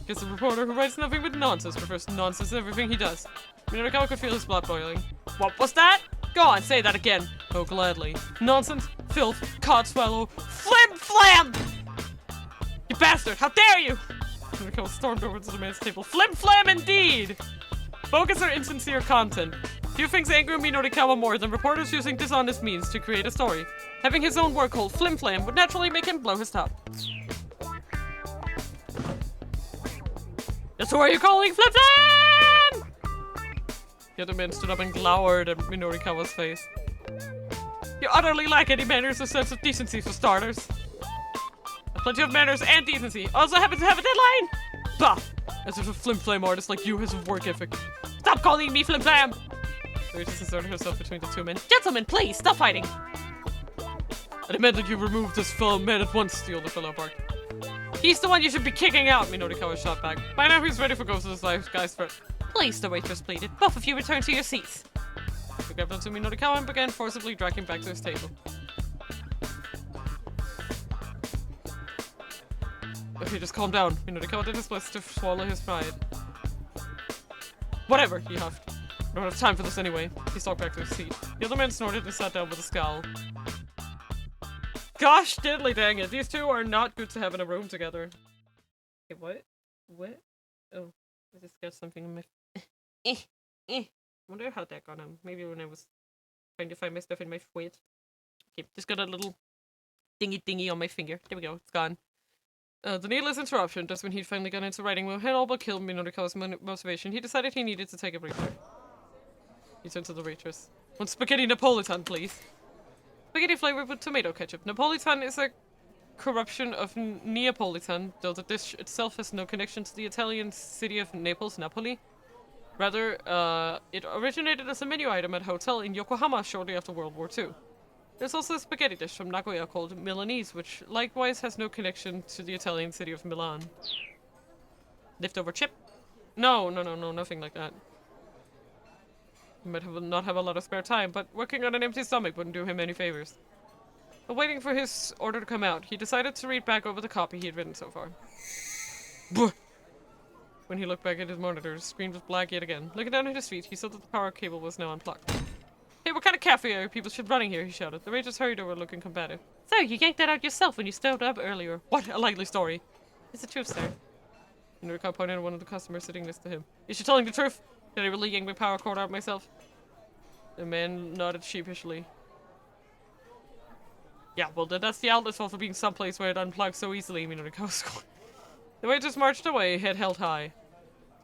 Guess a reporter who writes nothing but nonsense prefers nonsense in everything he does. Minorikawa could feel his blood boiling. What was that? Go on, say that again. Oh, gladly. Nonsense, filth, codswallow, flim-flam! You bastard, how dare you! Minorikawa stormed over to the man's table. Flim-flam indeed! Bogus or insincere content. Few things anger Minorikawa more than reporters using dishonest means to create a story. Having his own work called flim-flam would naturally make him blow his top. That's who are you calling flim-flam? The other man stood up and glowered at Minorikawa's face. You utterly lack any manners or sense of decency for starters. Plenty of manners and decency. Also happen to have a deadline? Bah! As if a flim-flam artist like you has a work ethic. Stop calling me flim-flam! The waitress inserted herself between the two men. Gentlemen, please, stop fighting! I demand that you remove this fellow man at once, the older fellow barked. He's the one you should be kicking out, Minorikawa shot back. By now he's ready for Ghost of the Life guy's threat. Please, the waitress pleaded. Both of you return to your seats. He grabbed onto Minorikawa and began forcibly dragging him back to his table. Okay, just calm down. Minorikawa did his best to swallow his pride. Whatever, he huffed. I don't have time for this anyway. He stalked back to his seat. The other man snorted and sat down with a scowl. Gosh diddly dang it, these two are not good to have in a room together. Okay, what? What? Oh, I just got something in my... I wonder how that got on. Maybe when I was trying to find my stuff in my foot. Okay, just got a little dingy on my finger. There we go, it's gone. The needless interruption, just when he'd finally got into writing mode, had all but killed Minorikawa's motivation, he decided he needed to take a breather. He turned to the waitress. One spaghetti Napolitan, please. Spaghetti flavored with tomato ketchup. Napolitan is a corruption of Neapolitan, though the dish itself has no connection to the Italian city of Naples, Napoli. Rather, it originated as a menu item at a hotel in Yokohama shortly after World War II. There's also a spaghetti dish from Nagoya called Milanese, which likewise has no connection to the Italian city of Milan. Leftover chip? No, nothing like that. He might not have a lot of spare time, but working on an empty stomach wouldn't do him any favors. But waiting for his order to come out, he decided to read back over the copy he had written so far. Buh! When he looked back at his monitor, his screen was black yet again. Looking down at his feet, he saw that the power cable was now unplugged. Hey, what kind of cafe are people should running here? He shouted. The waitress hurried over looking combative. Sir, you yanked that out yourself when you stood up earlier. What a likely story. It's the truth, sir. Enrico pointed at one of the customers sitting next to him. Is she telling the truth? Did I really yank my power cord out myself? The man nodded sheepishly. Yeah, well, that's the outlet's fault for being someplace where it unplugs so easily, Minorikawa scored. The waitress marched away, head held high.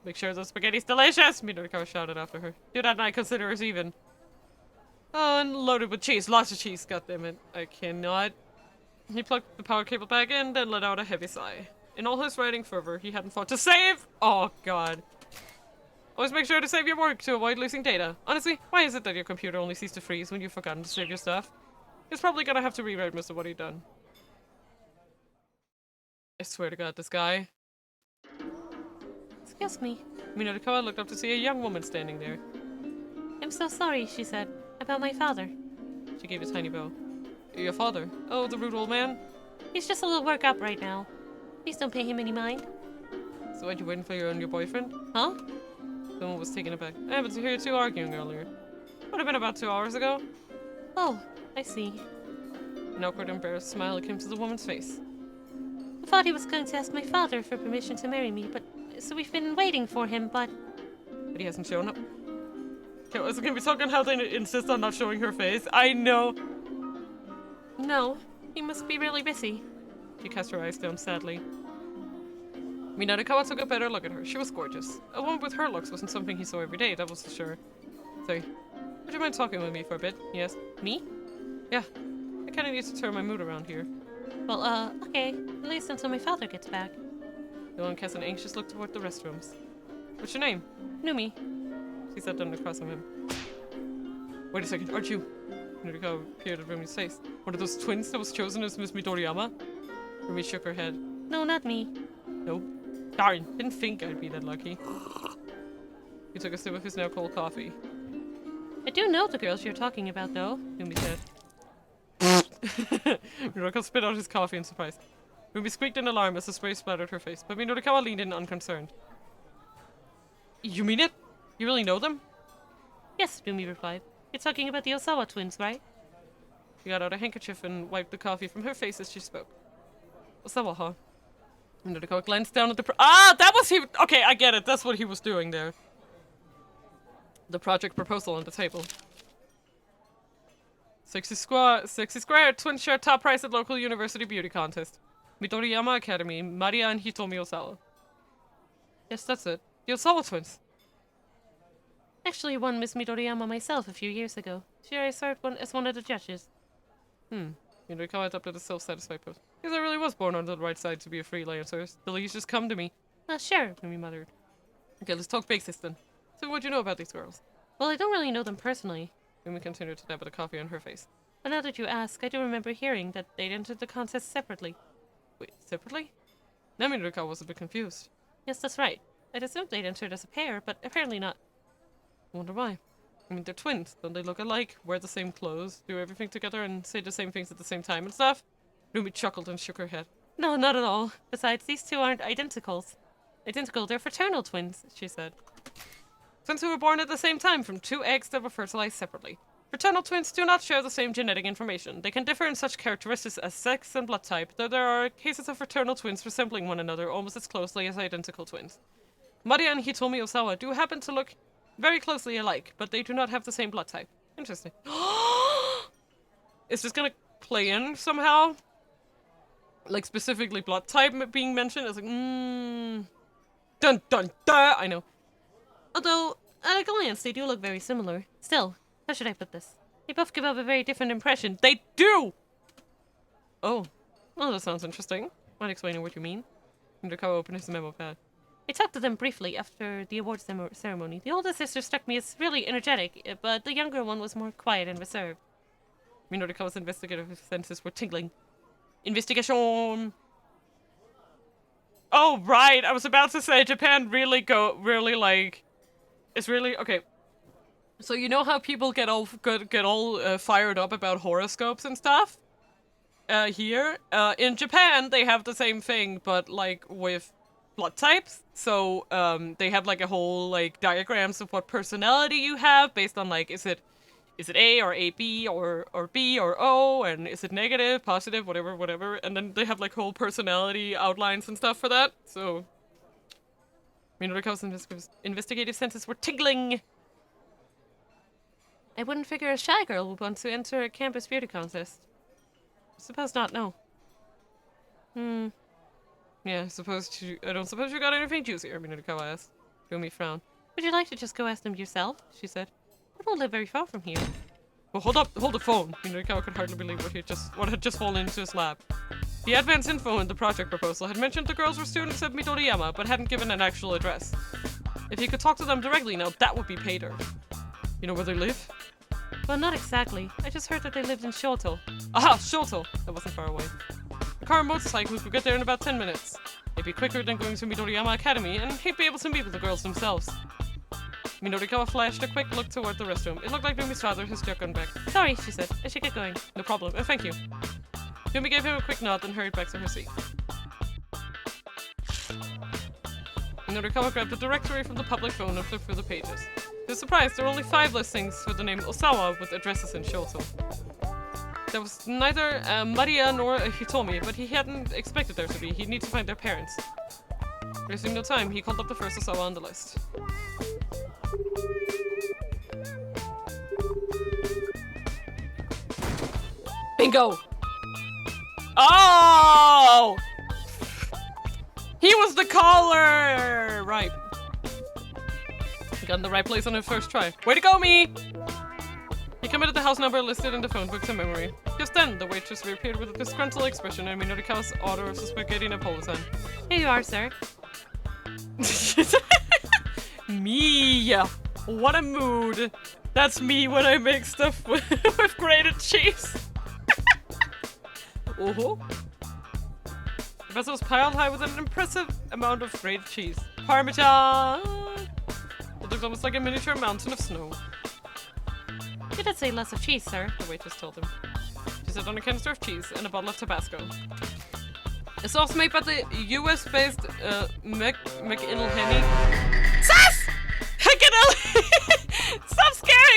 Make sure the spaghetti's delicious, Minorikawa shouted after her. Do that and I consider us even. Oh, and loaded with cheese, lots of cheese, goddammit. I cannot. He plugged the power cable back in, then let out a heavy sigh. In all his writing fervor, he hadn't thought to save! Oh, God. Always make sure to save your work to avoid losing data. Honestly, why is it that your computer only ceased to freeze when you've forgotten to save your stuff? He's probably gonna have to rewrite most of what he'd done. I swear to God, this guy. Excuse me. Minorikawa looked up to see a young woman standing there. I'm so sorry, she said, about my father. She gave a tiny bow. Your father? Oh, the rude old man? He's just a little worked up right now. Please don't pay him any mind. So what, you waiting for your boyfriend? Huh? Someone was taken aback. I happened to hear you two arguing earlier. Would have been about 2 hours ago. Oh, I see. An awkward, embarrassed smile came to the woman's face. I thought he was going to ask my father for permission to marry me, but so we've been waiting for him, but he hasn't shown up. Okay, is it gonna be talking how they insist on not showing her face? I know. No, he must be really busy. She cast her eyes down sadly. Minorikawa took a better look at her. She was gorgeous. A woman with her looks wasn't something he saw every day, that was for sure. So, would you mind talking with me for a bit? Yes. Me? Yeah. I kinda need to turn my mood around here. Well, okay. At least until my father gets back. The woman cast an anxious look toward the restrooms. What's your name? Numi. She sat down across from him. Wait a second, aren't you? Minorikawa peered at Rumi's face. One of those twins that was chosen as Miss Midoriyama? Rumi shook her head. No, not me. Nope. Darn, didn't think I'd be that lucky. He took a sip of his now cold coffee. I do know the girls you're talking about, though, Numi said. Minorikawa spit out his coffee in surprise. Rumi squeaked in alarm as the spray splattered her face, but Minorikawa leaned in unconcerned. You mean it? You really know them? Yes, Rumi replied. You're talking about the Osawa twins, right? She got out a handkerchief and wiped the coffee from her face as she spoke. Osawa, huh? Minodikawa glanced down at the that was he! Okay, I get it. That's what he was doing there. The project proposal on the table. 60 square, twin share top prize at local university beauty contest. Midoriyama Academy, Maria and Hitomi Osawa. Yes, that's it. The Osawa twins. Actually, won Miss Midoriyama myself a few years ago. Sure, I served as one of the judges. Midorikawa adopted a self-satisfied pose. Because I really was born on the right side to be a freelancer. The leads just come to me. Sure, Rumi muttered. Okay, let's talk basics then. So what do you know about these girls? Well, I don't really know them personally. Rumi continued to dab at the coffee on her face. But now that you ask, I do remember hearing that they'd entered the contest separately. Wait, separately? Now Midorikawa was a bit confused. Yes, that's right. I'd assumed they'd entered as a pair, but apparently not. I wonder why. I mean, they're twins. Don't they look alike? Wear the same clothes? Do everything together and say the same things at the same time and stuff? Rumi chuckled and shook her head. No, not at all. Besides, these two aren't identicals. Identical, they're fraternal twins, she said. Twins who were born at the same time from two eggs that were fertilized separately. Fraternal twins do not share the same genetic information. They can differ in such characteristics as sex and blood type, though there are cases of fraternal twins resembling one another almost as closely as identical twins. Maria and Hitomi Osawa do happen to look very closely alike, but they do not have the same blood type. Interesting. Is this gonna play in somehow? Like, specifically blood type being mentioned? It's like, dun dun dun! I know. Although, at a glance, they do look very similar. Still, how should I put this? They both give off a very different impression. They do! Oh. Well, that sounds interesting. Might explain what you mean. Midorikawa opened his memo pad. I talked to them briefly after the awards ceremony. The older sister struck me as really energetic, but the younger one was more quiet and reserved. Midorikawa's investigative senses were tingling. Investigation! Oh, right! I was about to say, Japan really it's really, okay. So you know how people get all fired up about horoscopes and stuff? Here, in Japan, they have the same thing, but, like, with blood types. So, they have, like, a whole, like, diagrams of what personality you have based on, like, is it A or AB or B or O, and is it negative, positive, whatever, and then they have, like, whole personality outlines and stuff for that, so... Midorikawa's investigative senses were tingling! I wouldn't figure a shy girl would want to enter a campus beauty contest. Suppose not, no. Yeah, I don't suppose you got anything juicier, Midorikawa asked. Rumi frowned. Would you like to just go ask them yourself? She said. I don't live very far from here. Well, hold the phone. Midorikawa could hardly believe what had just fallen into his lap. The advance info in the project proposal had mentioned the girls were students at Midoriyama, but hadn't given an actual address. If he could talk to them directly now, that would be paydirt. You know where they live? Well, not exactly. I just heard that they lived in Shoto. Aha! Shoto! That wasn't far away. A car and motorcycle could get there in about 10 minutes. It'd be quicker than going to Midoriyama Academy, and he'd be able to meet with the girls themselves. Midorikawa flashed a quick look toward the restroom. It looked like Rumi's father has just gone back. Sorry, she said. I should get going. No problem. Thank you. Rumi gave him a quick nod and hurried back to her seat. Midorikawa grabbed the directory from the public phone and flipped through the pages. To his surprise, there were only 5 listings for the name Osawa with addresses in Shoto. There was neither Maria nor Hitomi, but he hadn't expected there to be. He'd need to find their parents. Wasting no time, he called up the first Osawa on the list. Bingo! Oh! He was the caller! Right. Got in the right place on his first try. Way to go, me! He committed the house number listed in the phone book to memory. Just then, the waitress reappeared with a disgruntled expression and Midorikawa's order of spaghetti Napolitan. Here you are, sir. Me! What a mood! That's me when I make stuff with grated cheese. Oh. The vessel was piled high with an impressive amount of grated cheese. Parmesan! It looked almost like a miniature mountain of snow. You did say less of cheese, sir, the waitress told him. She set on a canister of cheese and a bottle of Tabasco. A sauce made by the US-based McIlhenny. Sus! McIlhenny! Stop scaring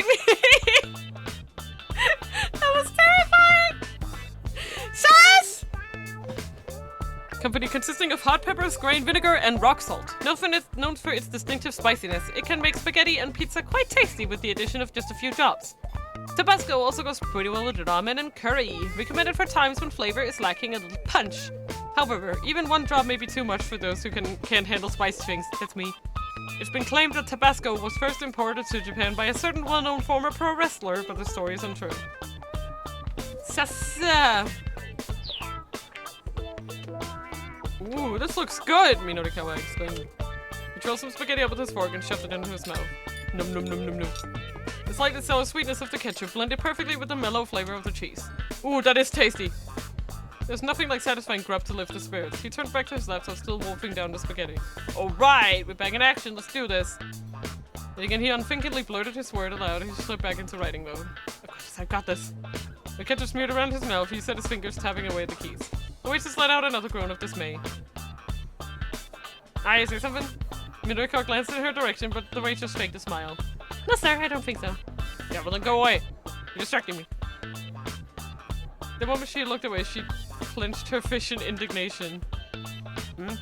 consisting of hot peppers, grain vinegar, and rock salt. Known for its distinctive spiciness, it can make spaghetti and pizza quite tasty with the addition of just a few drops. Tabasco also goes pretty well with ramen and curry, recommended for times when flavor is lacking a little punch. However, even one drop may be too much for those who can't handle spice things. That's me. It's been claimed that Tabasco was first imported to Japan by a certain well-known former pro wrestler, but the story is untrue. Sasa! Ooh, this looks good, Minorikawa exclaimed. He rolled some spaghetti up with his fork and shoved it into his mouth. Num num num num num. The slightly sour sweetness of the ketchup blended perfectly with the mellow flavor of the cheese. Ooh, that is tasty! There's nothing like satisfying grub to lift the spirits. He turned back to his laptop, still wolfing down the spaghetti. Alright, we're back in action, let's do this! Then again, he unthinkingly blurted his word aloud and he slipped back into writing mode. Of course, I've got this. The ketchup smeared around his mouth, he set his fingers tapping away at the keys. The waitress let out another groan of dismay. I say something? Midoriko glanced in her direction, but the waitress faked a smile. No, sir, I don't think so. Yeah, well then go away. You're distracting me. The moment she looked away, she clenched her fish in indignation. Nothing,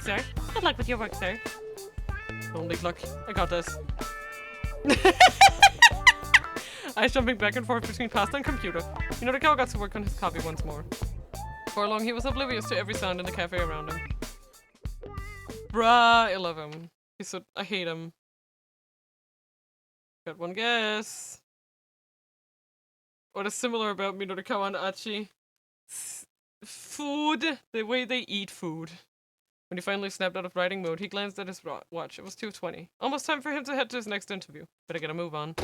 sir. Good luck with your work, sir. Don't need luck. I got this. Eyes jumping back and forth between pasta and computer. Midoriko got to work on his copy once more. For long, he was oblivious to every sound in the cafe around him. Bruh, I love him. He's so— I hate him. Got one guess. What is similar about Midorikawa and Achi? Food. The way they eat food. When he finally snapped out of writing mode, he glanced at his watch. It was 2:20. Almost time for him to head to his next interview. Better get a move on.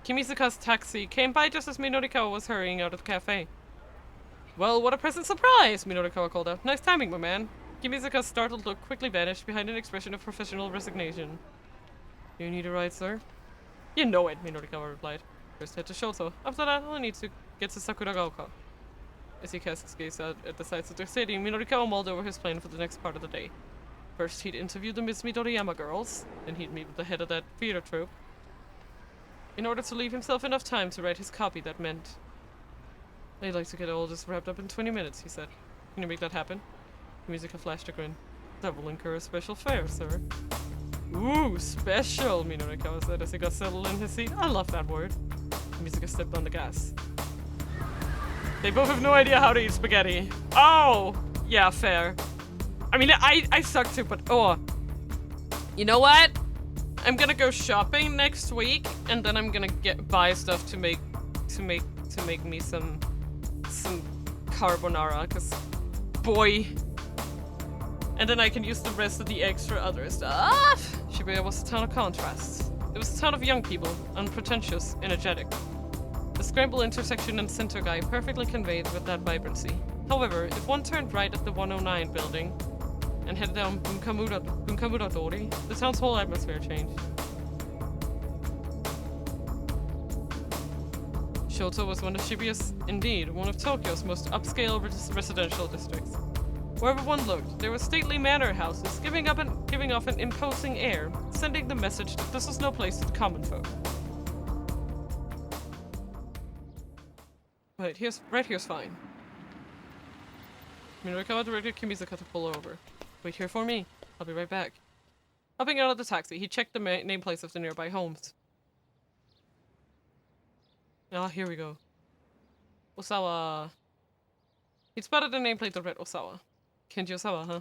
Kimisuka's taxi came by just as Minorikawa was hurrying out of the cafe. Well, what a pleasant surprise, Minorikawa called out. Nice timing, my man. Kimisuka's startled look quickly vanished behind an expression of professional resignation. Do you need a ride, sir? You know it, Minorikawa replied. First head to Shoto. After that, I'll need to get to Sakuragaoka. As he cast his gaze out at the sights of the city, Minorikawa mulled over his plan for the next part of the day. First, he'd interview the Miss Midoriyama girls. Then he'd meet with the head of that theater troupe. In order to leave himself enough time to write his copy, that meant... I'd like to get all this wrapped up in 20 minutes, he said. Can you make that happen? Musica flashed a grin. That will incur a special fare, sir. Ooh, special, Minorikawa said as he got settled in his seat. I love that word. Musica stepped on the gas. They both have no idea how to eat spaghetti. Oh! Yeah, fair. I mean, I suck too, but oh. You know what? I'm gonna go shopping next week, and then I'm gonna buy stuff to make me some carbonara, cause boy. And then I can use the rest of the eggs for other stuff. Shibuya was a town of contrasts. It was a town of young people, unpretentious, energetic. The Scramble intersection and center guy perfectly conveyed with that vibrancy. However, if one turned right at the 109 building and headed down Bunkamura Dori, the town's whole atmosphere changed. Shoto was one of Shibuya's, indeed, one of Tokyo's most upscale residential districts. Wherever one looked, there were stately manor houses giving off an imposing air, sending the message that this was no place for the common folk. Right here's fine. Minorikawa directed Kimisuka to pull over. Wait here for me. I'll be right back. Hopping out of the taxi, he checked the nameplates of the nearby homes. Ah, here we go. Osawa. He'd spotted a nameplate that read Osawa. Kenji Osawa, huh?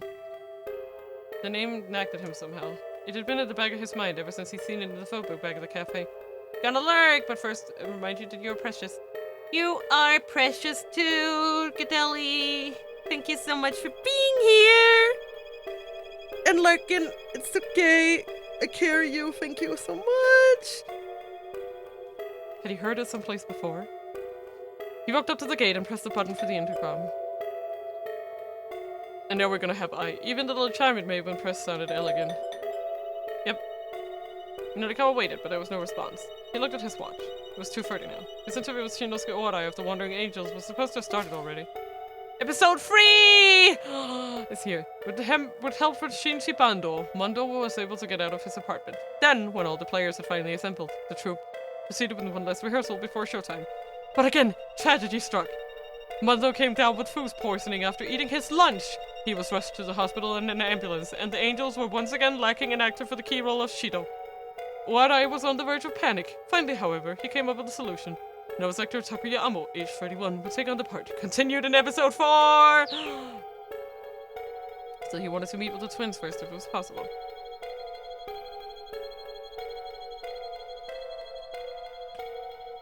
The name nagged at him somehow. It had been at the back of his mind ever since he'd seen it in the photo bag of the cafe. Gonna lurk, but first, I remind you that you're precious. You are precious too, Gadelli. Thank you so much for being here. And lurking, it's okay. I carry you, thank you so much. Had he heard it someplace before? He walked up to the gate and pressed the button for the intercom. And now we're gonna have I. Even the little chime it made when pressed sounded elegant. Yep. Minorikawa waited, but there was no response. He looked at his watch. It was 2:30 now. His interview with Shinosuke Orai of the Wandering Angels was supposed to have started already. Episode 3 is here. With help from Shinji Bando, Mondo was able to get out of his apartment. Then, when all the players had finally assembled, the troupe proceeded with one last rehearsal before showtime. But again, tragedy struck. Mundo came down with food poisoning after eating his lunch. He was rushed to the hospital in an ambulance, and the angels were once again lacking an actor for the key role of Shido. Warai was on the verge of panic. Finally, however, he came up with a solution. Nose actor Takuya Amo, age 31, would take on the part. Continued in episode 4! So he wanted to meet with the twins first if it was possible.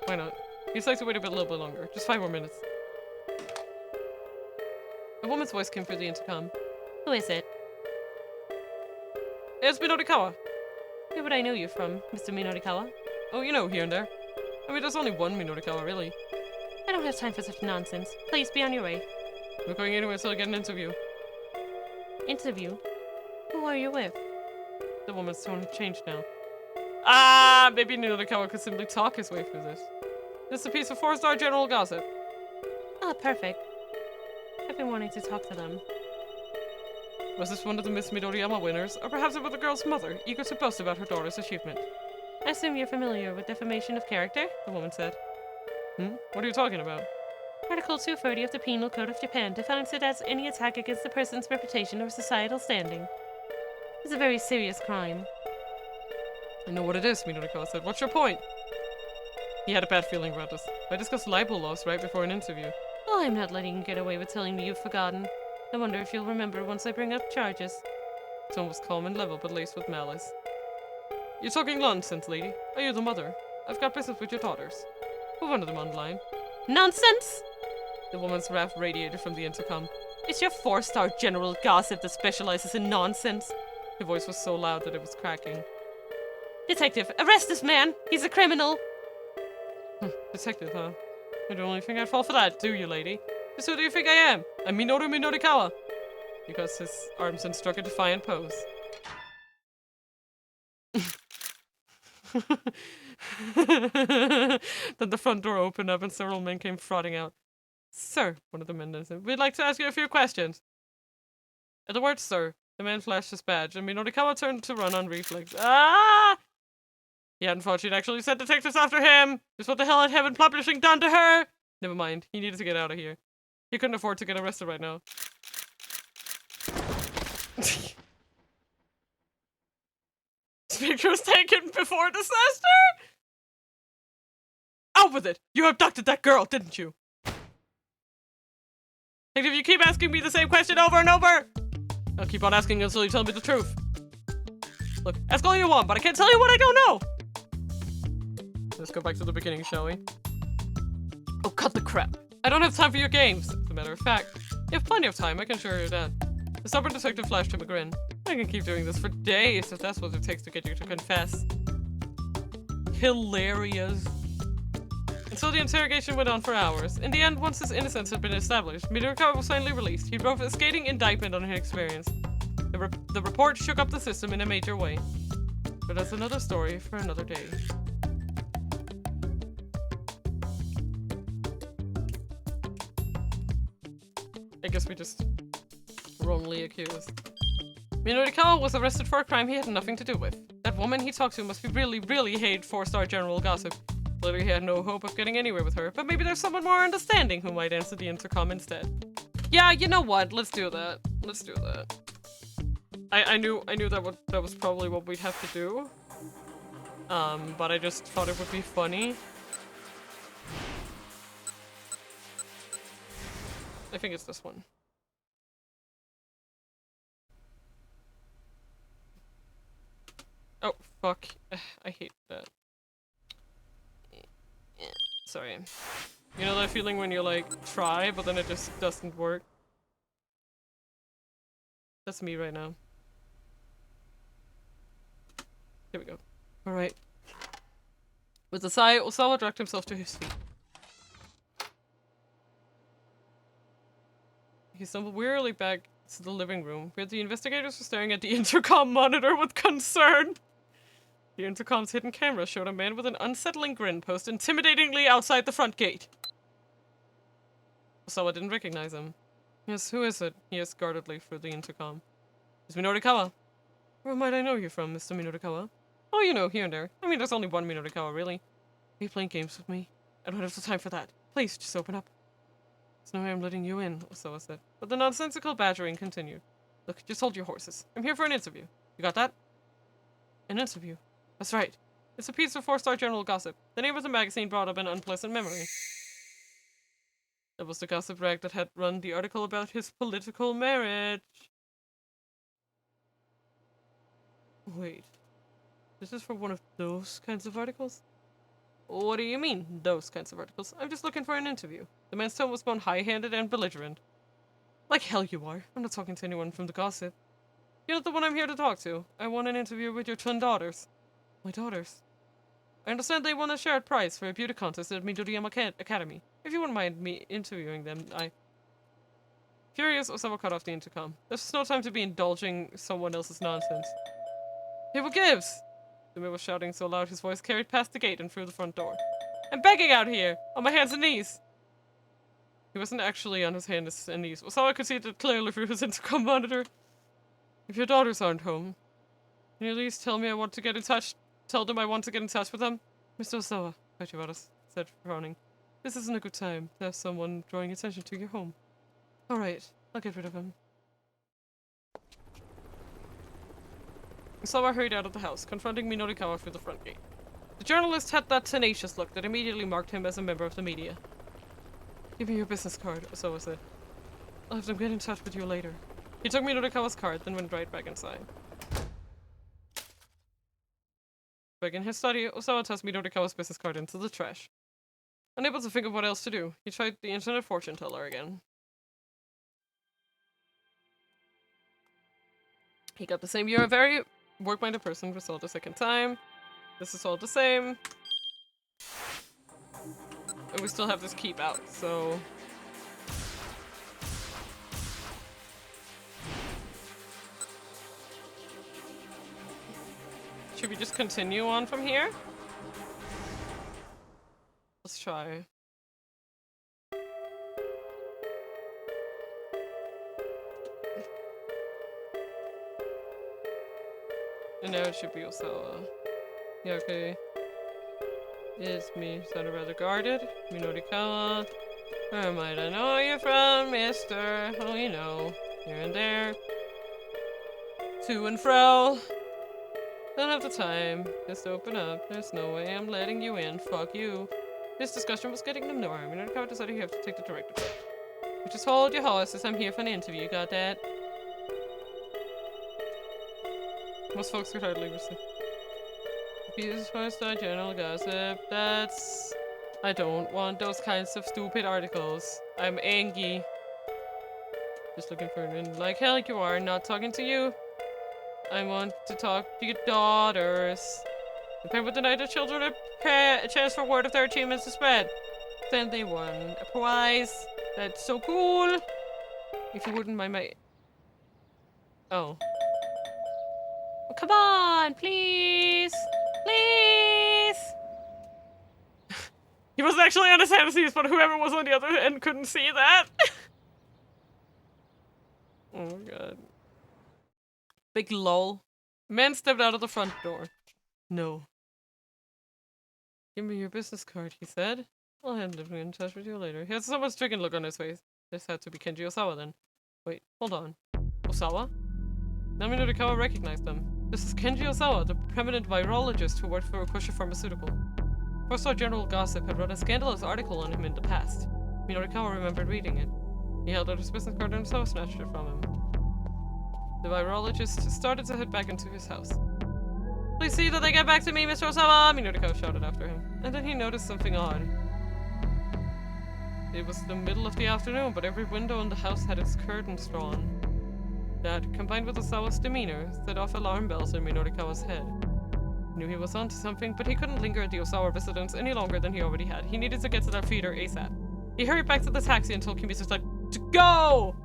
Why not? He'd like to wait a little bit longer. Just 5 more minutes. A woman's voice came through the intercom. Who is it? It's Minorikawa. Where would I know you from, Mr. Minorikawa? Oh, you know, here and there. I mean, there's only one Minorikawa, really. I don't have time for such nonsense. Please be on your way. We're going anywhere until I get an interview. Interview? Who are you with? The woman's tone had changed now. Maybe Minorikawa could simply talk his way through this. This is a piece of 4-star general gossip. Ah, perfect. I've been wanting to talk to them. Was this one of the Miss Midoriyama winners, or perhaps it was the girl's mother, eager to boast about her daughter's achievement? I assume you're familiar with defamation of character? The woman said. What are you talking about? Article 230 of the Penal Code of Japan defines it as any attack against a person's reputation or societal standing. It's a very serious crime. I know what it is, Minorikawa said. What's your point? He had a bad feeling about this. I discussed libel laws right before an interview. Oh, I'm not letting you get away with telling me you've forgotten. I wonder if you'll remember once I bring up charges. Tone was calm and level, but laced with malice. You're talking nonsense, lady. Are you the mother? I've got business with your daughters. Who wanted them on the line? Nonsense! The woman's wrath radiated from the intercom. It's your 4-star general gossip that specializes in nonsense. Her voice was so loud that it was cracking. Detective, arrest this man! He's a criminal! Detective, huh? You don't really think I'd fall for that, do you, lady? Just who do you think I am? I'm Minoru Minorikawa. Because his arms then struck a defiant pose. Then the front door opened up and several men came trotting out. Sir, one of the men said, we'd like to ask you a few questions. At the word sir, the man flashed his badge, and Minorikawa turned to run on reflex. Ah! He hadn't thought she'd actually sent detectives after him! Just what the hell had Heaven Publishing done to her? Never mind, he needed to get out of here. He couldn't afford to get arrested right now. This picture was taken before disaster? Out with it! You abducted that girl, didn't you? If you keep asking me the same question over and over, I'll keep on asking until you tell me the truth. Look, ask all you want, but I can't tell you what I don't know! Let's go back to the beginning, shall we? Oh, cut the crap. I don't have time for your games. As a matter of fact, you have plenty of time, I can assure you that. The stubborn detective flashed him a grin. I can keep doing this for days if that's what it takes to get you to confess. Hilarious. And so the interrogation went on for hours. In the end, once his innocence had been established, Minorikawa was finally released. He wrote a scathing indictment on his experience. The report shook up the system in a major way. But that's another story for another day. I guess we just wrongly accused. Minorikawa was arrested for a crime he had nothing to do with. That woman he talked to must be really hate 4-star general gossip. Clearly he had no hope of getting anywhere with her, but maybe there's someone more understanding who might answer the intercom instead. Yeah, you know what? Let's do that. Let's do that. I knew that was probably what we'd have to do. But I just thought it would be funny. I think it's this one. Oh, fuck. I hate that. Sorry. You know that feeling when you like try, but then it just doesn't work? That's me right now. Here we go. Alright. With a sigh, Osawa dragged himself to his feet. He stumbled wearily back to the living room, where the investigators were staring at the intercom monitor with concern. The intercom's hidden camera showed a man with an unsettling grin posed intimidatingly outside the front gate. Osawa didn't recognize him. Yes, who is it? He asked guardedly through the intercom. It's Minorikawa. Where might I know you from, Mr. Minorikawa? Oh, you know, here and there. I mean, there's only one Minorikawa, really. Are you playing games with me? I don't have the time for that. Please, just open up. There's no way I'm letting you in, Osawa said. But the nonsensical badgering continued. Look, just hold your horses. I'm here for an interview. You got that? An interview? That's right. It's a piece of 4-star general gossip. The name of the magazine brought up an unpleasant memory. It was the gossip rag that had run the article about his political marriage. Wait. This is for one of those kinds of articles? What do you mean, those kinds of articles? I'm just looking for an interview. The man's tone was both high-handed and belligerent. Like hell you are. I'm not talking to anyone from the gossip. You're not the one I'm here to talk to. I want an interview with your twin daughters. My daughters? I understand they won a shared prize for a beauty contest at Midoriyama Academy. If you wouldn't mind me interviewing them, Furious, Osawa cut off the intercom. There's no time to be indulging someone else's nonsense. Hey, what gives? The man was shouting so loud his voice carried past the gate and through the front door. I'm begging out here! On my hands and knees! He wasn't actually on his hands and knees. Osawa could see it clearly through his intercom monitor. If your daughters aren't home, can you at least tell me I want to get in touch? Tell them I want to get in touch with them? Mr. Osawa, Hachiwara said, frowning. This isn't a good time to have someone drawing attention to your home. Alright, I'll get rid of him. Osawa hurried out of the house, confronting Minorikawa through the front gate. The journalist had that tenacious look that immediately marked him as a member of the media. Give me your business card, Osawa said. I'll have them get in touch with you later. He took Minorikawa's card, then went right back inside. Back in his study, Osawa tossed Minorikawa's business card into the trash. Unable to think of what else to do, he tried the internet fortune teller again. He got the same "you're a very work-minded person" result a second time. This is all the same. And we still have this keep out, so... Should we just continue on from here? Let's try. And now it should be Osawa. Yeah, okay. It's me, sounded rather guarded. Minorikawa. Where might I know you from, mister? Oh, you know. Here and there. To and fro. Don't have the time. Just open up. There's no way I'm letting you in. Fuck you. This discussion was getting them nowhere. Minorikawa decided you have to take the direct approach. You just hold your horses. I'm here for an interview. Got that? Most folks could hardly receive. Pieces for star general gossip. That's... I don't want those kinds of stupid articles. I'm angry. Just looking for an... Like hell you are. Not talking to you. I want to talk to your daughters. The parent would deny the children a chance for word of their achievements to spread. Then they won a prize. That's so cool. If you wouldn't mind my... Oh. Oh, come on, please. Please. He wasn't actually on his hands, but whoever was on the other end couldn't see that. Oh my god. Big lol. Man stepped out of the front door. No. Give me your business card, he said. I'll have them in touch with you later. He has a somewhat stricken look on his face. This had to be Kenji Osawa then. Wait, hold on. Osawa? Now Minorikawa recognized them. This is Kenji Osawa, the prominent virologist who worked for Okusha Pharmaceutical. 4-star general gossip had run a scandalous article on him in the past. Minorikawa remembered reading it. He held out his business card and Osawa snatched it from him. The virologist started to head back into his house. Please see that they get back to me, Mr. Osawa! Minorikawa shouted after him. And then he noticed something odd. It was the middle of the afternoon, but every window in the house had its curtains drawn. That, combined with Osawa's demeanor, set off alarm bells in Minorikawa's head. He knew he was onto something, but he couldn't linger at the Osawa residence any longer than he already had. He needed to get to that feeder ASAP. He hurried back to the taxi and told Kimi's like, to go!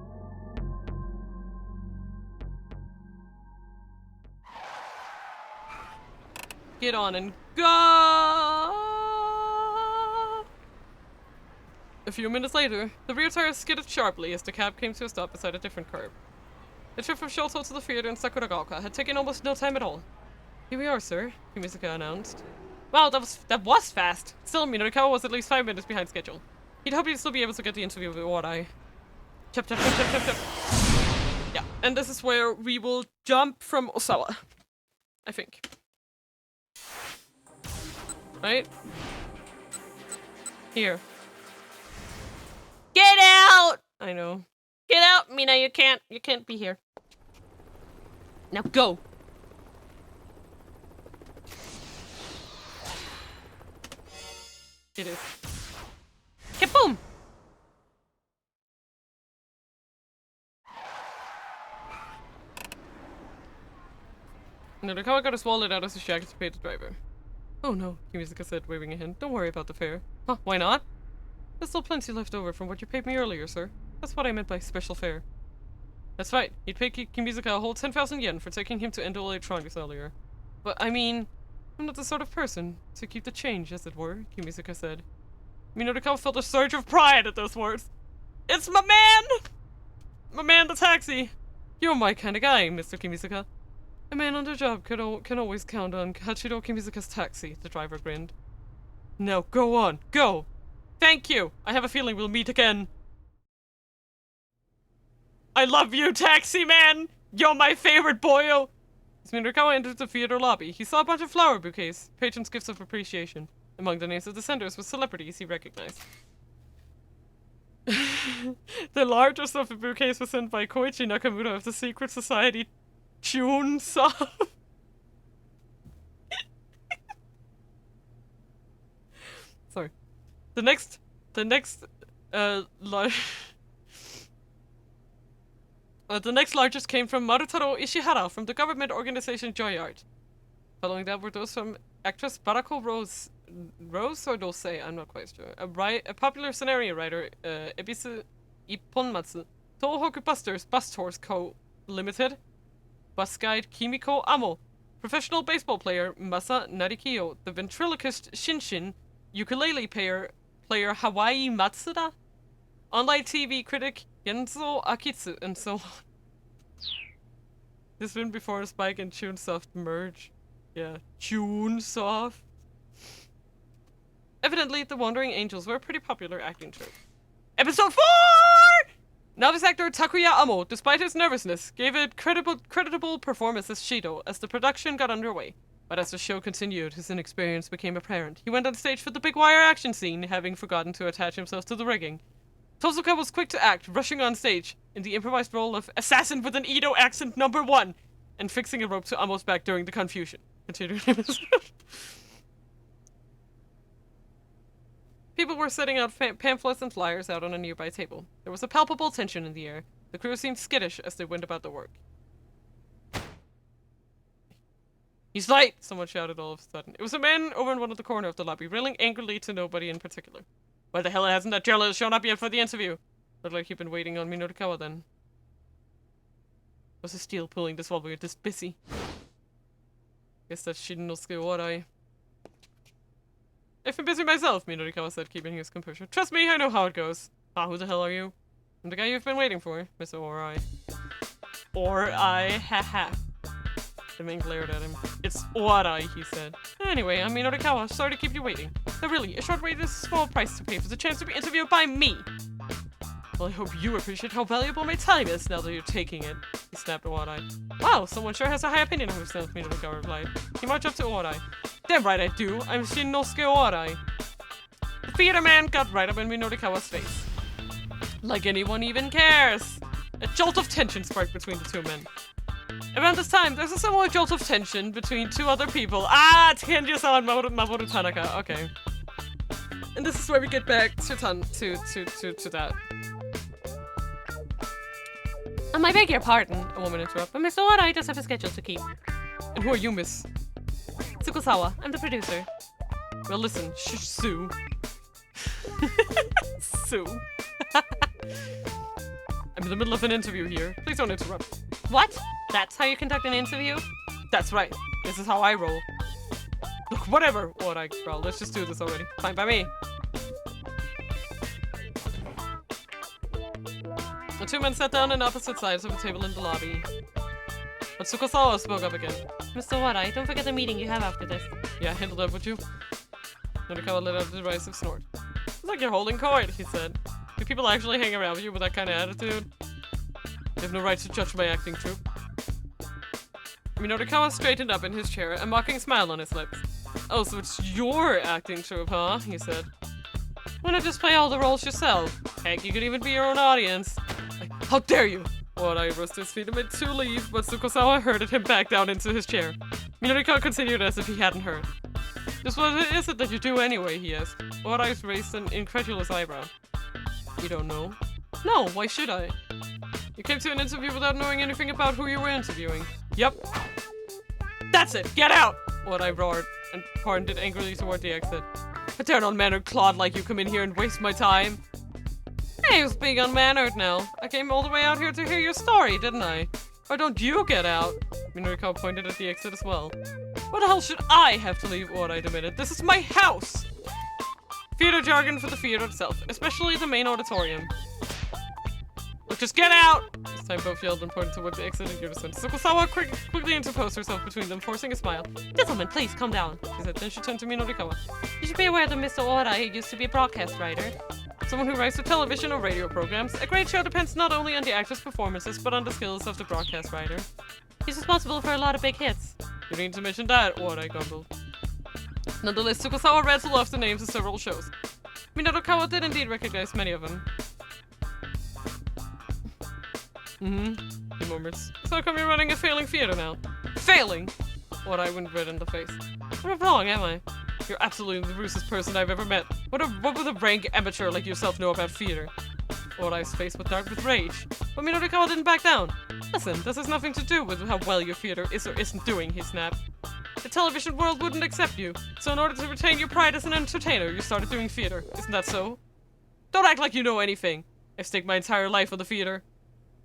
Get on and go! A few minutes later, the rear tire skidded sharply as the cab came to a stop beside a different curb. The trip from Shoto to the theater in Sakuragaoka had taken almost no time at all. Here we are, sir, Kimisaka announced. Wow, that was fast. Still, Minorikawa was at least 5 minutes behind schedule. He'd hoped he'd still be able to get the interview with Wadai. Chop, chop, chop, chop, chop, chop. Yeah, and this is where we will jump from Osawa. I think. Right? Here. Get out! I know. Get out, Mina, you can't be here. Now go! It is. Kaboom! Norikawa got his wallet out as a jacket to pay the driver. Oh no, Kimizaka said, waving a hand. Don't worry about the fare. Huh, why not? There's still plenty left over from what you paid me earlier, sir. That's what I meant by special fare. That's right, you'd pay Kimizaka a whole 10,000 yen for taking him to Endo Electronics earlier. But, I mean, I'm not the sort of person to keep the change, as it were, Kimizaka said. Norikawa felt a surge of pride at those words. It's my man! My man the taxi! You're my kind of guy, Mr. Kimizaka. A man on the job can always count on Hachiro Kimizaka's taxi, the driver grinned. Now, go on, go! Thank you! I have a feeling we'll meet again. I love you, taxi man! You're my favorite boyo! As Norikawa entered the theater lobby, he saw a bunch of flower bouquets, patrons' gifts of appreciation. Among the names of the senders were celebrities he recognized. The largest of the bouquets was sent by Koichi Nakamura of the secret society Chunsoft. Sorry. The next largest came from Marutaro Ishihara from the government organization Joy Art. Following that were those from actress Barako Rose or Dose, I'm not quite sure. A popular scenario writer, Ebisu Ipponmatsu, Tohoku Bus Tours Co. Limited, bus guide Kimiko Amo, professional baseball player Masa Narikiyo, the ventriloquist Shinshin, ukulele player Hawaii Matsuda, online TV critic Genzo Akitsu, and so on. This went before Spike and Chunsoft merge. Yeah, Chunsoft. Evidently, the Wandering Angels were a pretty popular acting troupe. Episode 4! Novice actor Takuya Amo, despite his nervousness, gave a creditable performance as Shido as the production got underway. But as the show continued, his inexperience became apparent. He went on stage for the big wire action scene, having forgotten to attach himself to the rigging. Tosuka was quick to act, rushing on stage in the improvised role of Assassin with an Edo accent #1, and fixing a rope to Amo's back during the confusion. People were setting out pamphlets and flyers out on a nearby table. There was a palpable tension in the air. The crew seemed skittish as they went about the work. He's late! Someone shouted all of a sudden. It was a man over in one of the corner of the lobby, railing angrily to nobody in particular. Why the hell hasn't that journalist shown up yet for the interview? Looked like he'd been waiting on Norikawa then. Was the steel pulling this while we were this busy? Guess that's Shinnosuke Warai. I've been busy myself, Norikawa said, keeping his composure. Trust me, I know how it goes. Ah, who the hell are you? I'm the guy you've been waiting for, Mr. Orai. Or-I, haha. The man glared at him. It's Orai, he said. Anyway, I'm Norikawa. Sorry to keep you waiting. Though really, a short wait is a small price to pay for the chance to be interviewed by me. Well, I hope you appreciate how valuable my time is now that you're taking it, he snapped at Orai. Wow, someone sure has a high opinion of himself, Norikawa replied. He marched up to Orai. Damn right I do. I'm Shinnosuke Orai. The theater man got right up in Norikawa's face. Like anyone even cares! A jolt of tension sparked between the two men. Around this time, there's a similar jolt of tension between two other people. Ah, Kenji-san and Mamoru Tanaka. Okay. And this is where we get back to that. I beg your pardon, a woman interrupted, but Mr. Orai does have a schedule to keep. And who are you, miss? Tsukusawa, I'm the producer. Well, listen, Sue. Sue. I'm in the middle of an interview here. Please don't interrupt. What? That's how you conduct an interview? That's right. This is how I roll. Look, whatever. What I growled. Let's just do this already. Fine by me. The two men sat down on opposite sides of a table in the lobby. But Tsukusawa spoke up again. Mr. Wadai, don't forget the meeting you have after this. Yeah, handle that, would you? Norikawa let out a derisive snort. It's like you're holding court, he said. Do people actually hang around with you with that kind of attitude? You have no right to judge my acting troupe. Norikawa straightened up in his chair, a mocking smile on his lips. Oh, so it's your acting troupe, huh? He said. Why not just play all the roles yourself? Heck, you could even be your own audience. How dare you! Wadai rose to his feet and made to leave, but Tsukusawa herded him back down into his chair. Norikawa continued as if he hadn't heard. Just what is it that you do anyway, he asked. Wadai raised an incredulous eyebrow. You don't know? No, why should I? You came to an interview without knowing anything about who you were interviewing. Yep. That's it! Get out! Wadai roared, and pointed angrily toward the exit. A dare unmannered clod like you come in here and waste my time. Hey, who's being unmannered now? I came all the way out here to hear your story, didn't I? Why don't you get out? Norikawa pointed at the exit as well. What the hell should I have to leave? Wadai demanded. This is my house! Theater jargon for the theater itself, especially the main auditorium. Look, just get out! This time both yelled and pointed toward the exit in unison. Tsukusawa quickly interposed herself between them, forcing a smile. Gentlemen, please, calm down, she said. Then she turned to Norikawa. You should be aware that Mr. Wadai used to be a broadcast writer. Someone who writes for television or radio programs. A great show depends not only on the actor's performances, but on the skills of the broadcast writer. He's responsible for a lot of big hits. You need to mention that, Wadai grumbled. Nonetheless, Tsukusawa rattled off the names of several shows. Norikawa did indeed recognize many of them. He murmured. So how come you're running a failing theater now? Failing? Wadai went red in the face. I'm not wrong, am I? You're absolutely the rudest person I've ever met. What would a rank amateur like yourself know about theater? Wadai's face was dark with rage. But Norikawa didn't back down. Listen, this has nothing to do with how well your theater is or isn't doing, he snapped. The television world wouldn't accept you, so in order to retain your pride as an entertainer, you started doing theater. Isn't that so? Don't act like you know anything. I've staked my entire life on the theater.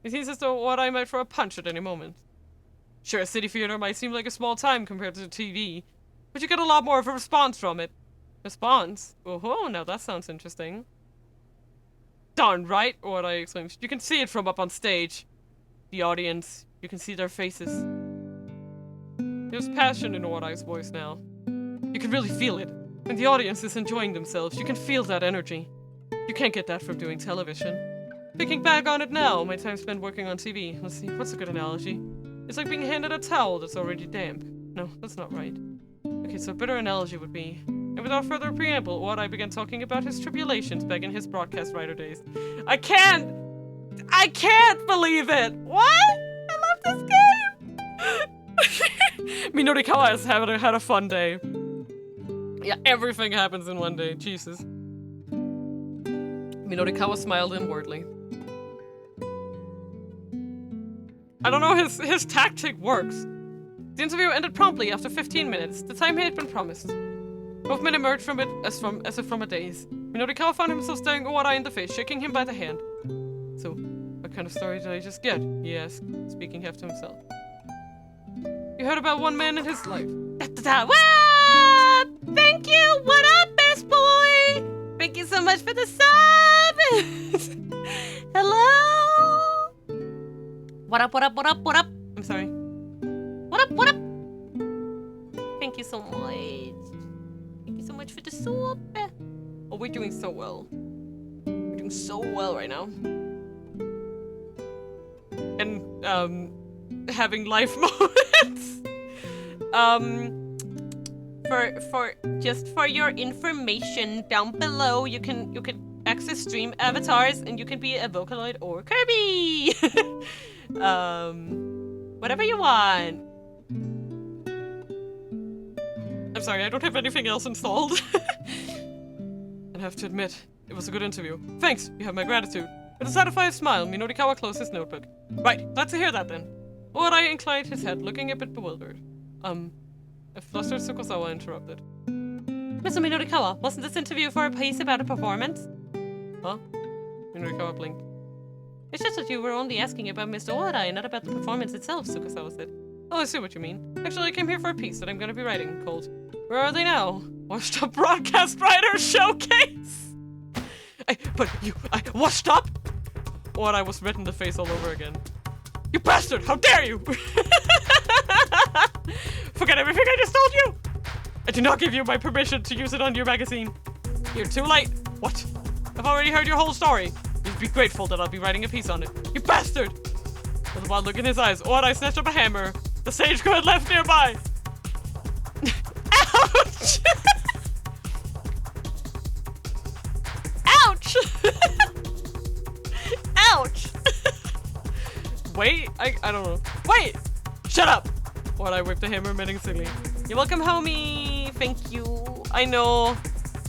It seems as though Wadai might throw a punch at any moment. Sure, a city theater might seem like a small time compared to TV, but you get a lot more of a response from it. Response? Oh, now that sounds interesting. Darn right, Wadai exclaimed. You can see it from up on stage. The audience, you can see their faces. There's passion in Wadai's voice now. You can really feel it. When the audience is enjoying themselves, you can feel that energy. You can't get that from doing television. Thinking back on it now, my time spent working on TV. Let's see, what's a good analogy? It's like being handed a towel that's already damp. No, that's not right. Okay, so a better analogy would be... And without further preamble, Wadai began talking about his tribulations back in his broadcast writer days. I can't believe it! What? I love this game! Norikawa has had a fun day. Yeah, everything happens in one day. Jesus. Norikawa smiled inwardly. I don't know, his tactic works. The interview ended promptly after 15 minutes, the time he had been promised. Both men emerged from it as if from a daze. Norikawa found himself staring Wadai in the face, shaking him by the hand. So, what kind of story did I just get? He asked, speaking half to himself. You heard about one man in his life. What? Thank you! What up, best boy? Thank you so much for the sub! Hello? What up, what up, what up, what up? I'm sorry. What up, what up? Thank you so much. Thank you so much for the soup. Oh, we're doing so well. We're doing so well right now. And, having life moments. For your information, down below you can access stream avatars and you can be a Vocaloid or Kirby. Whatever you want. I'm sorry, I don't have anything else installed. I have to admit, it was a good interview. Thanks, you have my gratitude. With a satisfied smile, Norikawa closed his notebook. Right, glad to hear that then. Wadai inclined his head, looking a bit bewildered. A flustered Tsukusawa interrupted. Mr. Norikawa, wasn't this interview for a piece about a performance? Huh? Norikawa blinked. It's just that you were only asking about Mr. Wadai, not about the performance itself, Tsukusawa said. Oh, I see what you mean. Actually, I came here for a piece that I'm going to be writing called Where Are They Now? Washed Up Broadcast Writer Showcase! Washed up? Wadai was red in the face all over again. You bastard! How dare you! Forget everything I just told you! I do not give you my permission to use it on your magazine. You're too late. What? I've already heard your whole story. You'd be grateful that I'll be writing a piece on it. You bastard! With a wild look in his eyes, I snatched up a hammer. The sage could have left nearby. Ouch! Ouch! Ouch! Wait, I don't know. Wait! Shut up! I whipped the hammer menacingly. You're welcome, homie. Thank you. I know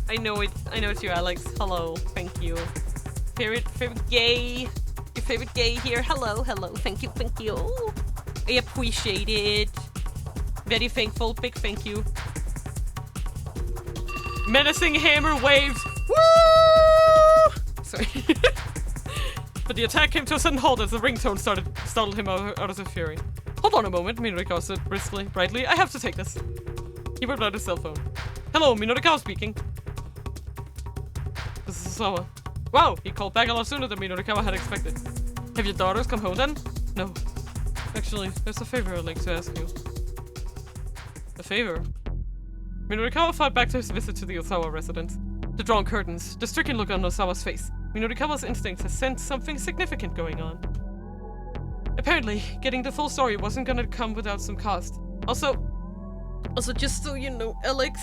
it's you, Alex. Hello. Thank you. Favorite gay. Your favorite gay here. Hello. Thank you. I appreciate it. Very thankful. Big thank you. Menacing hammer waves. Woo! Sorry. But the attack came to a sudden halt as the ringtone startled him out of his fury. Hold on a moment, Minorikawa said brightly. I have to take this. He whipped out his cell phone. Hello, Minorikawa speaking. This is Sawa. Wow, he called back a lot sooner than Minorikawa had expected. Have your daughters come home then? No. Actually, there's a favor I'd like to ask you. A favor? Minorikawa thought back to his visit to the Osawa residence. The drawn curtains, the stricken look on Osawa's face. Minorikawa's instincts had sensed something significant going on. Apparently, getting the full story wasn't gonna come without some cost. Also, just so you know, Alex,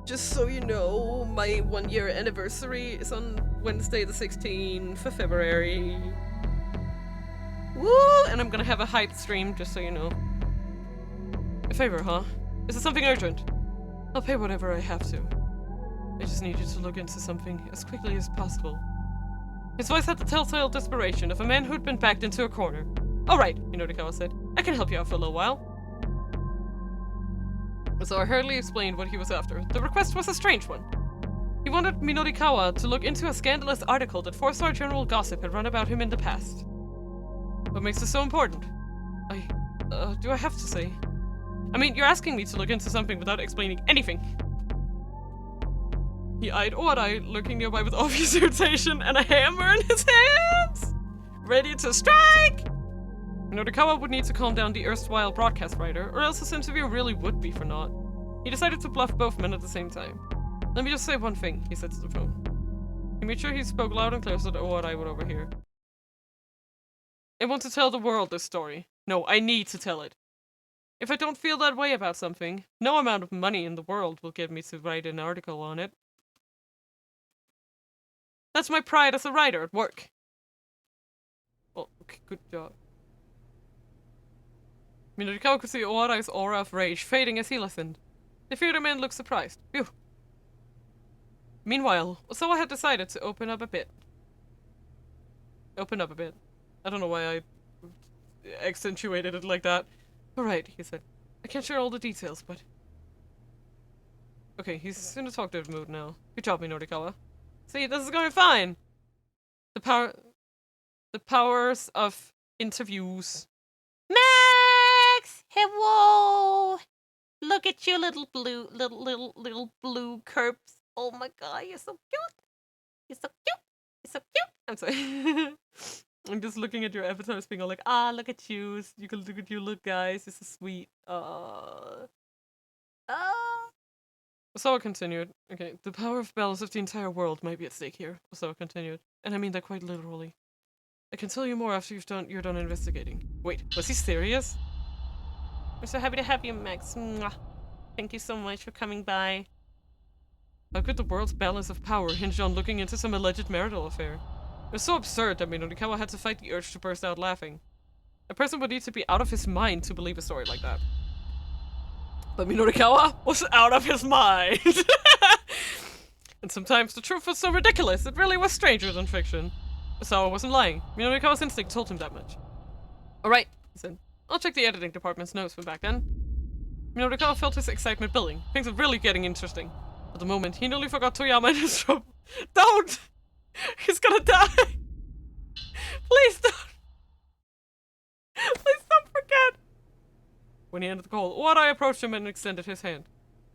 just so you know, my 1-year anniversary is on Wednesday the 16th of February. Woo! And I'm gonna have a hype stream, just so you know. A favor, huh? Is it something urgent? I'll pay whatever I have to. I just need you to look into something as quickly as possible. His voice had the telltale desperation of a man who'd been backed into a corner. Alright, Minorikawa said. I can help you out for a little while. So I hurriedly explained what he was after. The request was a strange one. He wanted Minorikawa to look into a scandalous article that 4-star journal gossip had run about him in the past. What makes this so important? Do I have to say? I mean, you're asking me to look into something without explaining anything. He eyed Oarai, lurking nearby with obvious irritation and a hammer in his hands! Ready to strike! Minorikawa would need to calm down the erstwhile broadcast writer, or else his interview really would be for naught. He decided to bluff both men at the same time. Let me just say one thing, he said to the phone. He made sure he spoke loud and clear so that Oarai would overhear. I want to tell the world this story. No, I need to tell it. If I don't feel that way about something, no amount of money in the world will get me to write an article on it. That's my pride as a writer at work. Well, okay, good job. Minorikawa could see Oarai's aura of rage fading as he listened. The theater man looked surprised. Phew. Meanwhile, Osawa had decided to open up a bit. I don't know why I accentuated it like that. Alright, he said. I can't share all the details, but... Okay, he's in a talkative mood now. Good job, Minorikawa. See, this is going fine. The powers of interviews. Max! Hello! Look at you, little blue curps. Oh my god, you're so cute. You're so cute. You're so cute. I'm sorry. I'm just looking at your avatars being all like, look at you. You can look at you, look guys. This is sweet. Osawa continued. Okay, the power of balance of the entire world might be at stake here. Osawa continued. And I mean that quite literally. I can tell you more after you're done investigating. Wait, was he serious? I'm so happy to have you, Max. Mwah. Thank you so much for coming by. How could the world's balance of power hinge on looking into some alleged marital affair? It was so absurd that Minorikawa had to fight the urge to burst out laughing. A person would need to be out of his mind to believe a story like that. But Minorikawa was out of his mind! And sometimes the truth was so ridiculous, it really was stranger than fiction. Osawa wasn't lying. Minorikawa's instinct told him that much. Alright, he said. I'll check the editing department's notes from back then. Minorikawa felt his excitement building. Things were really getting interesting. At the moment, he nearly forgot Toyama in his trouble. Don't! He's gonna die! Please don't! Please don't forget! When he ended the call, Oarai approached him and extended his hand.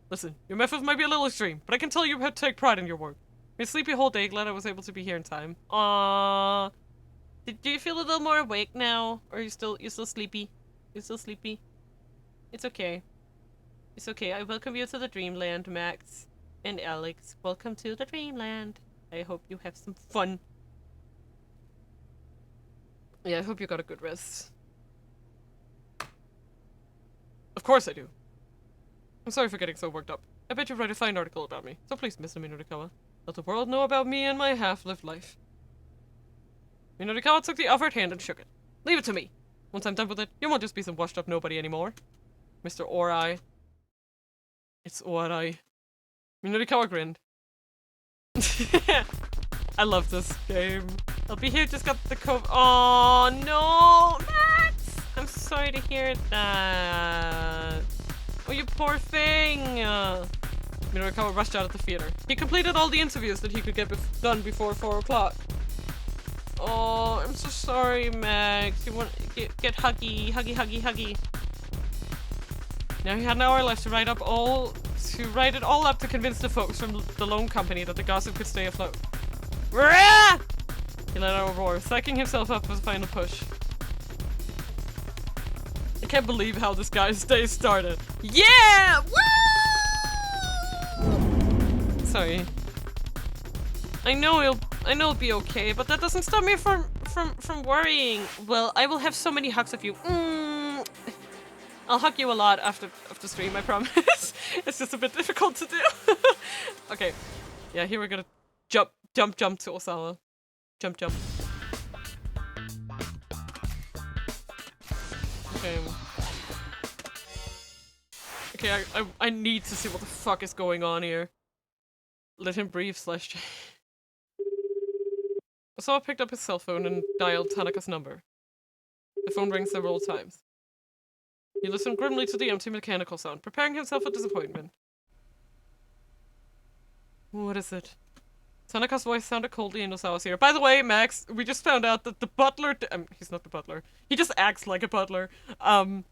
Listen, your methods might be a little extreme, but I can tell you take pride in your work. Been sleepy whole day, glad I was able to be here in time. Aww. Do you feel a little more awake now? Or are you still sleepy? You're still sleepy? It's okay. It's okay. I welcome you to the Dreamland, Max and Alex. Welcome to the Dreamland. I hope you have some fun. Yeah, I hope you got a good rest. Of course I do. I'm sorry for getting so worked up. I bet you'd write a fine article about me. So please, Mr. Minorikawa, let the world know about me and my half-lived life. Minorikawa took the offered hand and shook it. Leave it to me. Once I'm done with it, you won't just be some washed-up nobody anymore. Mr. Orai. It's Orai. Minorikawa grinned. I love this game. I'll be here, just got the cove. Oh no, Max! I'm sorry to hear that. Oh, you poor thing. Minorikawa rushed out of the theater. He completed all the interviews that he could get done before 4 o'clock. Oh, I'm so sorry, Max. You want get huggy. Now he had an hour left to write it all up to convince the folks from the loan company that the gossip could stay afloat. Rah! He let out a roar, psyching himself up for the final push. I can't believe how this guy's day started. Yeah! Woo! Sorry. I know it'll be okay, but that doesn't stop me from worrying. Well, I will have so many hugs of you. I'll hug you a lot after stream, I promise. It's just a bit difficult to do. Okay. Yeah, here we're gonna jump to Osawa. Jump. Okay. Okay, I need to see what the fuck is going on here. Let him breathe / Osawa picked up his cell phone and dialed Tanaka's number. The phone rang several times. He listened grimly to the empty mechanical sound, preparing himself for disappointment. What is it? Tanaka's voice sounded coldly in Osawa's ear. By the way, Max, we just found out that the butler... he's not the butler. He just acts like a butler. So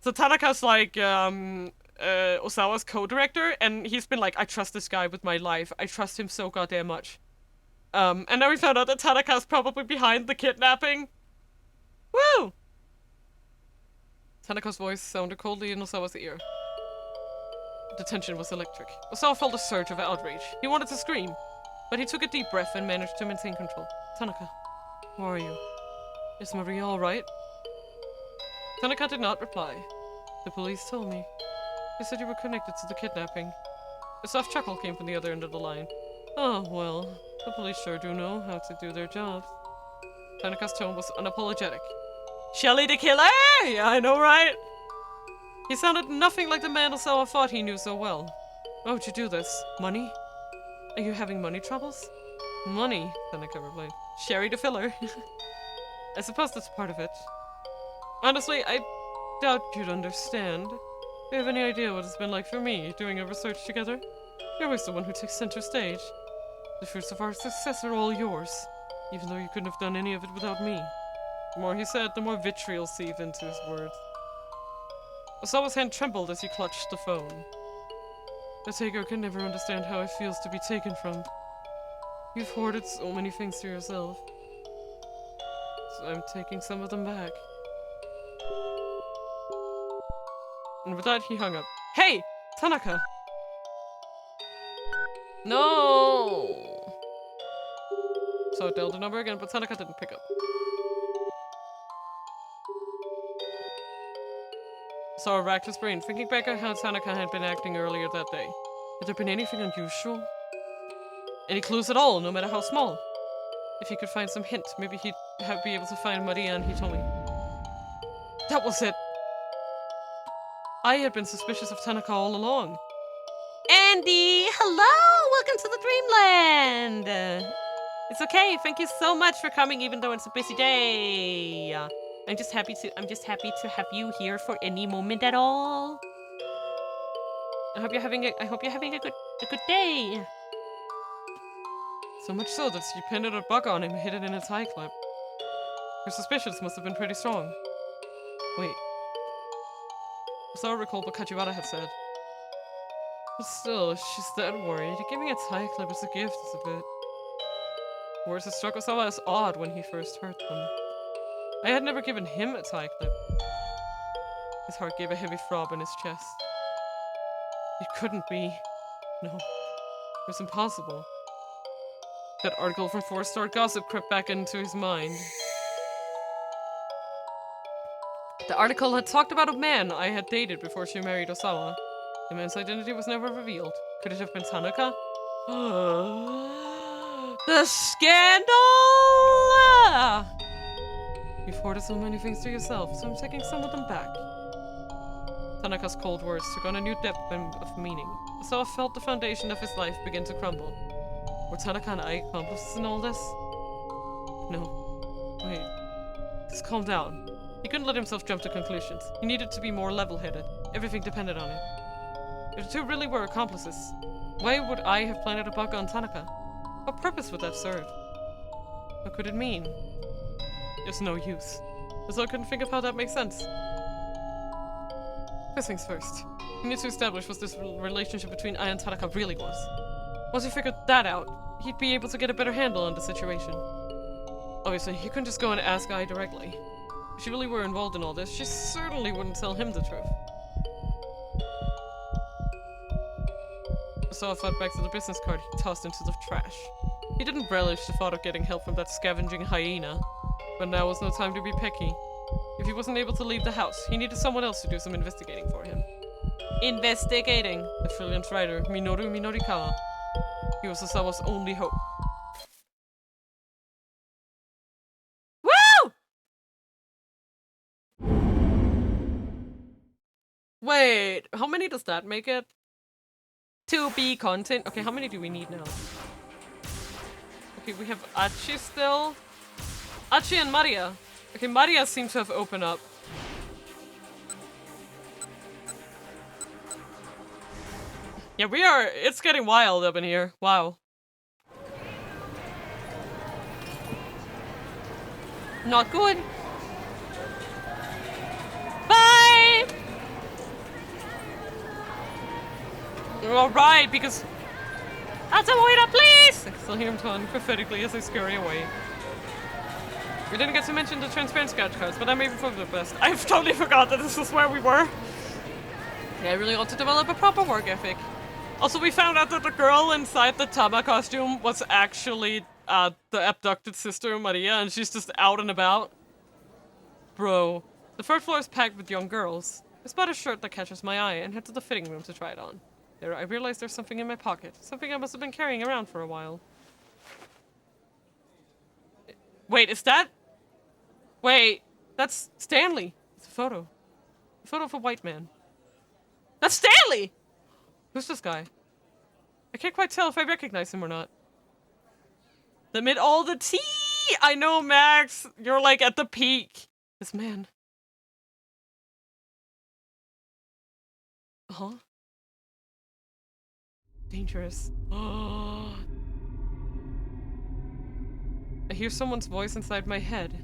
Tanaka's like, Osawa's co-director, and he's been like, I trust this guy with my life. I trust him so goddamn much. And now we found out that Tanaka's probably behind the kidnapping. Woo! Tanaka's voice sounded coldly in Osawa's ear. The tension was electric. Osawa felt a surge of outrage. He wanted to scream, but he took a deep breath and managed to maintain control. Tanaka, who are you? Is Maria alright? Tanaka did not reply. The police told me. They said you were connected to the kidnapping. A soft chuckle came from the other end of the line. Oh, well, the police sure do know how to do their jobs. Tanaka's tone was unapologetic. Shelly the killer? Yeah, I know, right? He sounded nothing like the man Osawa thought he knew so well. Why would you do this? Money? Are you having money troubles? Money, Tanaka replied. Sherry the filler. I suppose that's part of it. Honestly, I doubt you'd understand. Do you have any idea what it's been like for me, doing a research together? You're always the one who takes center stage. The fruits of our success are all yours, even though you couldn't have done any of it without me. The more he said, the more vitriol seeped into his words. Osawa's hand trembled as he clutched the phone. The taker can never understand how it feels to be taken from. You've hoarded so many things to yourself. So I'm taking some of them back. And with that, he hung up. Hey! Tanaka! No! So I dialed the number again, but Tanaka didn't pick up. So I racked his brain, thinking back on how Tanaka had been acting earlier that day. Had there been anything unusual? Any clues at all, no matter how small? If he could find some hint, maybe he'd be able to find Maria and Hitomi. That was it! I had been suspicious of Tanaka all along. Andy! Hello! Welcome to the Dreamland! It's okay, thank you so much for coming even though it's a busy day. I'm just happy to have you here for any moment at all. I hope you're having a good day. So much so that she pinned a bug on him, hid it in a tie clip. Her suspicions must have been pretty strong. Wait. Osawa recalled what Kajiwara had said. But still, she's that worried. Giving a tie clip as a gift is a bit... Words that struck Osawa as odd when he first heard them. I had never given him a tie clip. His heart gave a heavy throb in his chest. It couldn't be. No. It was impossible. That article from 4-Star Gossip crept back into his mind. The article had talked about a man I had dated before she married Osawa. The man's identity was never revealed. Could it have been Tanaka? The scandal! You've hoarded so many things to yourself, so I'm taking some of them back. Tanaka's cold words took on a new depth of meaning. Osawa felt the foundation of his life begin to crumble. Were Tanaka and I accomplices in all this? No. Wait. Just calm down. He couldn't let himself jump to conclusions. He needed to be more level-headed. Everything depended on it. If the two really were accomplices, why would I have planted a bug on Tanaka? What purpose would that serve? What could it mean? There's no use. So I couldn't think of how that makes sense. First things first. We need to establish what this relationship between I and Tanaka really was. Once he figured that out, he'd be able to get a better handle on the situation. Obviously, he couldn't just go and ask Ai directly. If she really were involved in all this, she certainly wouldn't tell him the truth. So I thought back to the business card he tossed into the trash. He didn't relish the thought of getting help from that scavenging hyena, but now was no time to be picky. If he wasn't able to leave the house, he needed someone else to do some investigating for him. Investigating! The brilliant writer, Minoru Minorikawa. He was Osawa's only hope. Woo! Wait, how many does that make it? To be content. Okay, how many do we need now? Okay, we have Achi still. Achi and Maria. Okay, Maria seems to have opened up. Yeah, we are. It's getting wild up in here. Wow. Not good. Bye! Alright, because... Atamoira, please! I can still hear him taunt prophetically as they scurry away. We didn't get to mention the transparent scratch cards, but I made for the best. I've totally forgot that this is where we were. Yeah, I really ought to develop a proper work ethic. Also, we found out that the girl inside the Tama costume was actually the abducted sister, Maria, and she's just out and about. Bro. The third floor is packed with young girls. I spot a shirt that catches my eye and head to the fitting room to try it on. There, I realize there's something in my pocket. Something I must have been carrying around for a while. Wait, is that... Wait, that's Stanley. It's a photo. A photo of a white man. That's Stanley! Who's this guy? I can't quite tell if I recognize him or not. Amid all the tea! I know, Max. You're like at the peak. This man. Huh? Dangerous. I hear someone's voice inside my head.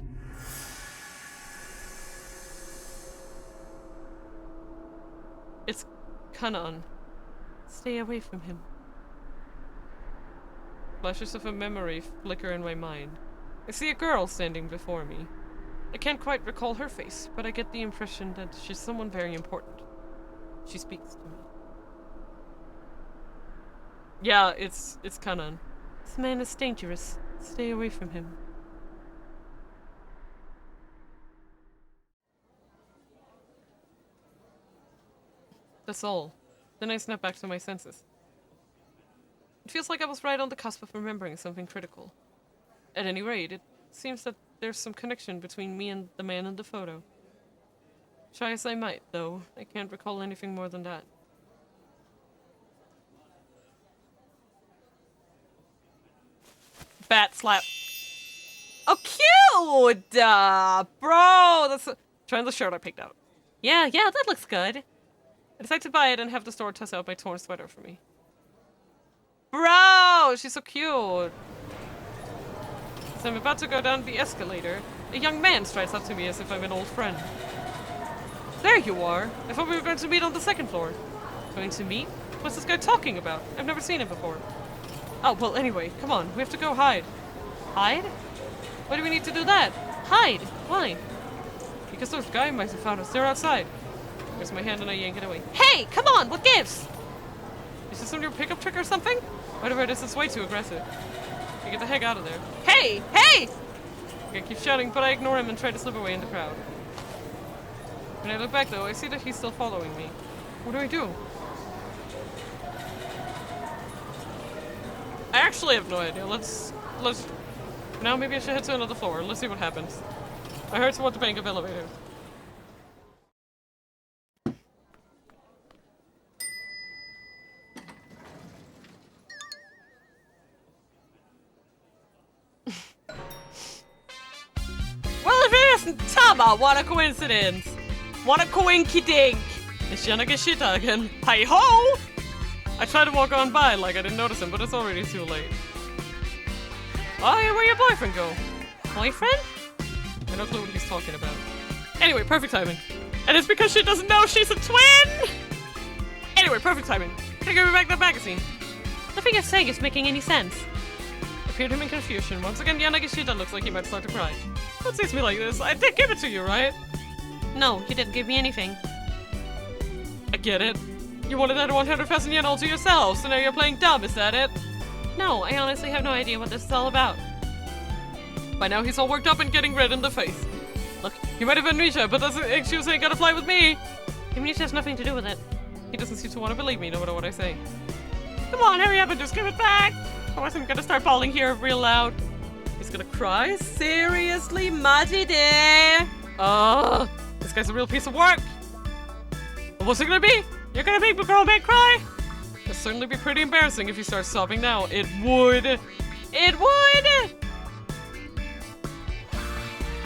It's Kanan. Stay away from him. Flashes of a memory flicker in my mind. I see a girl standing before me. I can't quite recall her face, but I get the impression that she's someone very important. She speaks to me. Yeah, it's Kanan. This man is dangerous. Stay away from him. That's all. Then I snap back to my senses. It feels like I was right on the cusp of remembering something critical. At any rate, it seems that there's some connection between me and the man in the photo. Try as I might, though, I can't recall anything more than that. Bat slap. Oh, cute! Bro, that's trying the shirt I picked out. Yeah, that looks good. I decide to buy it and have the store toss out my torn sweater for me. Bro, she's so cute. As I'm about to go down the escalator, a young man strides up to me as if I'm an old friend. There you are. I thought we were going to meet on the second floor. Going to meet? What's this guy talking about? I've never seen him before. Oh, well, anyway, come on. We have to go hide. Hide? Why do we need to do that? Hide! Why? Because those guys might have found us. They're outside. There's my hand and I yank it away. Hey! Come on! What gives? Is this some new pickup trick or something? Whatever it is, it's way too aggressive. You get the heck out of there. Hey! Hey! I keep shouting, but I ignore him and try to slip away in the crowd. When I look back though, I see that he's still following me. What do I do? I actually have no idea. Let's... Now maybe I should head to another floor. Let's see what happens. I heard someone at the bank of elevators. Well, if it isn't Tama, what a coincidence! What a coinky dink! It's Yanagashita again. Hi ho! I tried to walk on by like I didn't notice him, but it's already too late. Oh, yeah, where'd your boyfriend go? Boyfriend? I have no clue what he's talking about. Anyway, perfect timing. And it's because she doesn't know she's a twin! Anyway, perfect timing. Can I give her back that magazine? Nothing you're saying is making any sense. Appeared him in confusion. Once again, Yanagashita looks like he might start to cry. Don't say to me like this. I did give it to you, right? No, you didn't give me anything. I get it. You wanted that 100,000 yen all to yourself, so now you're playing dumb, is that it? No, I honestly have no idea what this is all about. By now he's all worked up and getting red in the face. Look, he might have amnesia, but doesn't excuse ain't gotta fly with me. Amnesia has nothing to do with it. He doesn't seem to want to believe me, no matter what I say. Come on, hurry up and just give it back! Otherwise I'm gonna start bawling here real loud. He's gonna cry? Seriously, Majide? This guy's a real piece of work. What's it gonna be? You're gonna make the girl man cry? It'll certainly be pretty embarrassing if you start sobbing now. It would. It would!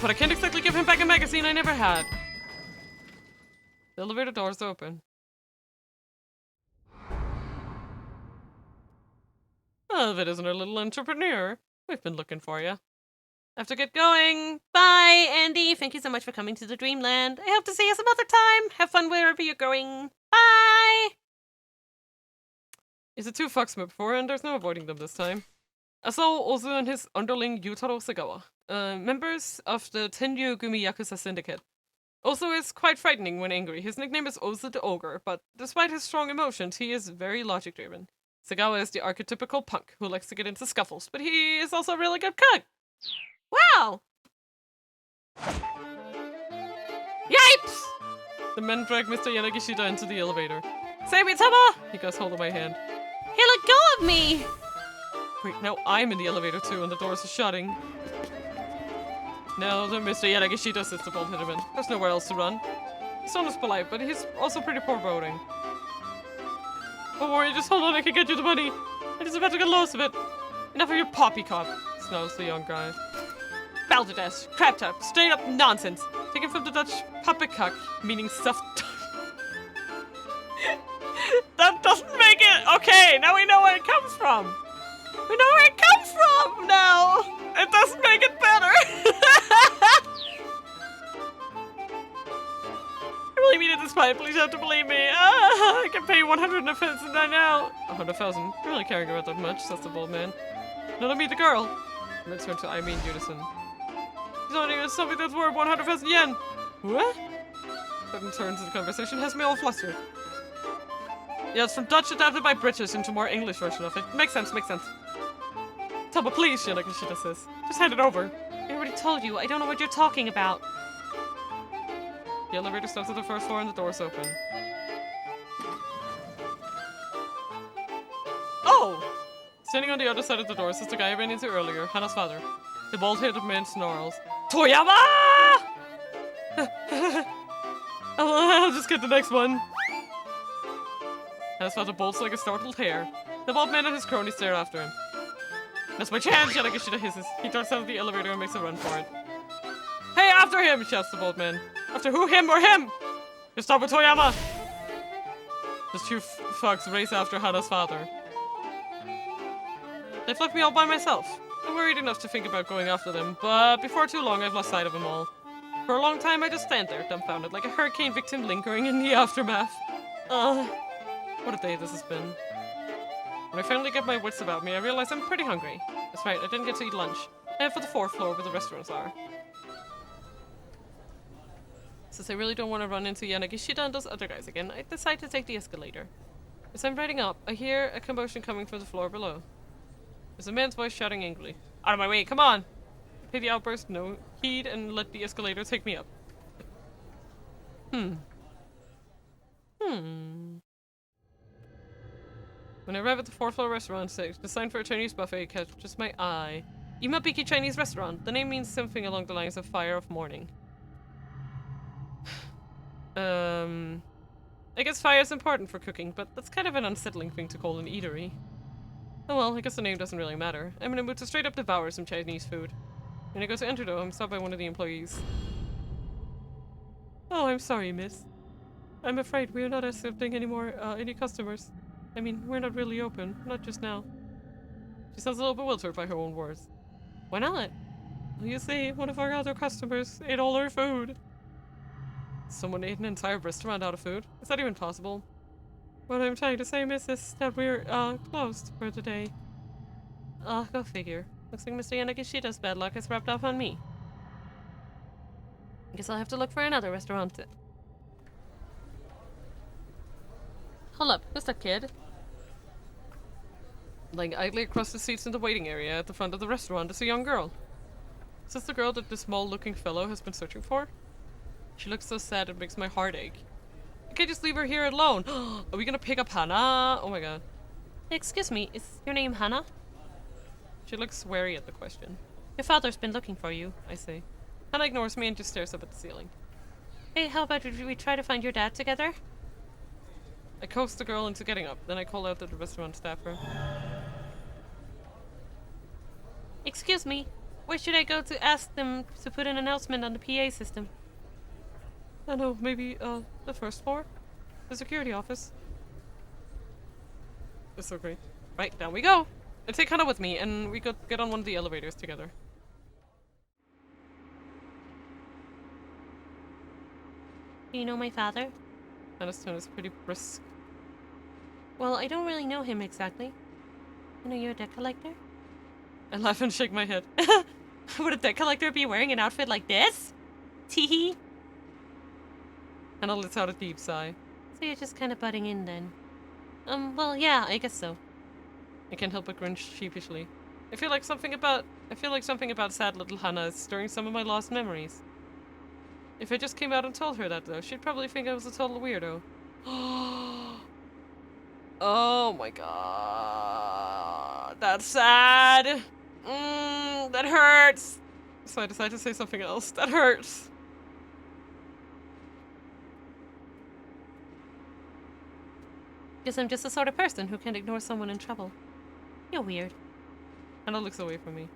But I can't exactly give him back a magazine I never had. The elevator door's open. Oh, if it isn't our little entrepreneur. We've been looking for you. I have to get going. Bye, Andy. Thank you so much for coming to the Dreamland. I hope to see you some other time. Have fun wherever you're going. Bye! Is it 2 fucks before, and there's no avoiding them this time. I saw Ozu and his underling Yutaro Sagawa, members of the Tenryu Gumi Yakuza Syndicate. Ozu is quite frightening when angry. His nickname is Ozu the Ogre, but despite his strong emotions, he is very logic-driven. Sagawa is the archetypical punk who likes to get into scuffles, but he is also a really good cook. Wow! Yipes! The men drag Mr. Yanagishita into the elevator. Save me, Tama! He grabs hold of my hand. Hey, let go of me! Wait, now I'm in the elevator too, and the doors are shutting. Now that Mr. Yanagishita sits the bolt-headed man. There's nowhere else to run. His tone is polite, but he's also pretty foreboding. Don't worry, just hold on, I can get you the money. I'm just about to get lost of it. Enough of your poppycock, snarls the young guy. Balderdash, crap tap, straight up nonsense. Taken from the Dutch poppycock, meaning stuffed. That doesn't make it okay. Now we know where it comes from. We know where it comes from now. It doesn't make it better. I really mean it this time. Please have to believe me. I can pay you 100,000 now. 100,000. You're really caring about that much, says the bold man. No, don't meet the girl. And then turn to I mean unison. He's only got something that's worth 100,000 yen. What? Sudden turns in the conversation has me all flustered. Yeah, it's from Dutch adapted by British into more English version of it. Makes sense, makes sense. Tama, please, Yanagishita says. Just hand it over. I already told you, I don't know what you're talking about. The elevator stops at the first floor and the door's open. Oh! Standing on the other side of the door is the guy I ran into earlier, Hana's father. The bald-headed man snarls. Toyama! I'll just get the next one. Hana's father bolts like a startled hare. The bald man and his cronies stare after him. That's my chance, Yanagishita hisses. He darts out of the elevator and makes a run for it. Hey, after him, shouts the bald man. After who, him or him? You stop with Toyama! The 2 fucks race after Hana's father. They've left me all by myself. I'm worried enough to think about going after them, but before too long I've lost sight of them all. For a long time I just stand there, dumbfounded, like a hurricane victim lingering in the aftermath. What a day this has been. When I finally get my wits about me, I realize I'm pretty hungry. That's right, I didn't get to eat lunch. And for the 4th floor where the restaurants are. Since I really don't want to run into Yanagishita and those other guys again, I decide to take the escalator. As I'm riding up, I hear a commotion coming from the floor below. There's a man's voice shouting angrily. Out of my way, come on! I pay the outburst no heed and let the escalator take me up. When I arrive at the 4th floor restaurant, the sign for a Chinese buffet catches my eye. Imabiki Chinese Restaurant. The name means something along the lines of Fire of Morning. I guess fire is important for cooking, but that's kind of an unsettling thing to call an eatery. Oh well, I guess the name doesn't really matter. I'm in a mood to straight up devour some Chinese food. When I go to enter though, I'm stopped by one of the employees. Oh, I'm sorry, miss. I'm afraid we're not accepting any more, any customers. I mean, we're not really open, not just now. She sounds a little bewildered by her own words. Why not? Well, you see, one of our other customers ate all our food. Someone ate an entire restaurant out of food? Is that even possible? What I'm trying to say, miss, is that we're, closed for the day. Go figure. Looks like Mr. Yanagishita's bad luck has rubbed off on me. Guess I'll have to look for another restaurant. Hold up, who's that kid? Lying idly across the seats in the waiting area at the front of the restaurant is a young girl. Is this the girl that this small-looking fellow has been searching for? She looks so sad it makes my heart ache. I can't just leave her here alone. Are we gonna pick up Hana? Oh my god. Excuse me, is your name Hana? She looks wary at the question. Your father's been looking for you, I say. Hana ignores me and just stares up at the ceiling. Hey, how about we try to find your dad together? I coax the girl into getting up, then I call out to the restaurant staffer. Excuse me, where should I go to ask them to put an announcement on the PA system? I don't know, maybe, the 1st floor? The security office. That's so great. Right, down we go! I take Hana with me, and we go get on one of the elevators together. Do you know my father? Hana's tone is pretty brisk. Well, I don't really know him exactly. You know you're a debt collector? I laugh and shake my head. Would a debt collector be wearing an outfit like this? Teehee. Hana lets out a deep sigh. So you're just kind of butting in then? Well, yeah, I guess so. I can't help but grin sheepishly. I feel like something about sad little Hana is stirring some of my lost memories. If I just came out and told her that, though, she'd probably think I was a total weirdo. Oh my god. That's sad. That hurts. So I decided to say something else. That hurts. Guess I'm just the sort of person who can't ignore someone in trouble. You're weird. Hana looks away from me.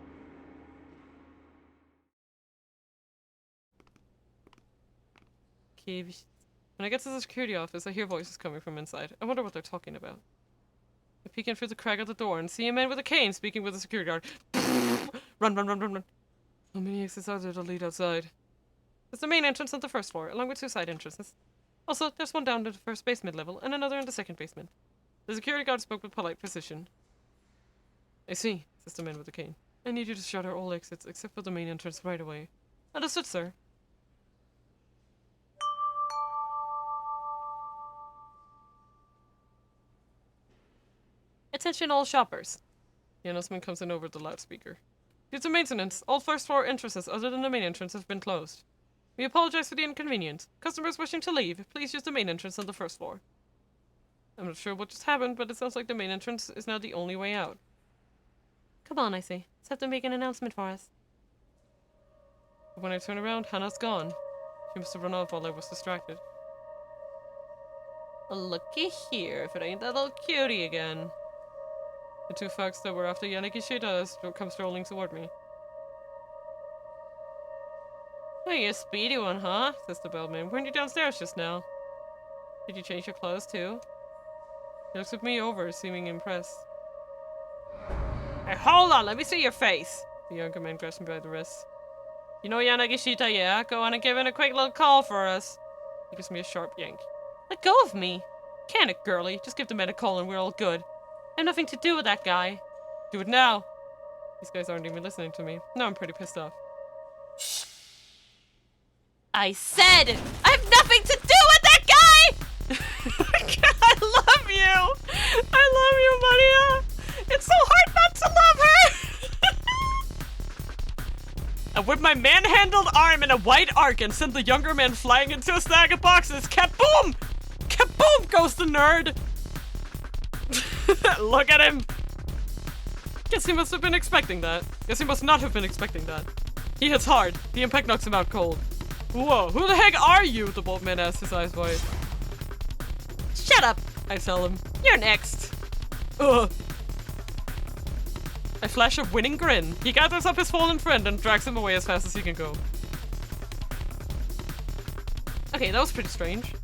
When I get to the security office, I hear voices coming from inside. I wonder what they're talking about. I peek in through the crack of the door and see a man with a cane speaking with a security guard. Run, run, run, run, run. How many exits are there to lead outside? There's the main entrance on the 1st floor, along with 2 side entrances. Also, there's one down to the 1st basement level and another in the 2nd basement. The security guard spoke with polite precision. I see, says the man with the cane. I need you to shutter all exits except for the main entrance right away. Understood, sir. Attention all shoppers. The announcement comes in over the loudspeaker. Due to maintenance, all 1st floor entrances other than the main entrance have been closed. We apologize for the inconvenience. Customers wishing to leave, please use the main entrance on the 1st floor. I'm not sure what just happened, but it sounds like the main entrance is now the only way out. Come on, I say. Let's have to make an announcement for us. But when I turn around, Hana's gone. She must have run off while I was distracted. Looky here, if it ain't that little cutie again. The 2 thugs that were after Yanagishita come strolling toward me. Oh, you're a speedy one, huh? Says the bellman. Weren't you downstairs just now? Did you change your clothes too? He looks at me over, seeming impressed. Hey, hold on, let me see your face! The younger man grabs me by the wrist. You know Yanagishita, yeah? Go on and give in a quick little call for us. He gives me a sharp yank. Let go of me! Can it, girlie? Just give the man a call and we're all good. I have nothing to do with that guy. Do it now. These guys aren't even listening to me. Now I'm pretty pissed off. I said I have nothing to do with that guy! I love you! I love you, Maria! It's so hard not to love her! I whip my manhandled arm in a white arc and send the younger man flying into a stack of boxes. Kaboom! Kaboom goes the nerd! Look at him! Guess he must have been expecting that. Guess he must not have been expecting that. He hits hard. The impact knocks him out cold. Whoa, who the heck are you? The bald man asks, his eyes wide. Shut up! I tell him. You're next. Ugh. I flash a winning grin. He gathers up his fallen friend and drags him away as fast as he can go. Okay, that was pretty strange.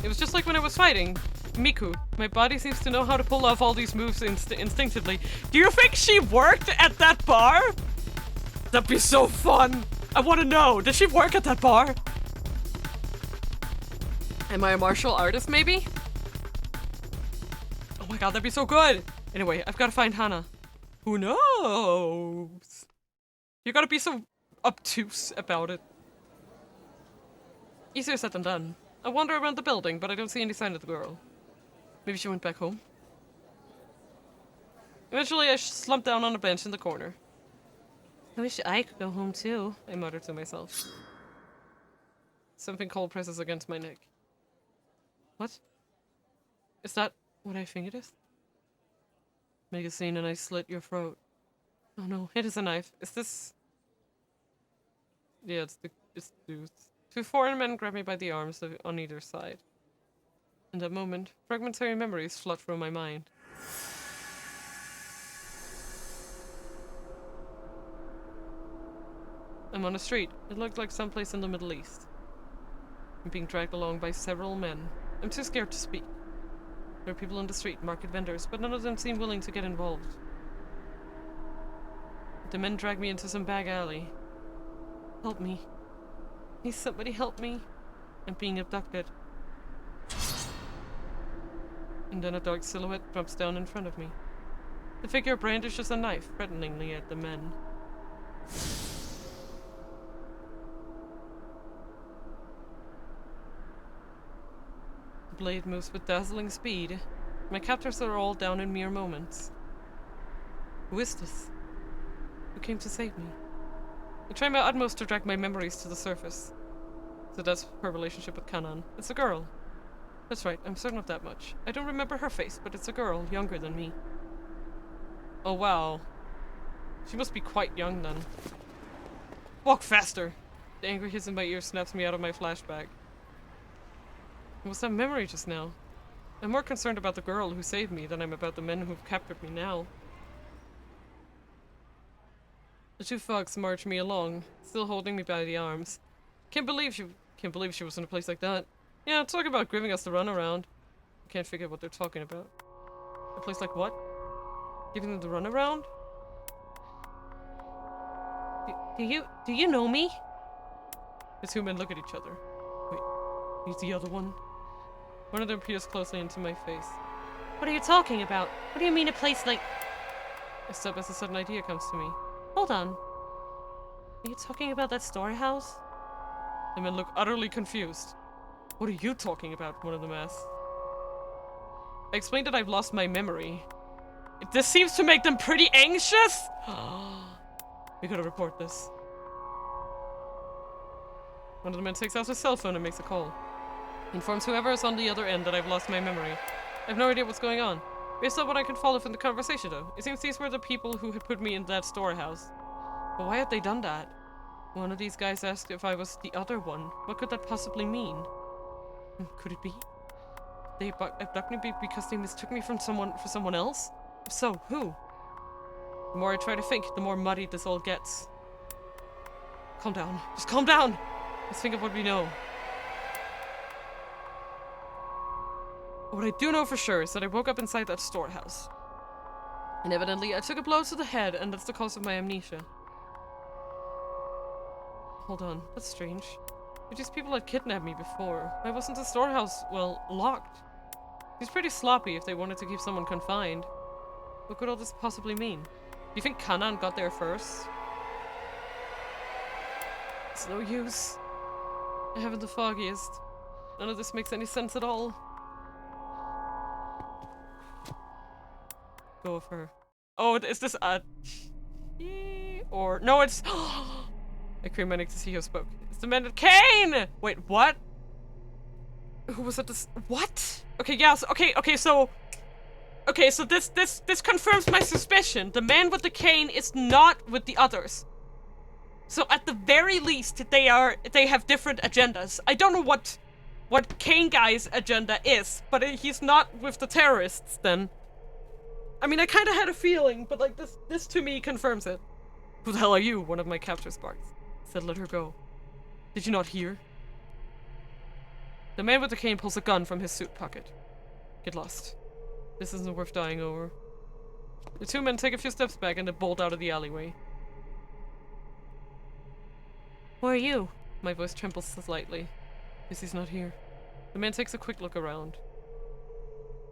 It was just like when I was fighting Miku. My body seems to know how to pull off all these moves instinctively. Do you think she worked at that bar? That'd be so fun! I want to know, did she work at that bar? Am I a martial artist, maybe? Oh my god, that'd be so good! Anyway, I've got to find Hana. Who knows? You gotta be so obtuse about it. Easier said than done. I wander around the building, but I don't see any sign of the girl. Maybe she went back home. Eventually, I slumped down on a bench in the corner. I wish I could go home too, I muttered to myself. Something cold presses against my neck. What? Is that what I think it is? Make a scene and I slit your throat. Oh no, it is a knife. Is this... Yeah, it's dudes. Two foreign men grab me by the arms on either side. In that moment, fragmentary memories flood through my mind. I'm on a street. It looked like someplace in the Middle East. I'm being dragged along by several men. I'm too scared to speak. There are people on the street, market vendors, but none of them seem willing to get involved. The men drag me into some back alley. Help me. Please, somebody help me. I'm being abducted. And then a dark silhouette drops down in front of me. The figure brandishes a knife, threateningly at the men. The blade moves with dazzling speed. My captors are all down in mere moments. Who is this? Who came to save me? I try my utmost to drag my memories to the surface. So that's her relationship with Kanan. It's a girl. That's right, I'm certain of that much. I don't remember her face, but it's a girl, younger than me. Oh wow. She must be quite young then. Walk faster! The angry hiss in my ear snaps me out of my flashback. It was that memory just now. I'm more concerned about the girl who saved me than I'm about the men who've captured me now. The two thugs march me along, still holding me by the arms. Can't believe she was in a place like that. Yeah, talk about giving us the runaround. I can't figure out what they're talking about. A place like what? Giving them the runaround? Do you know me? The two men look at each other. Wait, he's the other one? One of them peers closely into my face. What are you talking about? What do you mean a place like... I stop as a sudden idea comes to me. Hold on. Are you talking about that storehouse? The men look utterly confused. What are you talking about? One of them asks. I explained that I've lost my memory. This seems to make them pretty anxious! We gotta report this. One of the men takes out his cell phone and makes a call. He informs whoever is on the other end that I've lost my memory. I have no idea what's going on. Based on what I can follow from the conversation though, it seems these were the people who had put me in that storehouse. But why had they done that? One of these guys asked if I was the other one. What could that possibly mean? Could it be? They abducted me because they mistook me for someone else? If so, who? The more I try to think, the more muddy this all gets. Calm down. Just calm down! Let's think of what we know. What I do know for sure is that I woke up inside that storehouse. And evidently I took a blow to the head, and that's the cause of my amnesia. Hold on, that's strange. If these people had kidnapped me before, why wasn't the storehouse, well, locked? It's pretty sloppy if they wanted to keep someone confined. What could all this possibly mean? you think Kanan got there first? It's no use. I haven't the foggiest. None of this makes any sense at all. Go with her. Oh, is this a... Or... No, it's... I crave my neck to see who spoke. It's the man at Kane! Wait, what? Who was at this? What? Okay, yes. Okay, so this confirms my suspicion. The man with the cane is not with the others. So at the very least, they have different agendas. I don't know what Kane guy's agenda is, but he's not with the terrorists then. I mean, I kind of had a feeling, but like this to me confirms it. Who the hell are you? One of my capture sparks said, let her go. Did you not hear? The man with the cane pulls a gun from his suit pocket. Get lost. This isn't worth dying over. The two men take a few steps back and then bolt out of the alleyway. Who are you? My voice trembles slightly. Guess he's not here. The man takes a quick look around.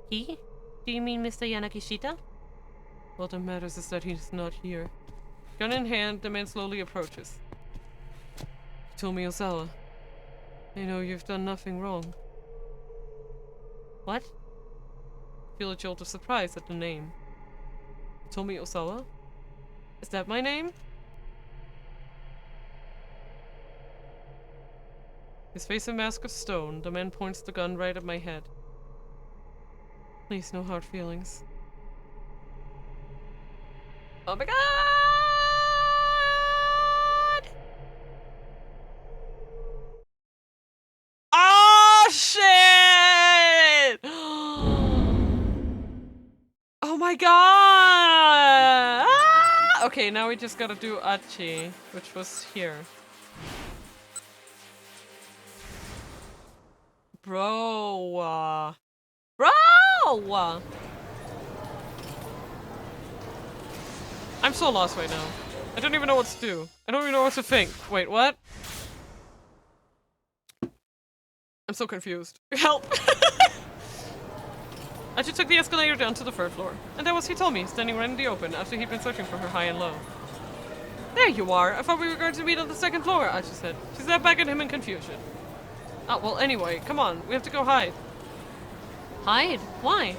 He? Do you mean Mr. Yanagishita? All that matters is that he's not here. Gun in hand, the man slowly approaches. You told me, Osawa. I know you've done nothing wrong. What? Feel a jolt of surprise at the name. You told me, Osawa? Is that my name? His face a mask of stone, the man points the gun right at my head. Please, no hard feelings. Oh my god! Oh shit! Oh my god! Ah! Okay, now we just gotta do Achi, which was here. Bro! Bro! I'm so lost right now. I don't even know what to do. I don't even know what to think. Wait, what? I'm so confused. Help! I just took the escalator down to the third floor. And there was Hitomi, standing right in the open after he'd been searching for her high and low. There you are! I thought we were going to meet on the second floor, Achi said. She sat back at him in confusion. Oh, well anyway, come on, we have to go hide. Hide? Why?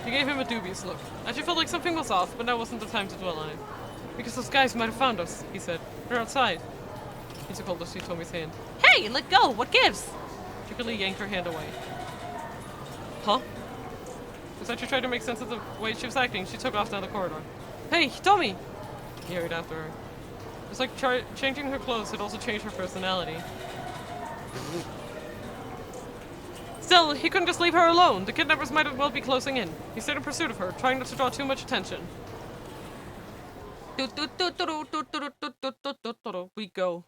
He gave him a dubious look. Achi felt like something was off, but now wasn't the time to dwell on it. Because those guys might have found us, he said. They're outside. He took hold of Hitomi's hand. Hey, let go! What gives? She quickly yanked her hand away. Huh? As Achi tried to make sense of the way she was acting, she took off down the corridor. Hey, Hitomi! He hurried after her. It's like changing her clothes had also changed her personality. Still, he couldn't just leave her alone. The kidnappers might as well be closing in. He stayed in pursuit of her, trying not to draw too much attention. We go.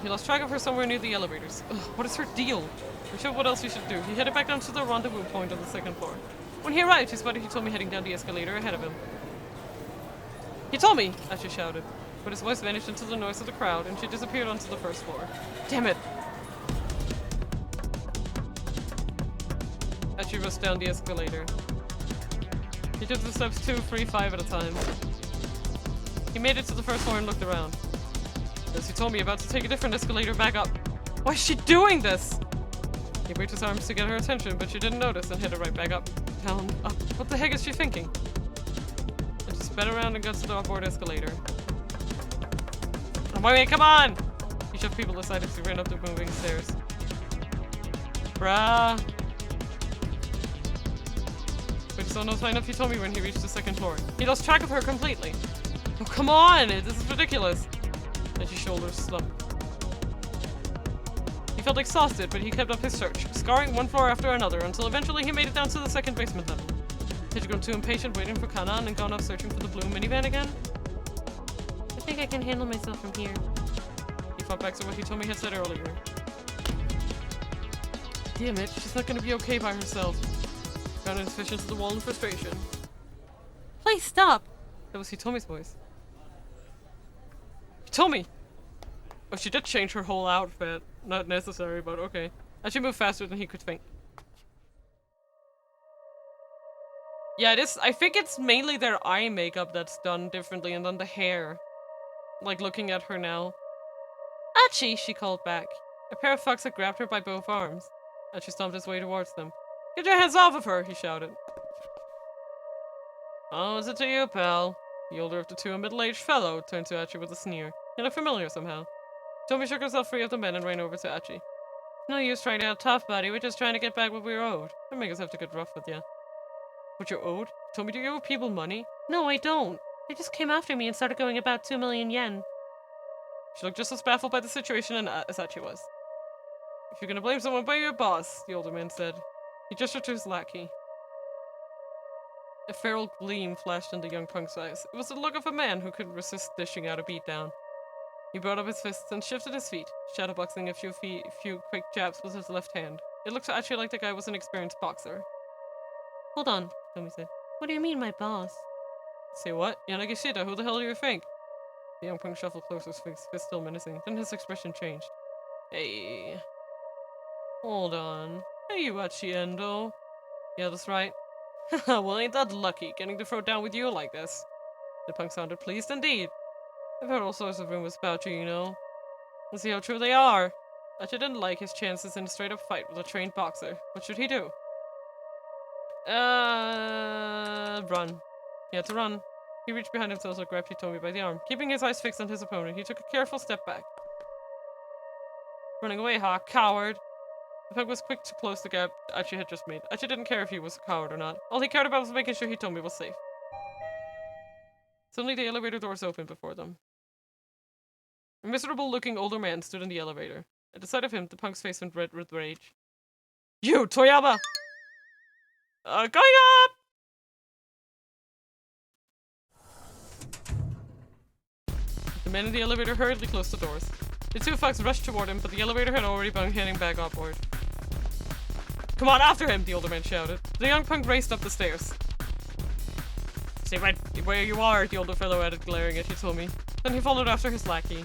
He lost track of her somewhere near the elevators. Ugh, what is her deal? I'm sure what else he should do. He headed back down to the rendezvous point on the second floor. When he arrived, he spotted Hitomi heading down the escalator ahead of him. Hitomi! Achi shouted. But his voice vanished into the noise of the crowd, and she disappeared onto the first floor. Damn it! Achi rushed down the escalator. He took the steps 2, 3, 5 at a time. He made it to the first floor and looked around. As Hitomi about to take a different escalator back up. Why is she doing this? He waved his arms to get her attention, but she didn't notice and headed right back up. Down, up. What the heck is she thinking? And she sped around and got to the upward escalator. Oh, wait, come on! He shoved people aside as he ran up the moving stairs. Bruh. But he saw no sign of Hitomi when he reached the second floor. He lost track of her completely. Oh, come on! This is ridiculous. And his shoulders slumped. He felt exhausted, but he kept up his search, scouring one floor after another until eventually he made it down to the second basement level. Had you grown too impatient waiting for Kanan and gone off searching for the blue minivan again? I think I can handle myself from here. He thought back to what Hitomi had said earlier. Damn it, she's not gonna be okay by herself. Found his fish into the wall in frustration. Please stop! That was Hitomi's voice. Hitomi! Oh, she did change her whole outfit. Not necessary, but okay. And she moved faster than he could think. Yeah, I think it's mainly their eye makeup that's done differently, and then the hair. Like, looking at her now. Achi, she called back. A pair of thugs had grabbed her by both arms. Achi stomped his way towards them. Get your hands off of her, he shouted. Oh, is it to you, pal? The older of the two, a middle-aged fellow, turned to Achi with a sneer. He looked familiar somehow. Tomi shook herself free of the men and ran over to Achi. No use trying to act tough, buddy. We're just trying to get back what we were owed. Don't make us have to get rough with you. What you're owed? Tomi, do you owe people money? No, I don't. They just came after me and started going about 2 million yen. She looked just as baffled by the situation as Achi was. If you're gonna blame someone, blame your boss, the older man said. He gestured to his lackey. A feral gleam flashed into young Punk's eyes. It was the look of a man who couldn't resist dishing out a beatdown. He brought up his fists and shifted his feet, shadowboxing a few quick jabs with his left hand. It looked to Achi like the guy was an experienced boxer. Hold on, Tomi said. What do you mean, my boss? Say what? Yanagishita, who the hell do you think? The young punk shuffled closer, his fist still menacing. Then his expression changed. Hey. Hold on. Hey, you Achi Endo. Yeah, that's right. Well, ain't that lucky, getting to throw down with you like this? The punk sounded pleased indeed. I've heard all sorts of rumors about you, you know. Let's see how true they are. Achi didn't like his chances in a straight-up fight with a trained boxer. What should he do? Run. He had to run. He reached behind himself and grabbed Hitomi by the arm. Keeping his eyes fixed on his opponent, he took a careful step back. Running away, huh? Coward. The punk was quick to close the gap Achi had just made. Achi didn't care if he was a coward or not. All he cared about was making sure Hitomi was safe. Suddenly, the elevator doors opened before them. A miserable-looking older man stood in the elevator. At the sight of him, the punk's face went red with rage. You, Toyama! Going up! The man in the elevator hurriedly closed the doors. The two thugs rushed toward him, but the elevator had already been heading back upward. Come on, after him, the older man shouted. The young punk raced up the stairs. Stay right where you are, the older fellow added, glaring at Hitomi. Then he followed after his lackey.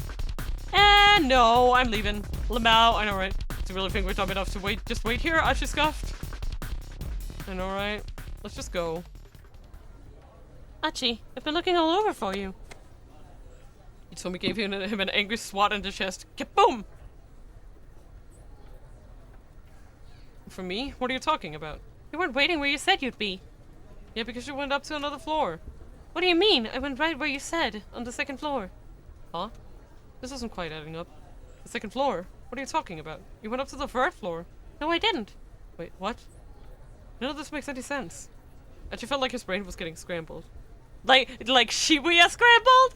No, I'm leaving. Lamau, I know, right? Do you really think we're dumb enough to wait? Just wait here? Achi scoffed. I know, right? Let's just go. Achi, I've been looking all over for you. Hitomi gave him an angry swat in the chest. Kaboom! For me? What are you talking about? You weren't waiting where you said you'd be. Yeah, because you went up to another floor. What do you mean? I went right where you said, on the second floor. Huh? This isn't quite adding up. The second floor? What are you talking about? You went up to the third floor. No, I didn't. Wait, what? None of this makes any sense. Achi felt like his brain was getting scrambled. Like Shibuya Scrambled?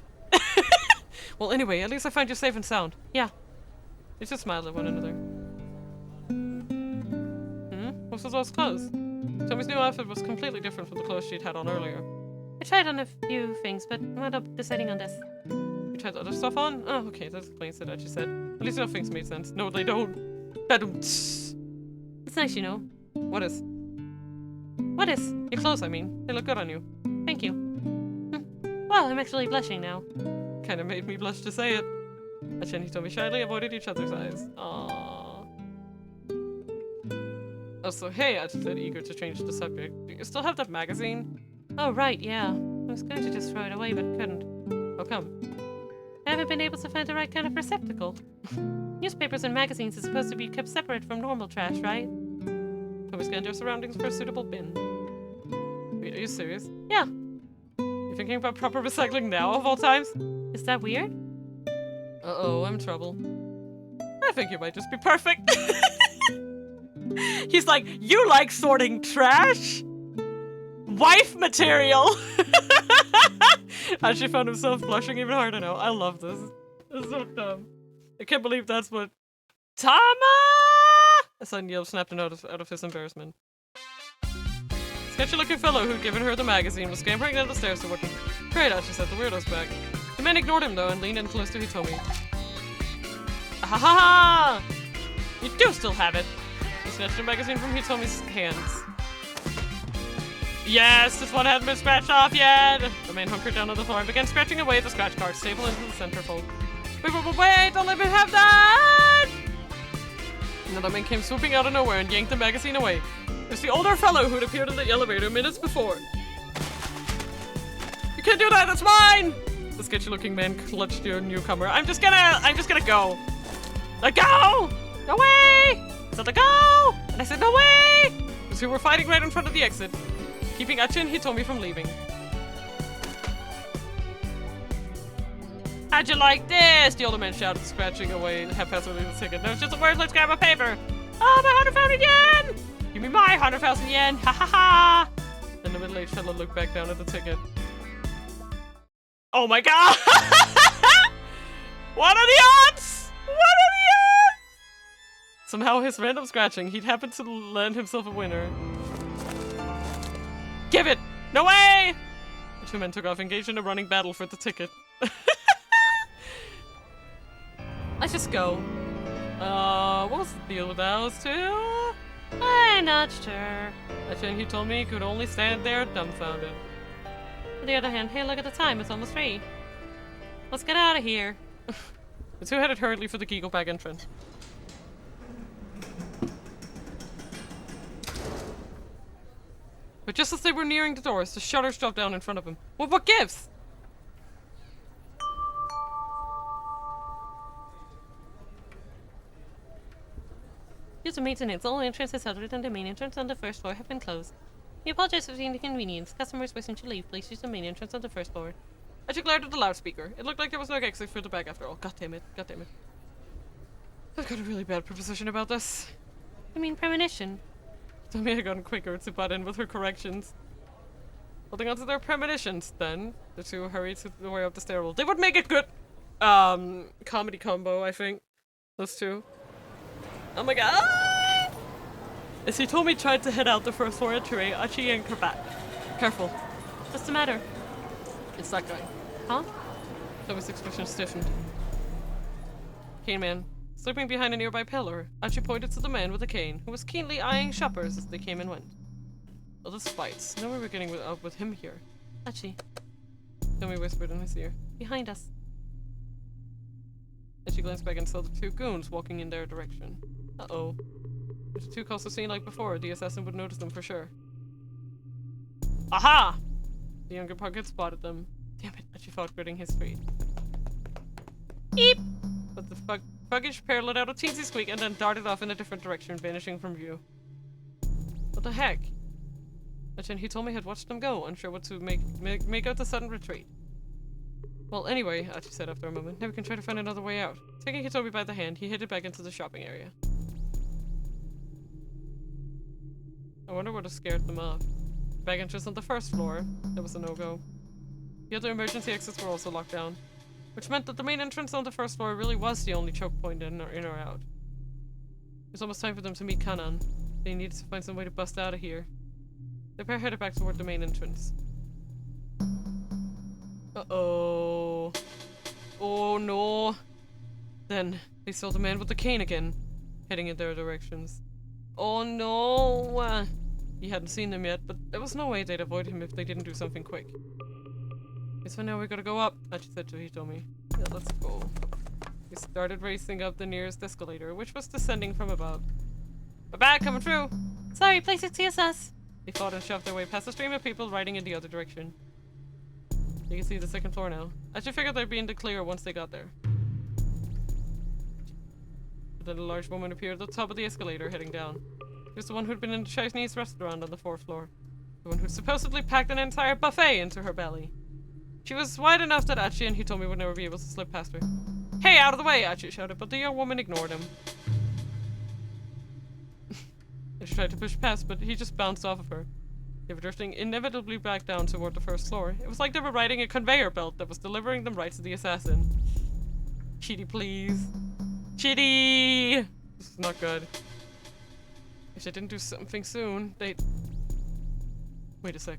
Well, anyway, at least I found you safe and sound. Yeah. They just smiled at one another. Most of those clothes. Tomi's new outfit was completely different from the clothes she'd had on earlier. I tried on a few things, but wound up deciding on this. You tried other stuff on? Oh, okay, that explains it, Achi said. At least enough things made sense. No, they don't. It's nice, you know. What is? What is? Your clothes, I mean. They look good on you. Thank you. Well, I'm actually blushing now. Kinda made me blush to say it. Achi and Hitomi shyly avoided each other's eyes. Aww. Oh, so hey, Achi said, eager to change the subject. Do you still have that magazine? Oh, right, yeah. I was going to just throw it away, but couldn't. How come? I haven't been able to find the right kind of receptacle. Newspapers and magazines are supposed to be kept separate from normal trash, right? Tomi scanned your surroundings for a suitable bin. Wait, are you serious? Yeah. You thinking about proper recycling now, of all times? Is that weird? Uh-oh, I'm in trouble. I think you might just be perfect. He's like, you like sorting trash? Wife material! Achi found himself blushing even harder now. I love this. This is so dumb. I can't believe that's what... Tama! A sudden yell snapped out of his embarrassment. The sketchy-looking fellow who'd given her the magazine was scampering down the stairs to work. Great, Achi said, the weirdo's back. The man ignored him, though, and leaned in close to Hitomi. Ha ha ha! You do still have it! He snatched the magazine from Hitomi's hands. Yes, this one hadn't been scratched off yet! The man hunkered down on the floor and began scratching away at the scratch card, stable into the centerfold. Wait, don't let me have that! Another man came swooping out of nowhere and yanked the magazine away. It was the older fellow who'd appeared in the elevator minutes before. You can't do that, that's mine! The sketchy looking man clutched your newcomer. I'm just gonna go. Let go! No way! I said let go! And I said no way! The two were fighting right in front of the exit, keeping Achi and Hitomi from leaving. How'd you like this? The older man shouted, scratching away haphazardly the ticket. No, it's just a word, let's grab a paper. Oh, my 100,000 yen! Give me my 100,000 yen, ha ha ha! Then the middle-aged fellow looked back down at the ticket. Oh my god! What are the odds? What are the odds? Somehow his random scratching, he'd happened to land himself a winner. Give it! No way! The two men took off, engaged in a running battle for the ticket. Let's just go. What was the deal with those two? I'm not sure. He told me he could only stand there dumbfounded. On the other hand, hey, look at the time. It's almost 3. Let's get out of here. The two headed hurriedly for the Giggle Bag entrance. But just as they were nearing the doors, the shutters dropped down in front of him. Well, what gives? Due to maintenance, all entrances other than the main entrance on the first floor have been closed. We apologize for the inconvenience. Customers wishing to leave, please use the main entrance on the first floor. I glared at the loudspeaker. It looked like there was no exit for the bag after all. God damn it. God damn it. I've got a really bad preposition about this. You mean premonition? Tell me I gotten quicker to butt in with her corrections. Holding on to their premonitions, then, the two hurried to the way up the stairwell. They would make a good, comedy combo, I think. Those two. Oh my god! Ah! As he told me tried to head out the first floor entry, Achi yanked her back. Careful. What's the matter? It's that guy. Huh? Tommy's expression stiffened. Cane man. Slipping behind a nearby pillar, Achi pointed to the man with the cane, who was keenly eyeing shoppers as they came and went. Oh, the spites. Now we're getting up with him here. Achi. Tommy whispered in his ear. Behind us. Achi glanced back and saw the two goons walking in their direction. Uh-oh. If the two calls were seen like before, the assassin would notice them for sure. Aha! The younger pug had spotted them. Damn it, Achi thought, gritting his teeth. Eep! But the buggish pair let out a teensy squeak and then darted off in a different direction, vanishing from view. What the heck? He told me had watched them go, unsure what to make out the sudden retreat. Well, anyway, Achi said after a moment, now we can try to find another way out. Taking Hitomi by the hand, he headed back into the shopping area. I wonder what scared them off. The bag entrance on the first floor, that was a no-go. The other emergency exits were also locked down, which meant that the main entrance on the first floor really was the only choke point in or out. It was almost time for them to meet Kanan. They needed to find some way to bust out of here. The pair headed back toward the main entrance. Uh-oh. Oh no. Then they saw the man with the cane again, heading in their directions. Oh no. He hadn't seen them yet, but there was no way they'd avoid him if they didn't do something quick. Guess for now we gotta go up, Achi said to Hitomi. Yeah, let's go. We started racing up the nearest escalator, which was descending from above. We're back, coming through! Sorry, please excuse us. They fought and shoved their way past a stream of people riding in the other direction. You can see the second floor now. I should figure they'd be in the clear once they got there. But then a large woman appeared at the top of the escalator, heading down. She was the one who'd been in the Chinese restaurant on the 4th floor. The one who'd supposedly packed an entire buffet into her belly. She was wide enough that Achi and Hitomi would never be able to slip past her. Hey, out of the way! Achi shouted, but the young woman ignored him. She tried to push past, but he just bounced off of her. They were drifting inevitably back down toward the first floor. It was like they were riding a conveyor belt that was delivering them right to the assassin. Chitty, please. Chitty! This is not good. If they didn't do something soon, they'd... Wait a sec.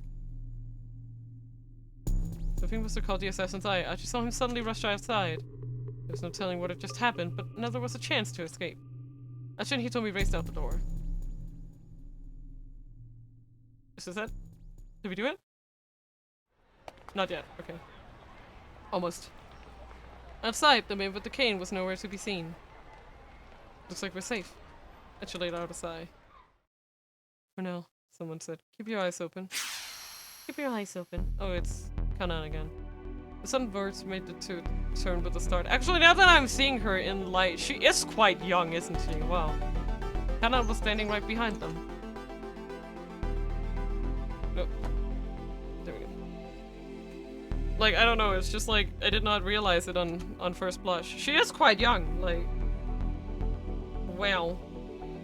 Something must have caught the assassin's eye. Achi saw him suddenly rush outside. There was no telling what had just happened, but now there was a chance to escape. Achi and Hitomi raced out the door. Is it? Did we do it? Not yet. Okay. Almost. Outside, the man with the cane was nowhere to be seen. Looks like we're safe. Achi let out a sigh. For now, someone said. Keep your eyes open. Keep your eyes open. Oh, it's Count on again. The sudden words made the two turn with the start. Actually, now that I'm seeing her in light, she is quite young, isn't she? Wow. Hannah was standing right behind them. Nope. There we go. Like, I don't know, it's just like, I did not realize it on first blush. She is quite young, like... Wow.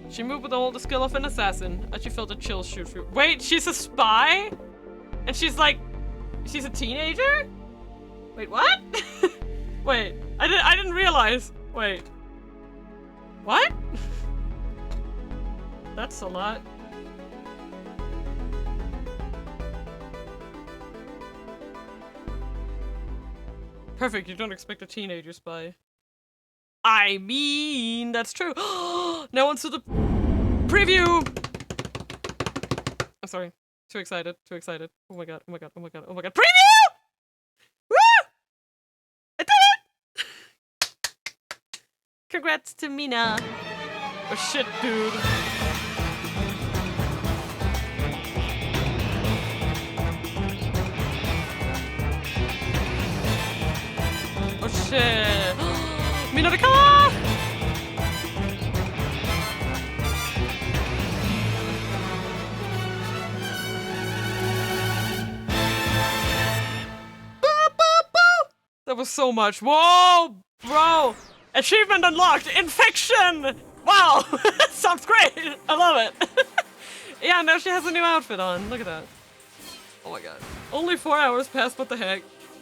She moved with all the skill of an assassin, as she felt a chill shoot through. Wait, she's a spy? And she's like... She's a teenager? Wait, what? Wait, I didn't realize. Wait. What? That's a lot. Perfect, you don't expect a teenager spy. I mean, that's true. Now onto the preview! I'm sorry. Too excited, too excited. Oh my god, oh my god, oh my god, oh my god. Preview! Woo! I did it! Congrats to Mina. Oh shit, dude. Oh shit. Mina de color! That was so much. Whoa, bro. Achievement unlocked. Infection. Wow. Sounds great. I love it. Yeah, now she has a new outfit on. Look at that. Oh my god. Only 4 hours passed. What the heck?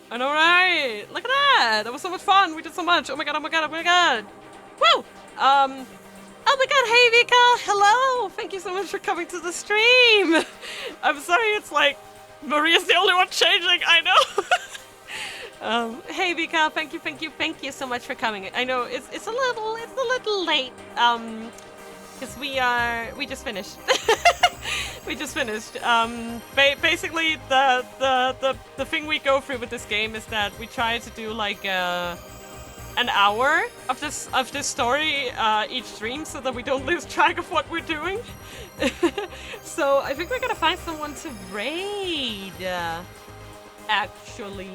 I know, right? Look at that. That was so much fun. We did so much. Oh my god. Oh my god. Oh my god. Woo. Oh my god. Hey, Vika. Hello. Thank you so much for coming to the stream. I'm sorry. It's like Maria's the only one changing. I know. Hey Vika, thank you so much for coming. I know it's a little late, because we just finished. We just finished. Basically the thing we go through with this game is that we try to do like an hour of this story each stream, so that we don't lose track of what we're doing. So I think we're gonna find someone to raid. Actually.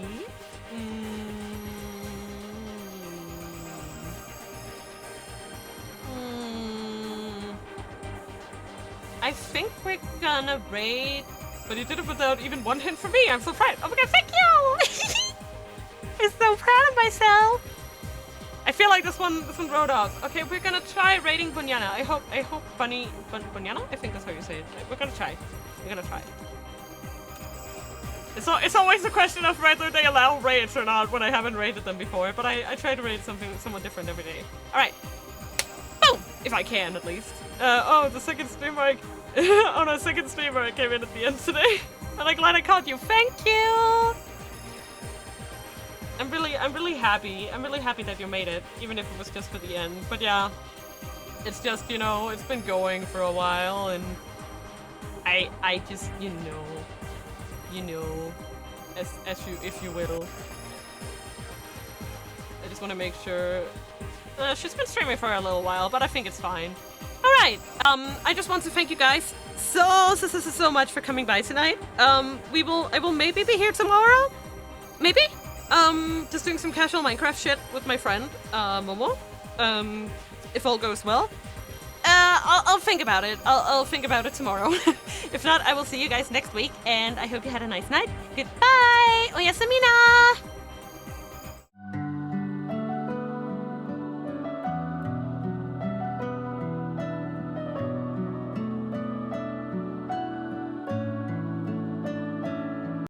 I think we're gonna raid, but you did it without even one hint from me. I'm so proud. Oh my god, thank you! I'm so proud of myself. I feel like this one rode off. Okay, we're gonna try raiding Bunyana. I hope Bunyana? I think that's how you say it. We're gonna try. It's always a question of whether they allow raids or not when I haven't raided them before, but I try to raid someone different every day. Alright. Boom! If I can, at least. Oh, the second streamer oh no, second streamer came in at the end today. And I'm glad I caught you. Thank you! I'm really happy. I'm really happy that you made it, even if it was just for the end. But yeah, it's just, you know, it's been going for a while, and I just, you know, if you will. I just want to make sure. She's been streaming for a little while, but I think it's fine. All right. I just want to thank you guys so much for coming by tonight. I will maybe be here tomorrow. Maybe. Just doing some casual Minecraft shit with my friend, Momo. If all goes well. I'll think about it. I'll think about it tomorrow. If not, I will see you guys next week, and I hope you had a nice night. Goodbye! Oyasamina!